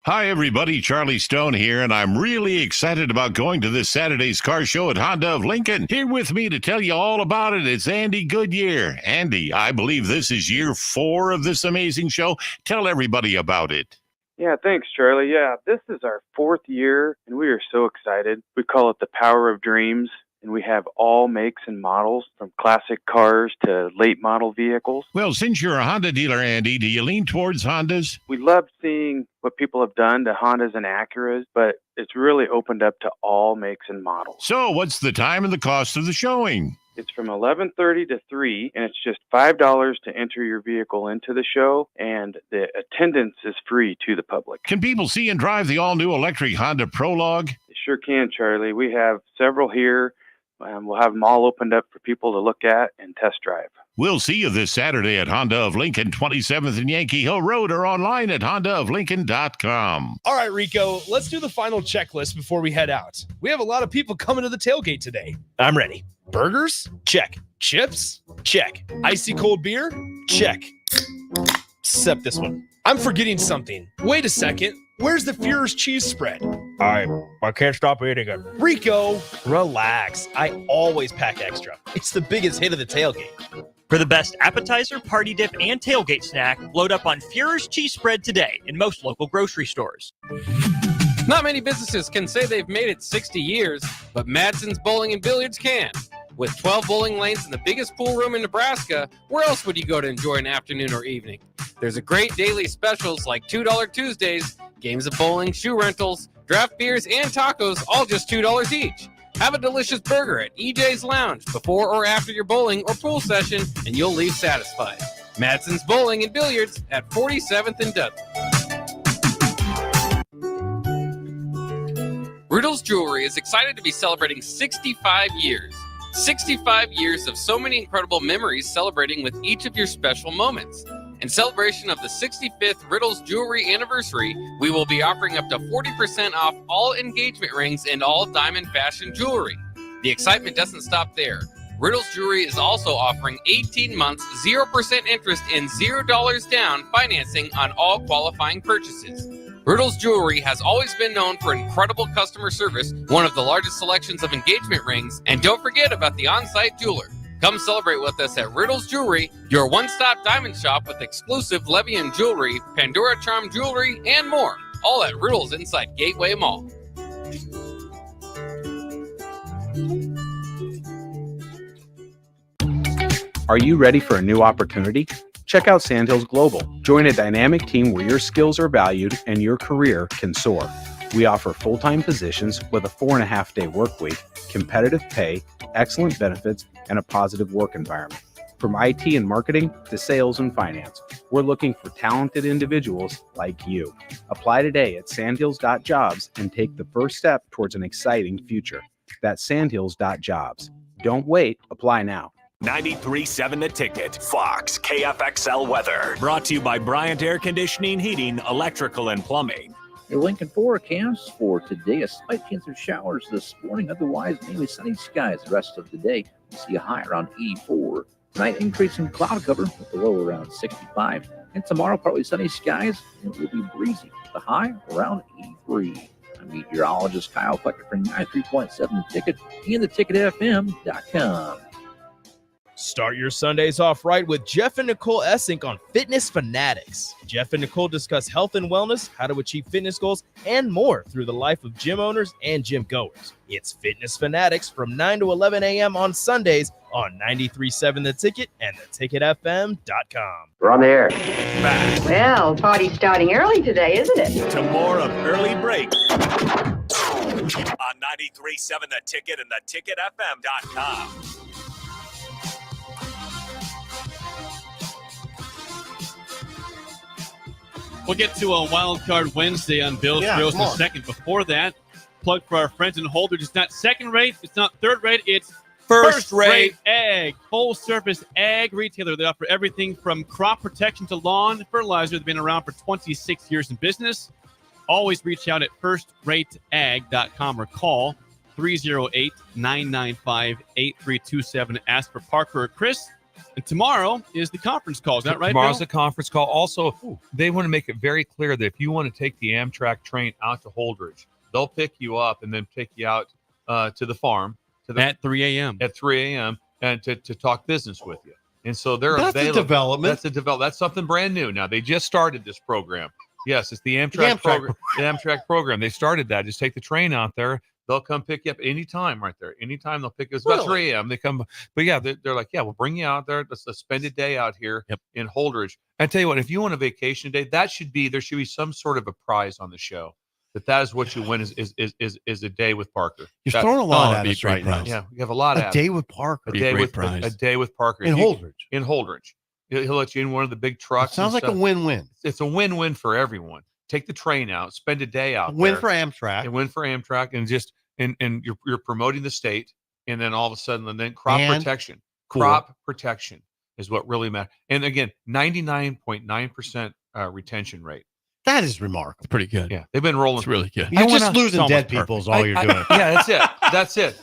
Hi, everybody. Charlie Stone here, and I'm really excited about going to this Saturday's car show at Honda of Lincoln. Here with me to tell you all about it, it's Andy Goodyear. Andy, I believe this is year 4 of this amazing show. Tell everybody about it. Yeah, thanks, Charlie. Yeah, this is our 4th year, and we are so excited. We call it the Power of Dreams, and we have all makes and models, from classic cars to late model vehicles. Well, since you're a Honda dealer, Andy, do you lean towards Hondas? We love seeing what people have done to Hondas and Acuras, but it's really opened up to all makes and models. So what's the time and the cost of the showing? It's from 11:30 to 3, and it's just $5 to enter your vehicle into the show, and the attendance is free to the public. Can people see and drive the all-new electric Honda Prologue? They sure can, Charlie. We have several here. We'll have them all opened up for people to look at and test drive. We'll see you this Saturday at Honda of Lincoln, 27th and Yankee Hill Road, or online at hondaoflincoln.com. All right, Rico, let's do the final checklist before we head out. We have a lot of people coming to the tailgate today. I'm ready. Burgers? Check. Chips? Check. Icy cold beer? Check. Except this one. I'm forgetting something. Wait a second. Where's the Führer's cheese spread? I can't stop eating it. Rico, relax. I always pack extra. It's the biggest hit of the tailgate. For the best appetizer, party dip, and tailgate snack, load up on Führer's cheese spread today in most local grocery stores. Not many businesses can say they've made it 60 years, but Madsen's Bowling and Billiards can. With 12 bowling lanes and the biggest pool room in Nebraska, where else would you go to enjoy an afternoon or evening? There's a great daily specials like $2 Tuesdays, games of bowling, shoe rentals, draft beers, and tacos, all just $2 each. Have a delicious burger at EJ's Lounge before or after your bowling or pool session, and you'll leave satisfied. Madsen's Bowling and Billiards at 47th and Dudley. Riddles Jewelry is excited to be celebrating 65 years. 65 years of so many incredible memories celebrating with each of your special moments. In celebration of the 65th Riddles Jewelry anniversary, we will be offering up to 40% off all engagement rings and all diamond fashion jewelry. The excitement doesn't stop there. Riddles Jewelry is also offering 18 months, 0% interest and $0 down financing on all qualifying purchases. Riddles Jewelry has always been known for incredible customer service, one of the largest selections of engagement rings, and don't forget about the on-site jeweler. Come celebrate with us at Riddles Jewelry, your one-stop diamond shop with exclusive Levian jewelry, Pandora Charm jewelry, and more. All at Riddles inside Gateway Mall. Are you ready for a new opportunity? Check out Sandhills Global. Join a dynamic team where your skills are valued and your career can soar. We offer full-time positions with a 4.5-day work week, competitive pay, excellent benefits, and a positive work environment. From IT and marketing to sales and finance, we're looking for talented individuals like you. Apply today at sandhills.jobs and take the first step towards an exciting future. That's sandhills.jobs. Don't wait. Apply now. 93.7 The Ticket, Fox, KFXL weather. Brought to you by Bryant Air Conditioning, Heating, Electrical, and Plumbing. Your Lincoln forecast for today, a slight chance of showers this morning. Otherwise, mainly sunny skies the rest of the day. We'll see a high around 84. Tonight, increase in cloud cover with the low around 65. And tomorrow, partly sunny skies. And it will be breezy. The high around 83. I'm meteorologist Kyle Flecker for 93.7 The Ticket and theticketfm.com. Start your Sundays off right with Jeff and Nicole Essink on Fitness Fanatics. Jeff and Nicole discuss health and wellness, how to achieve fitness goals, and more through the life of gym owners and gym goers. It's Fitness Fanatics from 9 to 11 a.m. on Sundays on 93.7 The Ticket and theticketfm.com. We're on the air. Back Well, party's starting early today, isn't it? to more of Early Break on 93.7 The Ticket and theticketfm.com. We'll get to a Wild Card Wednesday on Bill's Thrills in a second. Before that, plug for our friends in Holdridge. It's not second rate. It's not third rate. It's first rate ag. Full service ag retailer. They offer everything from crop protection to lawn fertilizer. They've been around for 26 years in business. Always reach out at firstrateag.com or call 308-995-8327. Ask for Parker or Chris. And tomorrow is the conference call. Is that right, Tomorrow's Bill? the conference call. Also, they want to make it very clear that if you want to take the Amtrak train out to Holdridge, they'll pick you up and then take you out to the farm. At 3 a.m. At 3 a.m. and to talk business with you. And so they're That's available. a development. That's something brand new. Now, they just started this program. Yes, it's the Amtrak program. The Amtrak program. They started that. Just take the train out there. They'll come pick you up anytime right there. Anytime they'll pick you up. It's about 3 a.m. They come. But yeah, they're like, yeah, we'll bring you out there. Let's spend a day out here in Holdridge. And I tell you what, if you want a vacation day, there should be some sort of a prize on the show. That is what you win is a day with Parker. You're throwing a lot at us right now. Yeah, we have a lot of a day with Parker. A day with Parker. In Holdridge. In Holdridge. He'll let you in one of the big trucks. Sounds like a win-win. It's a win-win for everyone. Take the train out, spend a day out. Win for Amtrak. And win for Amtrak, and just and you're promoting the state, and then all of a sudden, and then crop protection. Cool. Crop protection is what really matters. And again, 99.9% retention rate. That is remarkable. Pretty good. Yeah, they've been rolling. It's really good. You're just losing dead people is all you're doing. Yeah, that's it.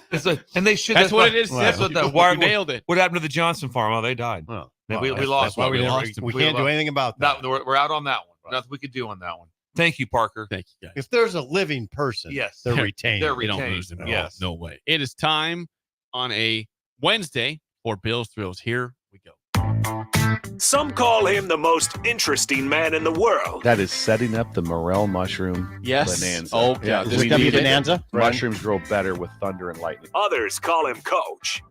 And they should. That's what it is. That's what that. You nailed it. What happened to the Johnson farm? Oh, they died. Well, we lost. That's why we lost. We can't do anything about that. We're out on that one. Nothing we could do on that one. Thank you, Parker. Thank you, guys. If there's a living person, yes, they're retained. They're We retained. don't lose them at Yes. all. No way. It is time on a Wednesday for Bill's Thrills. Here we go. Some call him the most interesting man in the world. That is setting up the morel mushroom bonanza. Oh, yeah. Is this going to be bonanza? Mushrooms grow better with thunder and lightning. Others call him Coach.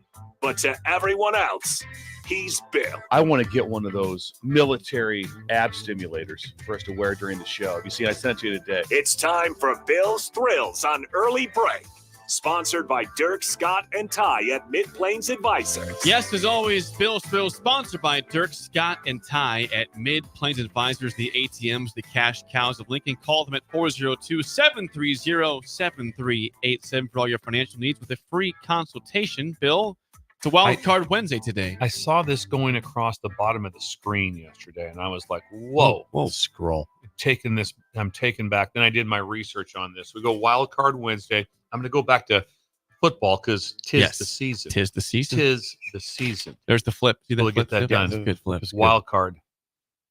But to everyone else, he's Bill. I want to get one of those military ab stimulators for us to wear during the show. You see, I sent you today. It's time for Bill's Thrills on Early Break Sponsored by Dirk, Scott, and Ty at Mid-Plains Advisors. Yes, as always, Bill Spill, sponsored by Dirk, Scott, and Ty at Mid-Plains Advisors, the ATMs, the cash cows of Lincoln. Call them at 402-730-7387 for all your financial needs with a free consultation. Bill, it's a Wild Card Wednesday today. I saw this going across the bottom of the screen yesterday, and I was like, whoa. Whoa, scroll. I'm taken back. Then I did my research on this. We go Wild Card Wednesday. I'm going to go back to football because tis the season. Tis the season. Tis the season. There's the flip. See that We'll flip? get that Yeah, done. good flip. Wild card.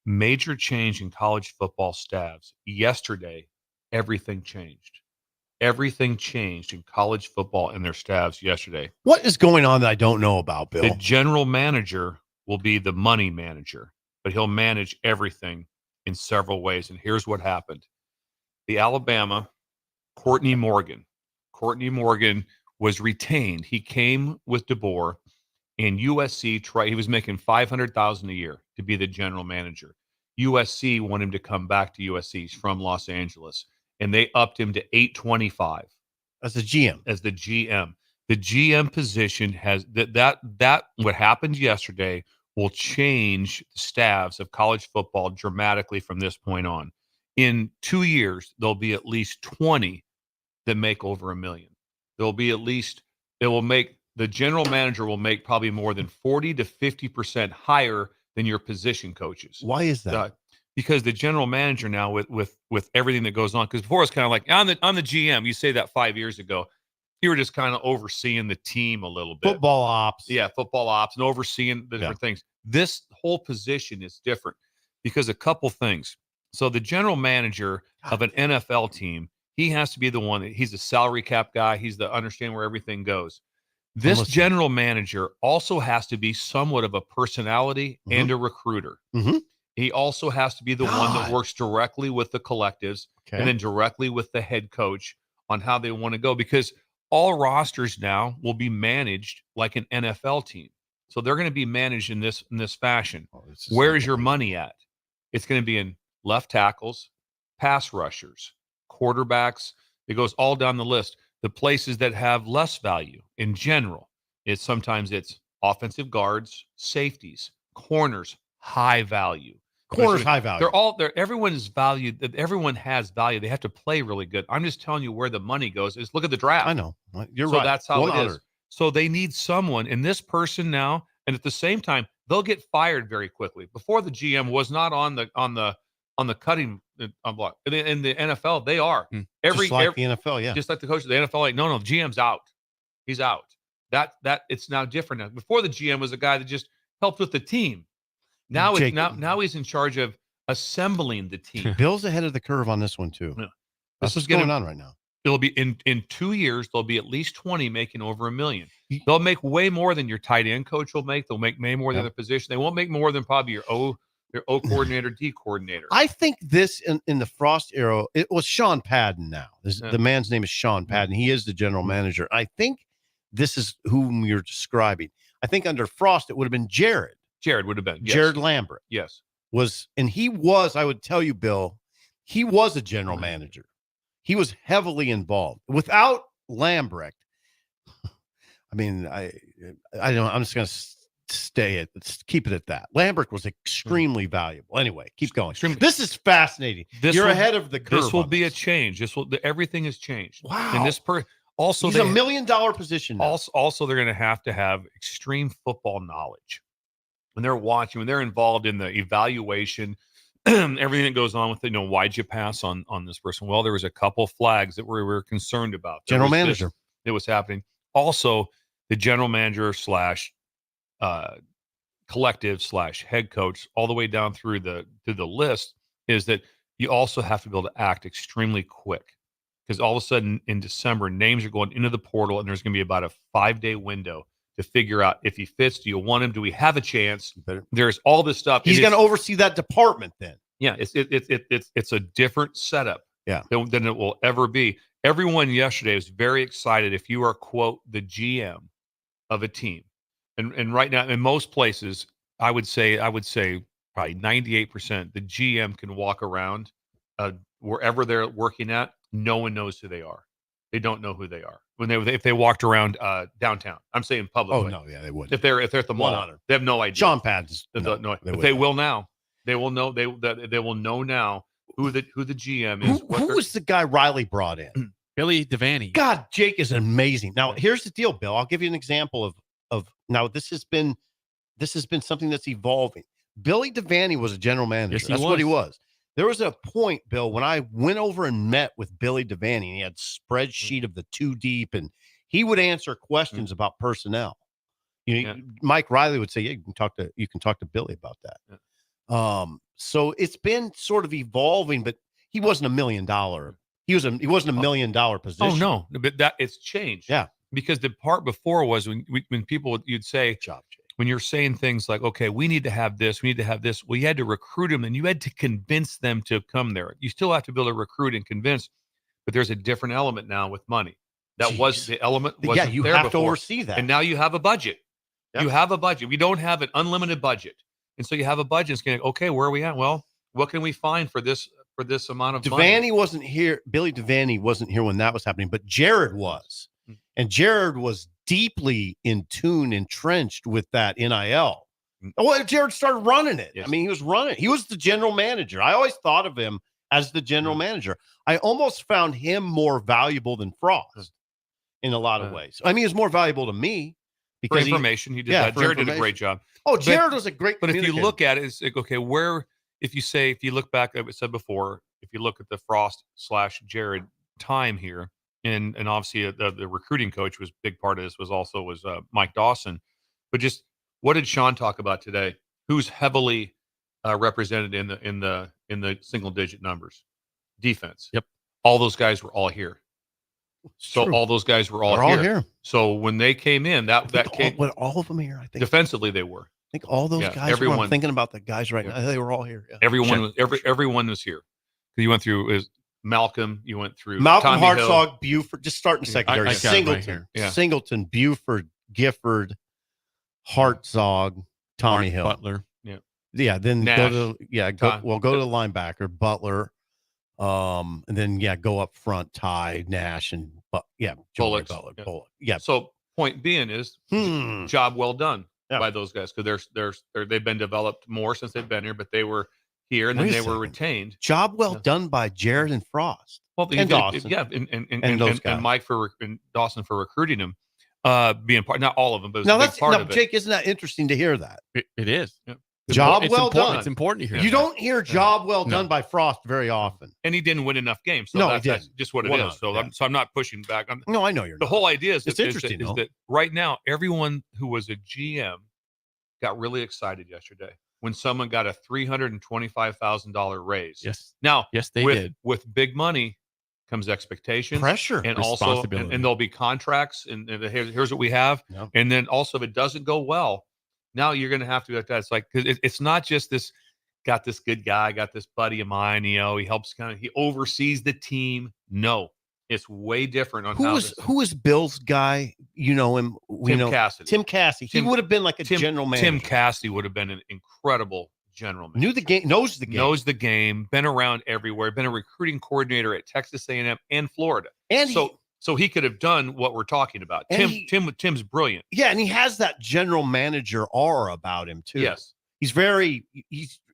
Major change in college football staffs. Yesterday, everything changed. Everything changed in college football and their staffs yesterday. What is going on that I don't know about, Bill? The general manager will be the money manager, but he'll manage everything in several ways. And here's what happened. The Alabama, Courtney Morgan was retained. He came with DeBoer, and USC he was making $500,000 a year to be the general manager. USC wanted him to come back to USC. He's from Los Angeles, and they upped him to $825 as the GM. The GM position has that what happened yesterday will change the staffs of college football dramatically from this point on. In 2 years, there'll be at least 20 that make over $1 million. There'll be the general manager will make probably more than 40 to 50% higher than your position coaches. Why is that? Because the general manager now with everything that goes on, because before it's kind of like I'm the GM. You say that 5 years ago, you were just kind of overseeing the team a little bit. Football ops. Yeah, football ops and overseeing the different things. This whole position is different because a couple things. So the general manager of an NFL team, he has to be the one he's a salary cap guy. He's the understand where everything goes. This general manager also has to be somewhat of a personality and a recruiter. Mm-hmm. He also has to be the one that works directly with the collectives and then directly with the head coach on how they want to go, because all rosters now will be managed like an NFL team. So they're going to be managed in this fashion. Where is your money at? It's going to be in left tackles, pass rushers, quarterbacks. It goes all down the list. The places that have less value in general, sometimes it's offensive guards, safeties, corners, high value. Corners, high value. They're all there. Everyone is valued. Everyone has value. They have to play really good. I'm just telling you where the money goes is look at the draft. I know. You're right. So that's how 100. it is. So they need someone, and this person now, and at the same time, they'll get fired very quickly. Before, the GM was not on the cutting block. In the NFL, they are. The NFL, yeah. Just like the coach of the NFL, like, no, the GM's out. He's out. That it's now different now. Before, the GM was a guy that just helped with the team. Now now he's in charge of assembling the team. Bill's ahead of the curve on this one too. Yeah. That's what's going on right now. It'll be in 2 years, there'll be at least 20 making over $1 million. They'll make way more than your tight end coach will make. They'll make way more than the position. They won't make more than probably your O coordinator, D coordinator. I think this in the Frost era, it was Sean Padden now. The man's name is Sean Padden. He is the general manager. I think this is whom you're describing. I think under Frost, it would have been Jared. Jared would have been. Yes. Jared Lambert. Yes. He was, I would tell you, Bill, he was a general manager. He was heavily involved. Without Lambrecht, I mean, I don't. I'm just going to keep it at that. Lambrecht was extremely valuable. Anyway, keep going. This is fascinating. You're ahead of the curve. This will be a change. Everything has changed. Wow. And this also, he's $1 million position now. Also, they're going to have extreme football knowledge when they're watching, when they're involved in the evaluation. Everything that goes on with it, why'd you pass on this person? Well, there was a couple flags that we were concerned about. General manager. It was happening. Also, the general manager / collective / head coach, all the way down through the list, is that you also have to be able to act extremely quick, because all of a sudden in December, names are going into the portal, and there's going to be about a 5-day window to figure out if he fits. Do you want him? Do we have a chance? There's all this stuff. He's going to oversee that department then. Yeah, it's a different setup than it will ever be. Everyone yesterday was very excited if you are, quote, the GM of a team. And right now, in most places, I would say probably 98%, the GM can walk around wherever they're working at. No one knows who they are. They don't know who they are if they walked around downtown. I'm saying publicly. Oh no, yeah, they wouldn't. If they're at the mall, 100. they have no idea. Sean Pads. They don't know. they But they wouldn't. will now. They will know. They will know now who the GM is. Who was the guy Riley brought in? Billy Devaney. God, Jake is amazing. Now, here's the deal, Bill. I'll give you an example of now. This has been something that's evolving. Billy Devaney was a general manager. Yes, That's what he was. There was a point, Bill, when I went over and met with Billy Devaney, and he had spreadsheet of the two deep, and he would answer questions about personnel. Mike Riley would say, "Yeah, you can talk to Billy about that." Yeah. So it's been sort of evolving, but he wasn't $1 million. He wasn't $1 million position. Oh no, but that it's changed. Yeah, because the part before was when people you'd say when you're saying things like, okay, we need to have this, we need to have this. Well, you had to recruit them, and you had to convince them to come there. You still have to be able to recruit and convince, but there's a different element now with money. That was the element. Wasn't you there have before. to oversee that, and now you have a budget. Yep. You have a budget. We don't have an unlimited budget, and so you have a budget. It's going, okay, where are we at? Well, what can we find for this amount of money? Devaney wasn't here. Billy Devaney wasn't here when that was happening, but Jared was. And Jared was deeply in tune, entrenched with that NIL. Well, Jared started running it. Yes. I mean, he was running. He was the general manager. I always thought of him as the general manager. I almost found him more valuable than Frost in a lot of ways. I mean, he was more valuable to me For information, he did that. Jared did a great job. Oh, Jared was a great. But if you look at it, it's like, okay, if you look back, I said before, if you look at the Frost/Jared time here, and obviously the recruiting coach was a big part of this was Mike Dawson. But just what did Sean talk about today? Who's heavily represented in the single digit numbers? Defense. Yep. All those guys were all here. So all those guys were all here. So when they came in, that came. All of them here, I think. Defensively, they were. I think all those guys. Everyone. I'm thinking about the guys right now. They were all here. Yeah. Everyone was here. You went through Malcolm. You went through Malcolm, Tommy Hartzog, Hill. Buford. Just starting secondary. Singleton, right Singleton, Buford, Gifford, Hartzog, Tommy Hill, Butler. Yeah. Then Nash, go to the linebacker, Butler. And then go up front, Ty, Nash, and Bullock. Bullock. Yeah. So point being is job well done by those guys because they've been developed more since they've been here, but they were here and then they were retained. Job well done by Jared and Frost. Well, and Dawson. And Mike and Dawson for recruiting him, being part. Not all of them, but it was a big part of it. Jake, isn't that interesting to hear that? It is. Yeah. Job well done. It's important to hear. You don't hear job well done by Frost very often. And he didn't win enough games. So that's just what it is. So I'm not pushing back. No, I know you're not. The whole idea is interesting. Is that right now, everyone who was a GM got really excited yesterday when someone got a $325,000 raise. Yes. Now, yes, they did. With big money comes expectation, pressure, and also, and there'll be contracts. And here's what we have. Yep. And then also, if it doesn't go well, now you're going to have to do that. It's like, it's not just this, got this good guy, got this buddy of mine, he helps he oversees the team. No, it's way different on who is Bill's guy? You know him. Cassidy. Tim Cassidy. He would have been like a general manager. Tim Cassidy would have been an incredible general manager. Knew the game, knows the game, been around everywhere, been a recruiting coordinator at Texas A&M and Florida. And so he could have done what we're talking about. Tim's brilliant. Yeah, and he has that general manager aura about him too. Yes. He's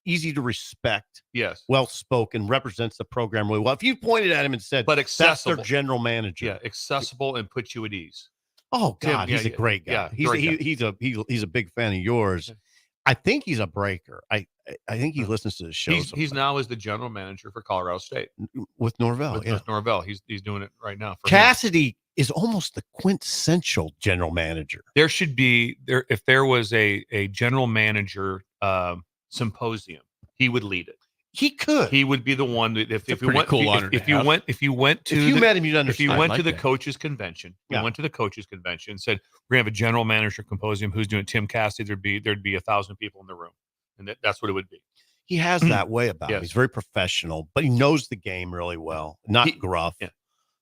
easy to respect. Yes. Well-spoken, represents the program really well. If you pointed at him and said, but accessible. That's their general manager. Yeah, accessible and put you at ease. Oh God, he's a great guy. Yeah, he's a big fan of yours. Yeah. I think he's a breaker. I think he listens to the show. He's now is the general manager for Colorado State with Norvell. With Norvell, he's doing it right now. Cassidy is almost the quintessential general manager. There should be if there was a general manager symposium, he would lead it. He could. He would be the one that if you went to the coaches convention, went to the coaches convention and said we're gonna have a general manager symposium. Who's doing Tim Cassidy? There'd be 1,000 people in the room, and that's what it would be. He has that way about him. He's very professional, but he knows the game really well. Not gruff. Yeah.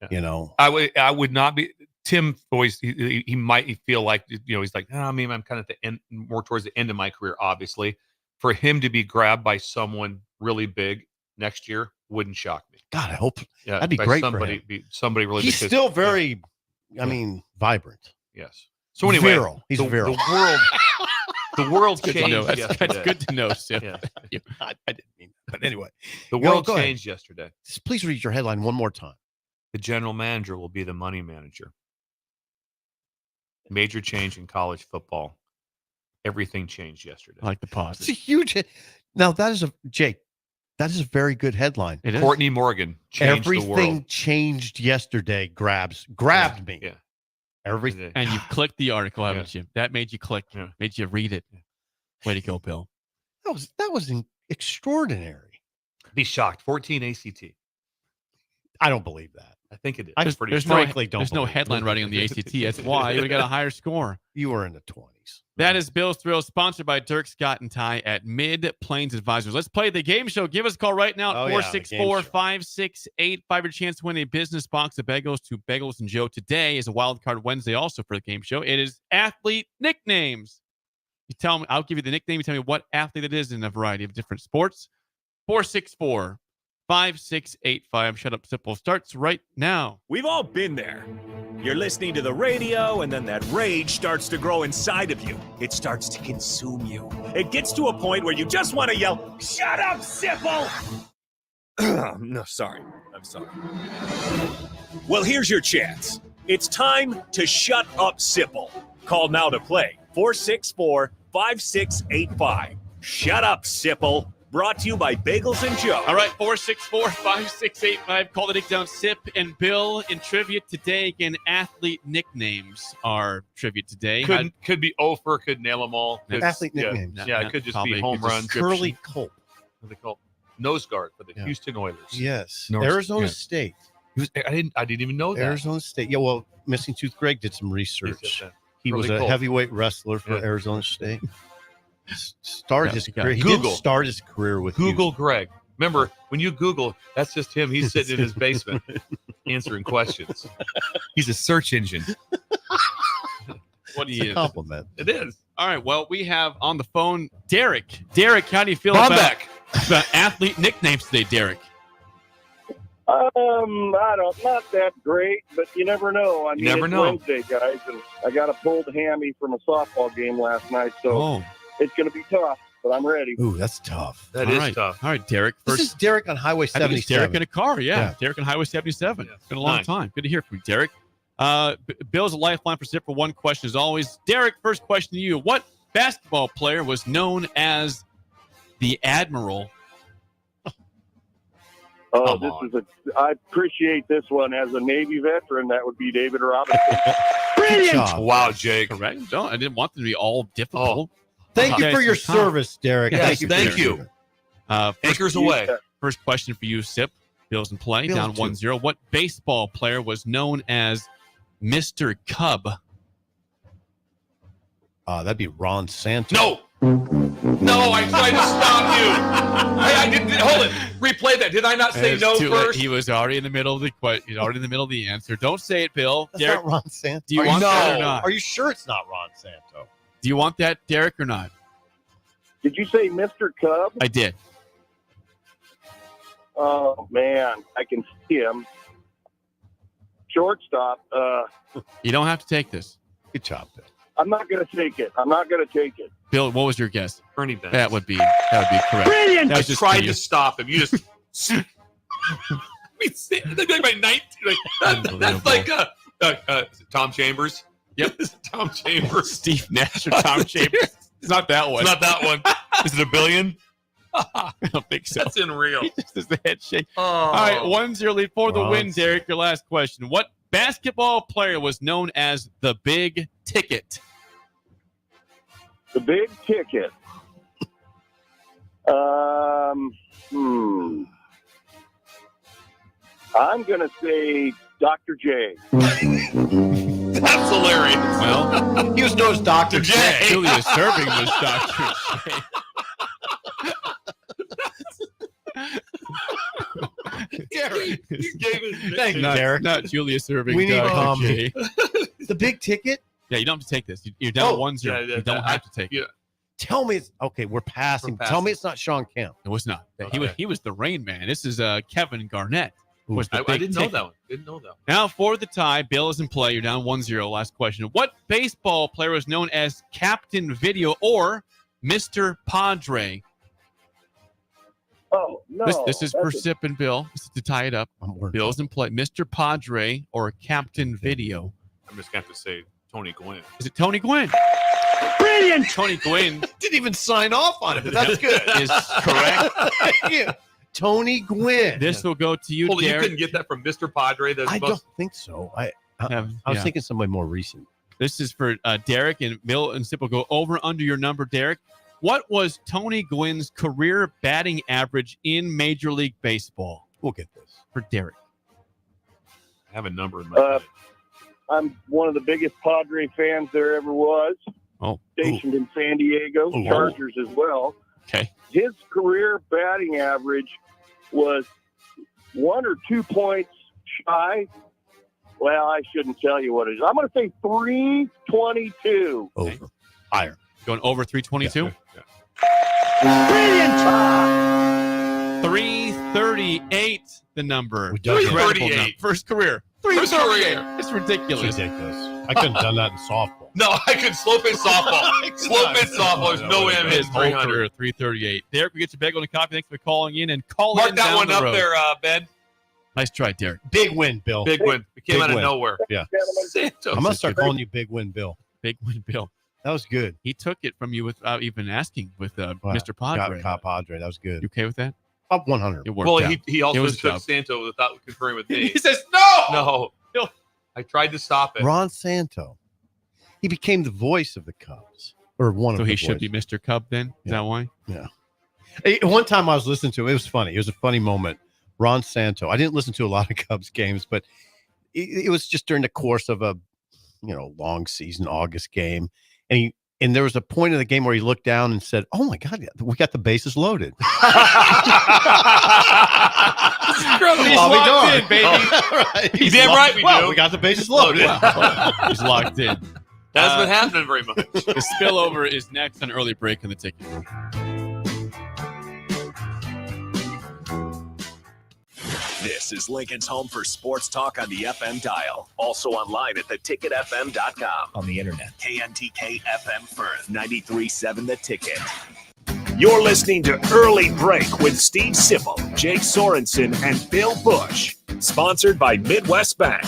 You know, I would not be. Tim always he might feel like he's like I mean I'm kind of at the end, more towards the end of my career, obviously. For him to be grabbed by someone really big, next year wouldn't shock me. God, I hope Yeah, that'd be by great somebody, for him. somebody really. He's because- still very, I mean, vibrant. Yes. So anyway, virile. He's virile. The world Good to changed know. That's yesterday. good to know, Sip. Yeah. I didn't mean that. But anyway, The Go- world go ahead. changed yesterday. Just please read your headline one more time. The general manager will be the money manager. Major change in college football. Everything changed yesterday. I like the pause. It's a huge hit. Now, that is a very good headline. It is. Courtney Morgan changed the Everything world. changed yesterday. Grabbed me. Yeah. Everything. And you've clicked the article, haven't Yeah. you? That made you click. Yeah. Made you read it. Way to go, Bill. That was extraordinary. Be shocked. 14 ACT. I don't believe that. I think it is. I Pretty There's sure. frankly don't There's no believe headline it. writing on the ACT. That's why you would have got a higher score. You were in the 20s. That is Bill's Thrills, sponsored by Dirk, Scott, and Ty at Mid Plains Advisors. Let's play the game show. Give us a call right now Oh, at yeah, the game 464-5685. Your chance to win a business box of bagels to Bagels and Joe. Today is a wild card Wednesday also for the game show. It is athlete nicknames. You tell me, I'll give you the nickname. You tell me what athlete it is in a variety of different sports. 464-5685. Shut Up Simple starts right now. We've all been there. You're listening to the radio, and then that rage starts to grow inside of you. It starts to consume you. It gets to a point where you just want to yell, "Shut up, Sipple!" No, sorry. I'm sorry. Well, here's your chance. It's time to shut up, Sipple. Call now to play. 464-5685. Shut up, Sipple. Brought to you by Bagels and Joe. All right, 464-5685. Call the Nick Down. Sip and Bill in trivia today. Again, athlete nicknames are trivia today. Could be Ofer, could nail them all. Athlete nicknames. Yeah, it could just be Probably home a good runs. Curly Culp. What they call nose guard for the Yeah. Houston Oilers. Yes. North- Arizona yeah. State. I didn't even know that. Arizona State. Yeah, well, Missing Tooth Greg did some research. He was Curly a Culp. heavyweight wrestler for Yeah. Arizona State. Started Yeah, his you got career. it. He Google. didn't start his career with Google Greg. Remember, when you Google, that's just him. He's sitting in his basement answering questions. He's a search engine. What do It's a you? compliment. It is. All right. Well, we have on the phone Derek. Derek, how do you feel Bombeck. about athlete nicknames today, Derek? I don't, not that great, but you never know. I mean, never it's know. Wednesday, guys, and I got a pulled hammy from a softball game last night, so Oh, it's going to be tough, but I'm ready. Ooh, that's tough. That all is right. tough. All right, Derek. This First, is Derek on Highway I think it's Derek 77. in a car. Yeah, Yeah. Derek on Highway 77. Yeah. It's been a long Nice. time. Good to hear from you, Derek. Bill's a lifeline for Zip for one question as always. Derek, first question to you. What basketball player was known as the Admiral? Oh, Come I appreciate this one. As a Navy veteran, that would be David Robinson. Good job. Wow, Jake. Correct. No, I didn't want them to be all difficult. Thank you Okay, for your so- service, Derek. Yes, for thank your you. service. First, Anchors away. first question for you, Sip. Bill's in play, Bill, down too. 1-0. What baseball player was known as Mr. Cub? That'd be Ron Santos. No. No, I tried to stop you. I didn't. Hold it. Replay that. Did I not say It's no too late. first? He was already in the middle of the question. He's already in the middle of the answer. Don't say it, Bill. That's Derek, not Ron Santos. do you want that or No. not? Are you sure it's not Ron Santos? Do you want that, Derek, or not? Did you say Mr. Cub? I did. Oh, man, I can see him. Shortstop. You don't have to take this. Good job, Bill. I'm not going to take it. Bill, what was your guess? Ernie Banks. That would be correct. Brilliant! That I was just tried for you. to stop him. You just. I mean, they're like my 19. That's like Tom Chambers. Yep. Tom Chambers. Steve Nash or Tom Chambers. It's not that one. It's not that one. Is it a billion? I don't think so. That's unreal. He just does the head shake. Oh. All right, 1-0 lead for the win, Ron Derek. Your last question. What basketball player was known as the Big Ticket? The big ticket. I'm going to say Dr. J. That's hilarious. Well, He was known as Dr. J. Julius Serving was Dr. J. Gary, you gave it. Thank you, Not, Derek. not Julius Serving. We need Dr. J. the big ticket. Yeah, you don't have to take this. You're down Oh, 1-0. yeah, you don't have to take it. Yeah. Tell me it's okay. We're passing. Tell me it's not Sean Kemp. It was not. Okay. He was the Rain Man. This is Kevin Garnett. Ooh. Was the I big didn't know ticket. that one. Didn't know that one. Now for the tie, Bill is in play. You're down 1-0. Last question. What baseball player is known as Captain Video or Mr. Padre? Oh, no. This is for Sip and Bill. This is to tie it up. Bill's in play. Mr. Padre or Captain Video? I'm just going to have to say Tony Gwynn. Is it Tony Gwynn? Brilliant! Tony Gwynn Didn't even sign off on it, but that's good. is correct. Yeah. Tony Gwynn. This will go to you, Hold on, you Derek. couldn't get that from Mr. Padre? I don't think so. I was thinking somebody more recent. This is for Derek, and Bill and Sip will go over under your number, Derek. What was Tony Gwynn's career batting average in Major League Baseball? We'll get this. For Derek. I have a number in my head. I'm one of the biggest Padre fans there ever was. Stationed in San Diego, Chargers as well. Okay. His career batting average was 1 or 2 points shy. Well, I shouldn't tell you what it is. I'm going to say 322. Over. Higher. Going over 322? Brilliant! 338, the number. done it. Incredible 338. number. First career. First 338. career. It's ridiculous. It's ridiculous. I couldn't have done that in softball. No, I could slope in softball. Slope in softball. There's no way I'm His hitting whole 300. career, 338. Derek, we get you bagel and a coffee. Thanks for calling in and calling Mark in that down one the up road. there, Ben. Nice try, Derek. Big win, Bill. Big win. It came Big out of win. nowhere. Yeah. Santos. I'm going to start calling you Big Win Bill. Big win, Bill. That was good. He took it from you without even asking with Wow. Mr. Padre. Got Padre. That was good. You okay with that? Up 100. It worked Well, out. he It also was took tough. Santo without conferring with me. He says, no! No. I tried to stop it. Ron Santo. He became the voice of the Cubs. Or one So of the he should be voices. Mr. Cub then? Is that why? Yeah. One time I was listening to it. It was funny. It was a funny moment. Ron Santo. I didn't listen to a lot of Cubs games, but it was just during the course of a long season August game. And there was a point in the game where he looked down and said, "Oh my God, we got the bases loaded." He's locked in, baby. Right. He's damn right we do. We got the bases loaded. He's locked in. That's been happening very much. The spillover is next on early break in the ticket. This is Lincoln's home for sports talk on the FM dial. Also online at theticketfm.com. On the internet. KNTK FM Firth, 93.7 The Ticket. You're listening to Early Break with Steve Sipple, Jake Sorensen, and Bill Busch. Sponsored by Midwest Bank.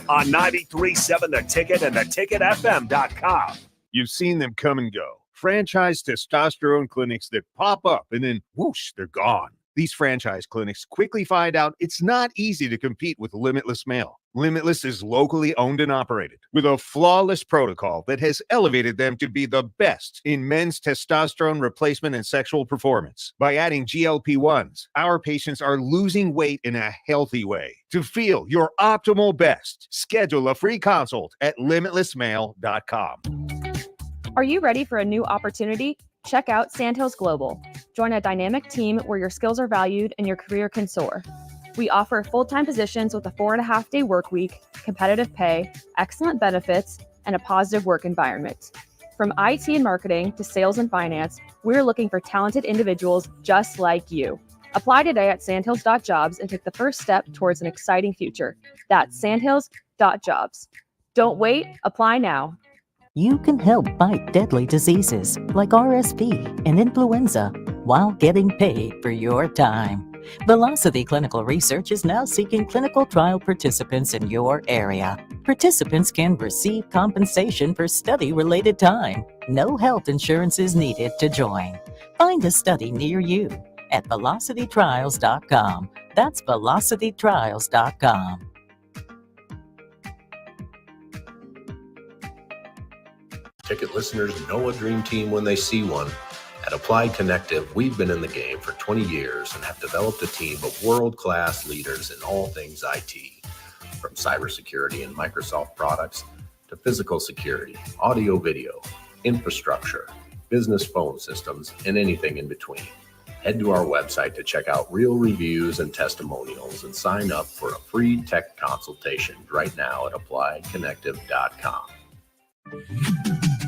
On 93.7 The Ticket and theticketfm.com. You've seen them come and go. Franchise testosterone clinics that pop up and then whoosh, they're gone. These franchise clinics quickly find out it's not easy to compete with Limitless Male. Limitless is locally owned and operated with a flawless protocol that has elevated them to be the best in men's testosterone replacement and sexual performance. By adding GLP-1s, our patients are losing weight in a healthy way. To feel your optimal best, schedule a free consult at limitlessmale.com. Are you ready for a new opportunity? Check out Sandhills Global. Join a dynamic team where your skills are valued and your career can soar. We offer full-time positions with a 4.5-day work week, competitive pay, excellent benefits, and a positive work environment. From IT and marketing to sales and finance, we're looking for talented individuals just like you. Apply today at sandhills.jobs and take the first step towards an exciting future. That's sandhills.jobs. Don't wait, apply now. You can help fight deadly diseases like RSV and influenza while getting paid for your time. Velocity Clinical Research is now seeking clinical trial participants in your area. Participants can receive compensation for study-related time. No health insurance is needed to join. Find a study near you at velocitytrials.com. That's velocitytrials.com. Ticket listeners know a dream team when they see one. At Applied Connective, we've been in the game for 20 years and have developed a team of world-class leaders in all things IT. From cybersecurity and Microsoft products to physical security, audio-video, infrastructure, business phone systems, and anything in between. Head to our website to check out real reviews and testimonials and sign up for a free tech consultation right now at appliedconnective.com.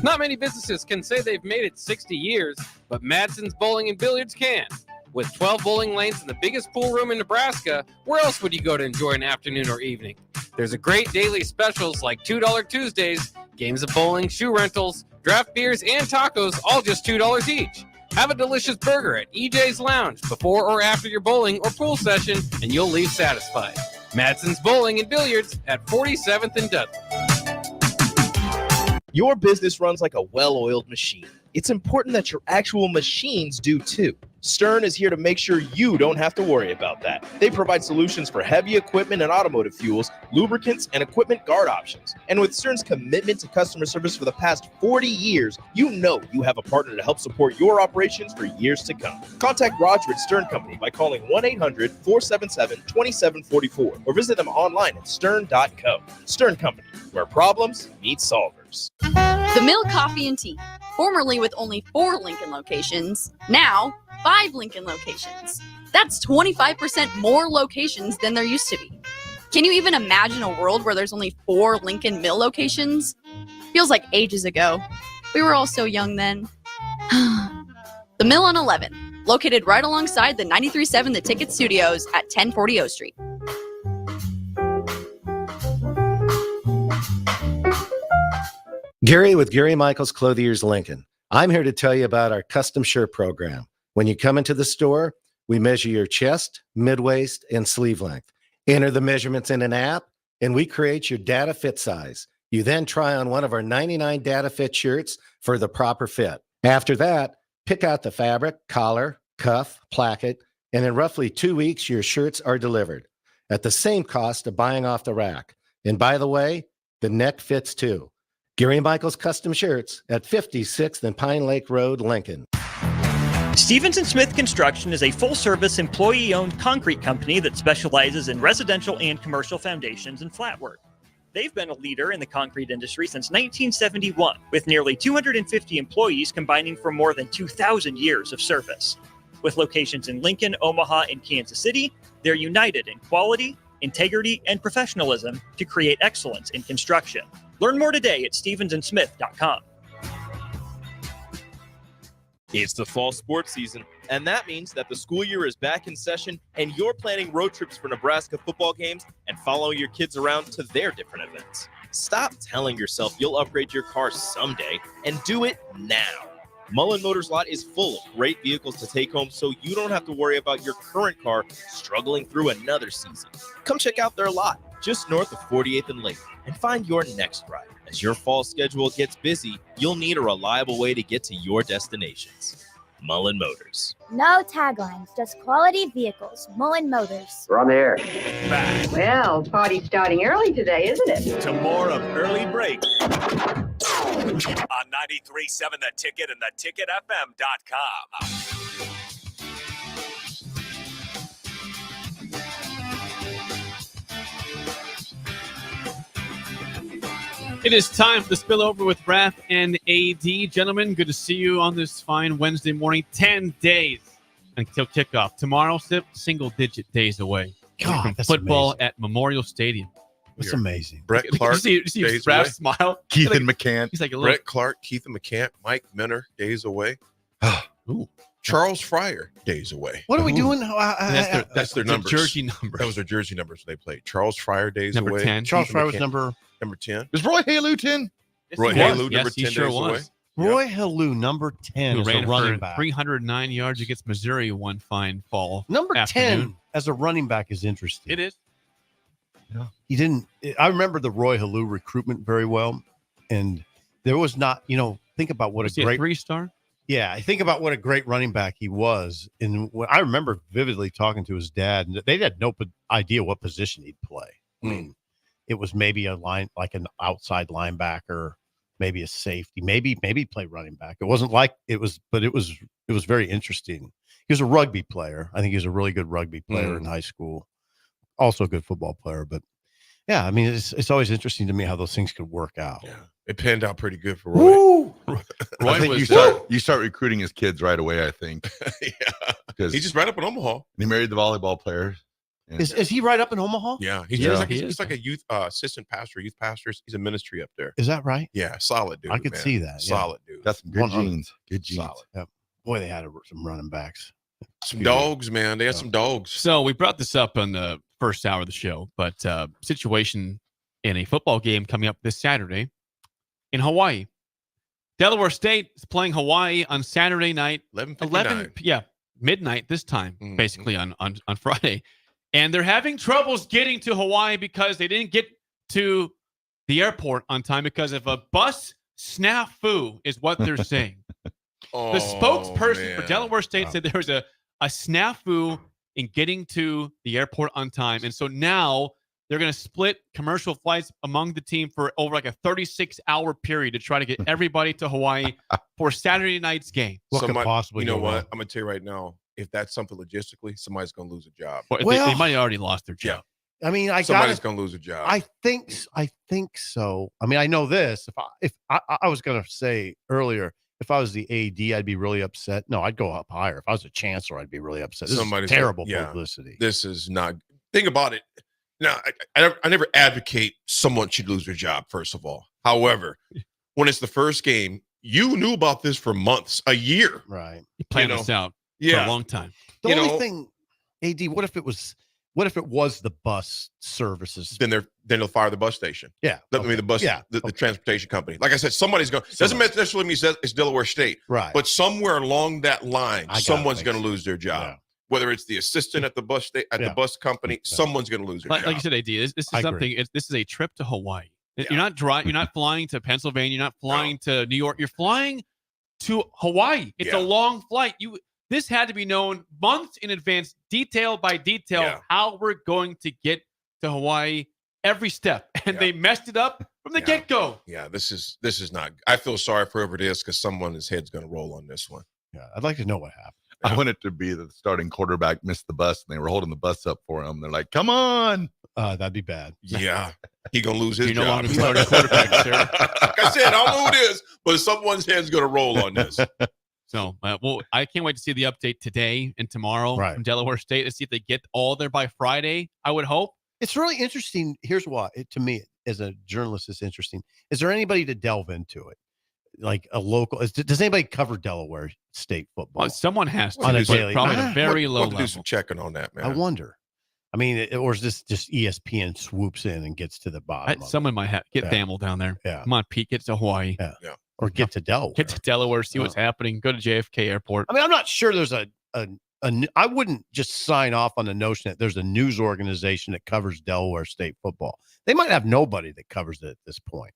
Not many businesses can say they've made it 60 years, but Madsen's Bowling and Billiards can. With 12 bowling lanes and the biggest pool room in Nebraska, where else would you go to enjoy an afternoon or evening? There's a great daily specials like $2 Tuesdays, games of bowling, shoe rentals, draft beers, and tacos, all just $2 each. Have a delicious burger at EJ's Lounge before or after your bowling or pool session, and you'll leave satisfied. Madsen's Bowling and Billiards at 47th and Dudley. Your business runs like a well-oiled machine. It's important that your actual machines do too. Stern is here to make sure you don't have to worry about that. They provide solutions for heavy equipment and automotive fuels, lubricants, and equipment guard options. And with Stern's commitment to customer service for the past 40 years, you know you have a partner to help support your operations for years to come. Contact Roger at Stern Company by calling 1-800-477-2744 or visit them online at stern.co. Stern Company, where problems meet solvers. The Mill Coffee and Tea, formerly with only 4 Lincoln locations, now 5 Lincoln locations. That's 25% more locations than there used to be. Can you even imagine a world where there's only 4 Lincoln Mill locations? Feels like ages ago. We were all so young then. The Mill on 11, located right alongside the 93.7 The Ticket Studios at 1040 O Street. Gary with Gary Michaels Clothiers Lincoln. I'm here to tell you about our custom shirt program. When you come into the store, we measure your chest, mid-waist, and sleeve length. Enter the measurements in an app, and we create your data fit size. You then try on one of our 99 data fit shirts for the proper fit. After that, pick out the fabric, collar, cuff, placket, and in roughly 2 weeks, your shirts are delivered at the same cost of buying off the rack. And by the way, the neck fits too. Gary Michaels Custom Shirts at 56th and Pine Lake Road, Lincoln. Stevens & Smith Construction is a full-service, employee-owned concrete company that specializes in residential and commercial foundations and flat work. They've been a leader in the concrete industry since 1971, with nearly 250 employees combining for more than 2,000 years of service. With locations in Lincoln, Omaha, and Kansas City, they're united in quality, integrity, and professionalism to create excellence in construction. Learn more today at stevensandsmith.com. It's the fall sports season, and that means that the school year is back in session and you're planning road trips for Nebraska football games and following your kids around to their different events. Stop telling yourself you'll upgrade your car someday and do it now. Mullen Motors Lot is full of great vehicles to take home so you don't have to worry about your current car struggling through another season. Come check out their lot just north of 48th and Lake and find your next ride. As your fall schedule gets busy, you'll need a reliable way to get to your destinations. Mullen Motors. No taglines, just quality vehicles. Mullen Motors. We're on the air. Back Well, party's starting early today, isn't it? to more of Early Break on 93.7 The Ticket and theticketfm.com. It is time for the spillover with Raph and AD. Gentlemen, good to see you on this fine Wednesday morning. 10 days until kickoff. Tomorrow, single-digit days away. God, from that's football amazing. at Memorial Stadium. That's amazing. Brett Clark, You see days Raph away. smile? Keith Like- and McCann. He's like a little. Brett Clark, Keith and McCann, Mike Minner, days away. Ooh. Charles Fryer, days away. What are we doing? That's their the numbers. jersey number. That was their jersey numbers when they played. Charles Fryer, days Number away. 10. Charles Keith Fryer and was McCann, number 10. Is Roy Halou 10? Yes, Roy he was. Halou, Yes, number he 10 sure days away. was. Roy Halou, number 10 Who as a ran running for back. 309 yards against Missouri one fine fall. Number 10 afternoon. as a running back is interesting. It is. He didn't. I remember the Roy Halou recruitment very well, and there was not. Think about what Was a he great 3-star? Yeah, I think about what a great running back he was, and I remember vividly talking to his dad, and they had no idea what position he'd play. I mean, it was maybe a line like an outside linebacker, maybe a safety, maybe play running back. It wasn't like it was, but it was very interesting. He was a rugby player. I think he was a really good rugby player in high school. Also a good football player, but yeah, I mean, it's always interesting to me how those things could work out. Yeah, it panned out pretty good for Roy. I think you start recruiting his kids right away, I think. Yeah. Because He just ran up in Omaha. he married the volleyball player. Is he right up in Omaha? Yeah, he's like a youth assistant pastor, youth pastor. He's a ministry up there. Is that right? Yeah, solid dude. I could man. see that. Yeah. Solid dude. Got some good 100. genes. Good genes. Solid. Yep. Boy, they had some running backs. Some dogs, man. They had some dogs. So we brought this up on the first hour of the show, but situation in a football game coming up this Saturday in Hawaii. Delaware State is playing Hawaii on Saturday night, 11:59. Midnight this time, basically on Friday. And they're having troubles getting to Hawaii because they didn't get to the airport on time because of a bus snafu is what they're saying. The spokesperson for Delaware State said there was a snafu in getting to the airport on time. And so now they're going to split commercial flights among the team for over like a 36-hour period to try to get everybody to Hawaii for Saturday night's game. What could possibly You know go what? wrong? I'm gonna tell you right now. If that's something logistically, somebody's gonna lose a job. Well, they might have already lost their job. I mean, somebody's gonna lose a job. I think so. I mean, I know this. If I was gonna say earlier, if I was the AD, I'd be really upset. No, I'd go up higher. If I was a chancellor, I'd be really upset. This is terrible publicity. This is not. Think about it. Now, I never advocate someone should lose their job. First of all, however, when it's the first game, you knew about this for months, a year. Right. You planned this out for a long time. The only thing, AD, what if it was the bus services? Then they'll fire the bus station. Yeah. I mean, the bus, the transportation company. Like I said, somebody's going. Doesn't necessarily mean it's Delaware State, right? But somewhere along that line, someone's going to lose their job. Yeah. Whether it's the assistant at the bus the bus company, someone's going to lose their job. Like you said, AD, this is something. This is a trip to Hawaii. You're not You're not flying to Pennsylvania. You're not flying to New York. You're flying to Hawaii. It's a long flight. This had to be known months in advance, detail by detail, how we're going to get to Hawaii every step, and they messed it up from the get-go. Yeah, this is not. I feel sorry for whoever it is because someone's head's going to roll on this one. Yeah, I'd like to know what happened. I want it to be that the starting quarterback missed the bus and they were holding the bus up for him. They're like, "Come on!" That'd be bad. Yeah, he gonna lose his You're no job. longer starting quarterback, sir. Like I said, I don't know who it is, but someone's head's gonna roll on this. So, I can't wait to see the update today and tomorrow from Delaware State to see if they get all there by Friday. I would hope. It's really interesting. Here's why. To me, as a journalist, it's interesting. Is there anybody to delve into it? Like a local, does anybody cover Delaware State football? Well, someone has to on a but daily, probably at a very low We'll level. do some checking on that, man. I wonder. I mean, or is this just ESPN swoops in and gets to the bottom? Someone might have get Thamel down there. Yeah. Come on, Pete, get to Hawaii. Yeah. Or get to Delaware. Get to Delaware, see what's happening. Go to JFK Airport. I mean, I'm not sure there's I wouldn't just sign off on the notion that there's a news organization that covers Delaware State football. They might have nobody that covers it at this point.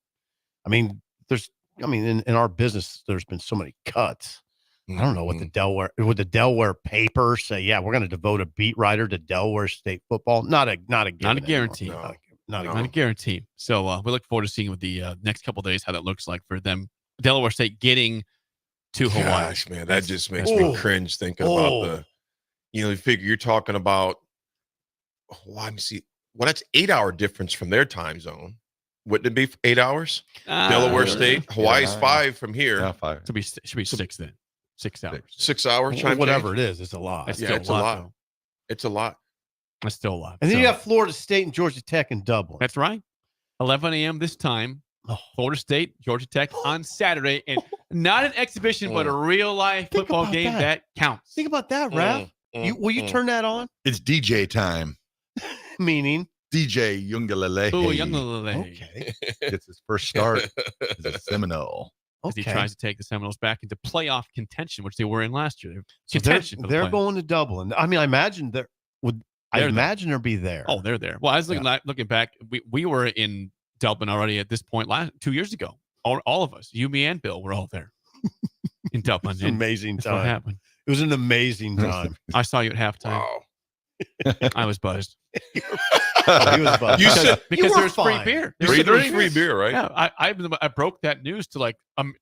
I mean, in our business, there's been so many cuts. I don't know what would the Delaware paper say? Yeah, we're going to devote a beat writer to Delaware State football. Not a guarantee. Not a guarantee. So we look forward to seeing with the next couple of days how that looks like for them. Delaware State getting to Hawaii. Gosh, man, that just makes me cringe thinking about you figure you're talking about. Let me see. Well, that's 8-hour difference from their time zone. Wouldn't it be 8 hours? Delaware State, Hawaii's 5 from here. Yeah, 5. Should be 6 then. 6 hours. 6 hours. Whatever it is, it's a lot. That's It's a lot. It's a lot. That's still a lot. And then you have Florida State and Georgia Tech in Dublin. That's right. 11 a.m. this time. Florida State, Georgia Tech on Saturday. And not an exhibition, but a real-life football game that counts. Think about that, Raph. Will you turn that on? It's DJ time. Meaning? DJ Yungalele. Oh, Yungalele. Okay. Gets his first start as a Seminole. As he tries to take the Seminoles back into playoff contention, which they were in last year. So they're going to Dublin. I mean, I imagine they'd be there. Oh, they're there. Well, I was looking back. We were in Dublin already at this point 2 years ago. All of us, you, me, and Bill, were all there in Dublin. It's an amazing time. What happened? It was an amazing time. I saw you at halftime. Wow. I was buzzed. He was buzzed. Because there's free beer. There's free beer, right? Yeah, I broke that news to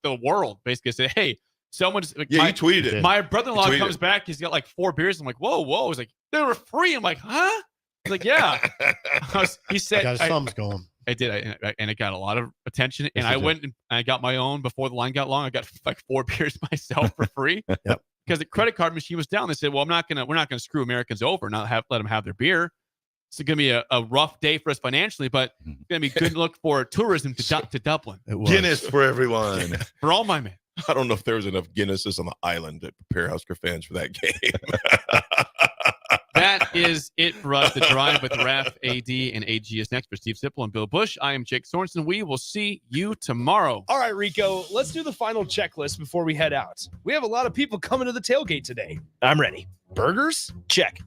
the world. Basically, said, "Hey, someone's." You tweeted it. My brother-in-law comes back. He's got like 4 beers. I'm like, "Whoa!" He's like, "They were free." I'm like, "Huh?" He's like, "Yeah." He said, "Got his thumbs going." I did, and it got a lot of attention. And I went and I got my own before the line got long. I got like 4 beers myself for free. Yep. Because the credit card machine was down. They said, "Well, we're not gonna screw Americans over, let them have their beer." It's going to be a rough day for us financially, but it's going to be good look for tourism to Dublin. Guinness for everyone. For all my men. I don't know if there was enough Guinnesses on the island to prepare Husker fans for that game. That is it for us. The Drive with Ref, AD, and AG is next. For Steve Sipple and Bill Busch, I am Jake Sorensen. We will see you tomorrow. All right, Rico, let's do the final checklist before we head out. We have a lot of people coming to the tailgate today. I'm ready. Burgers? Check.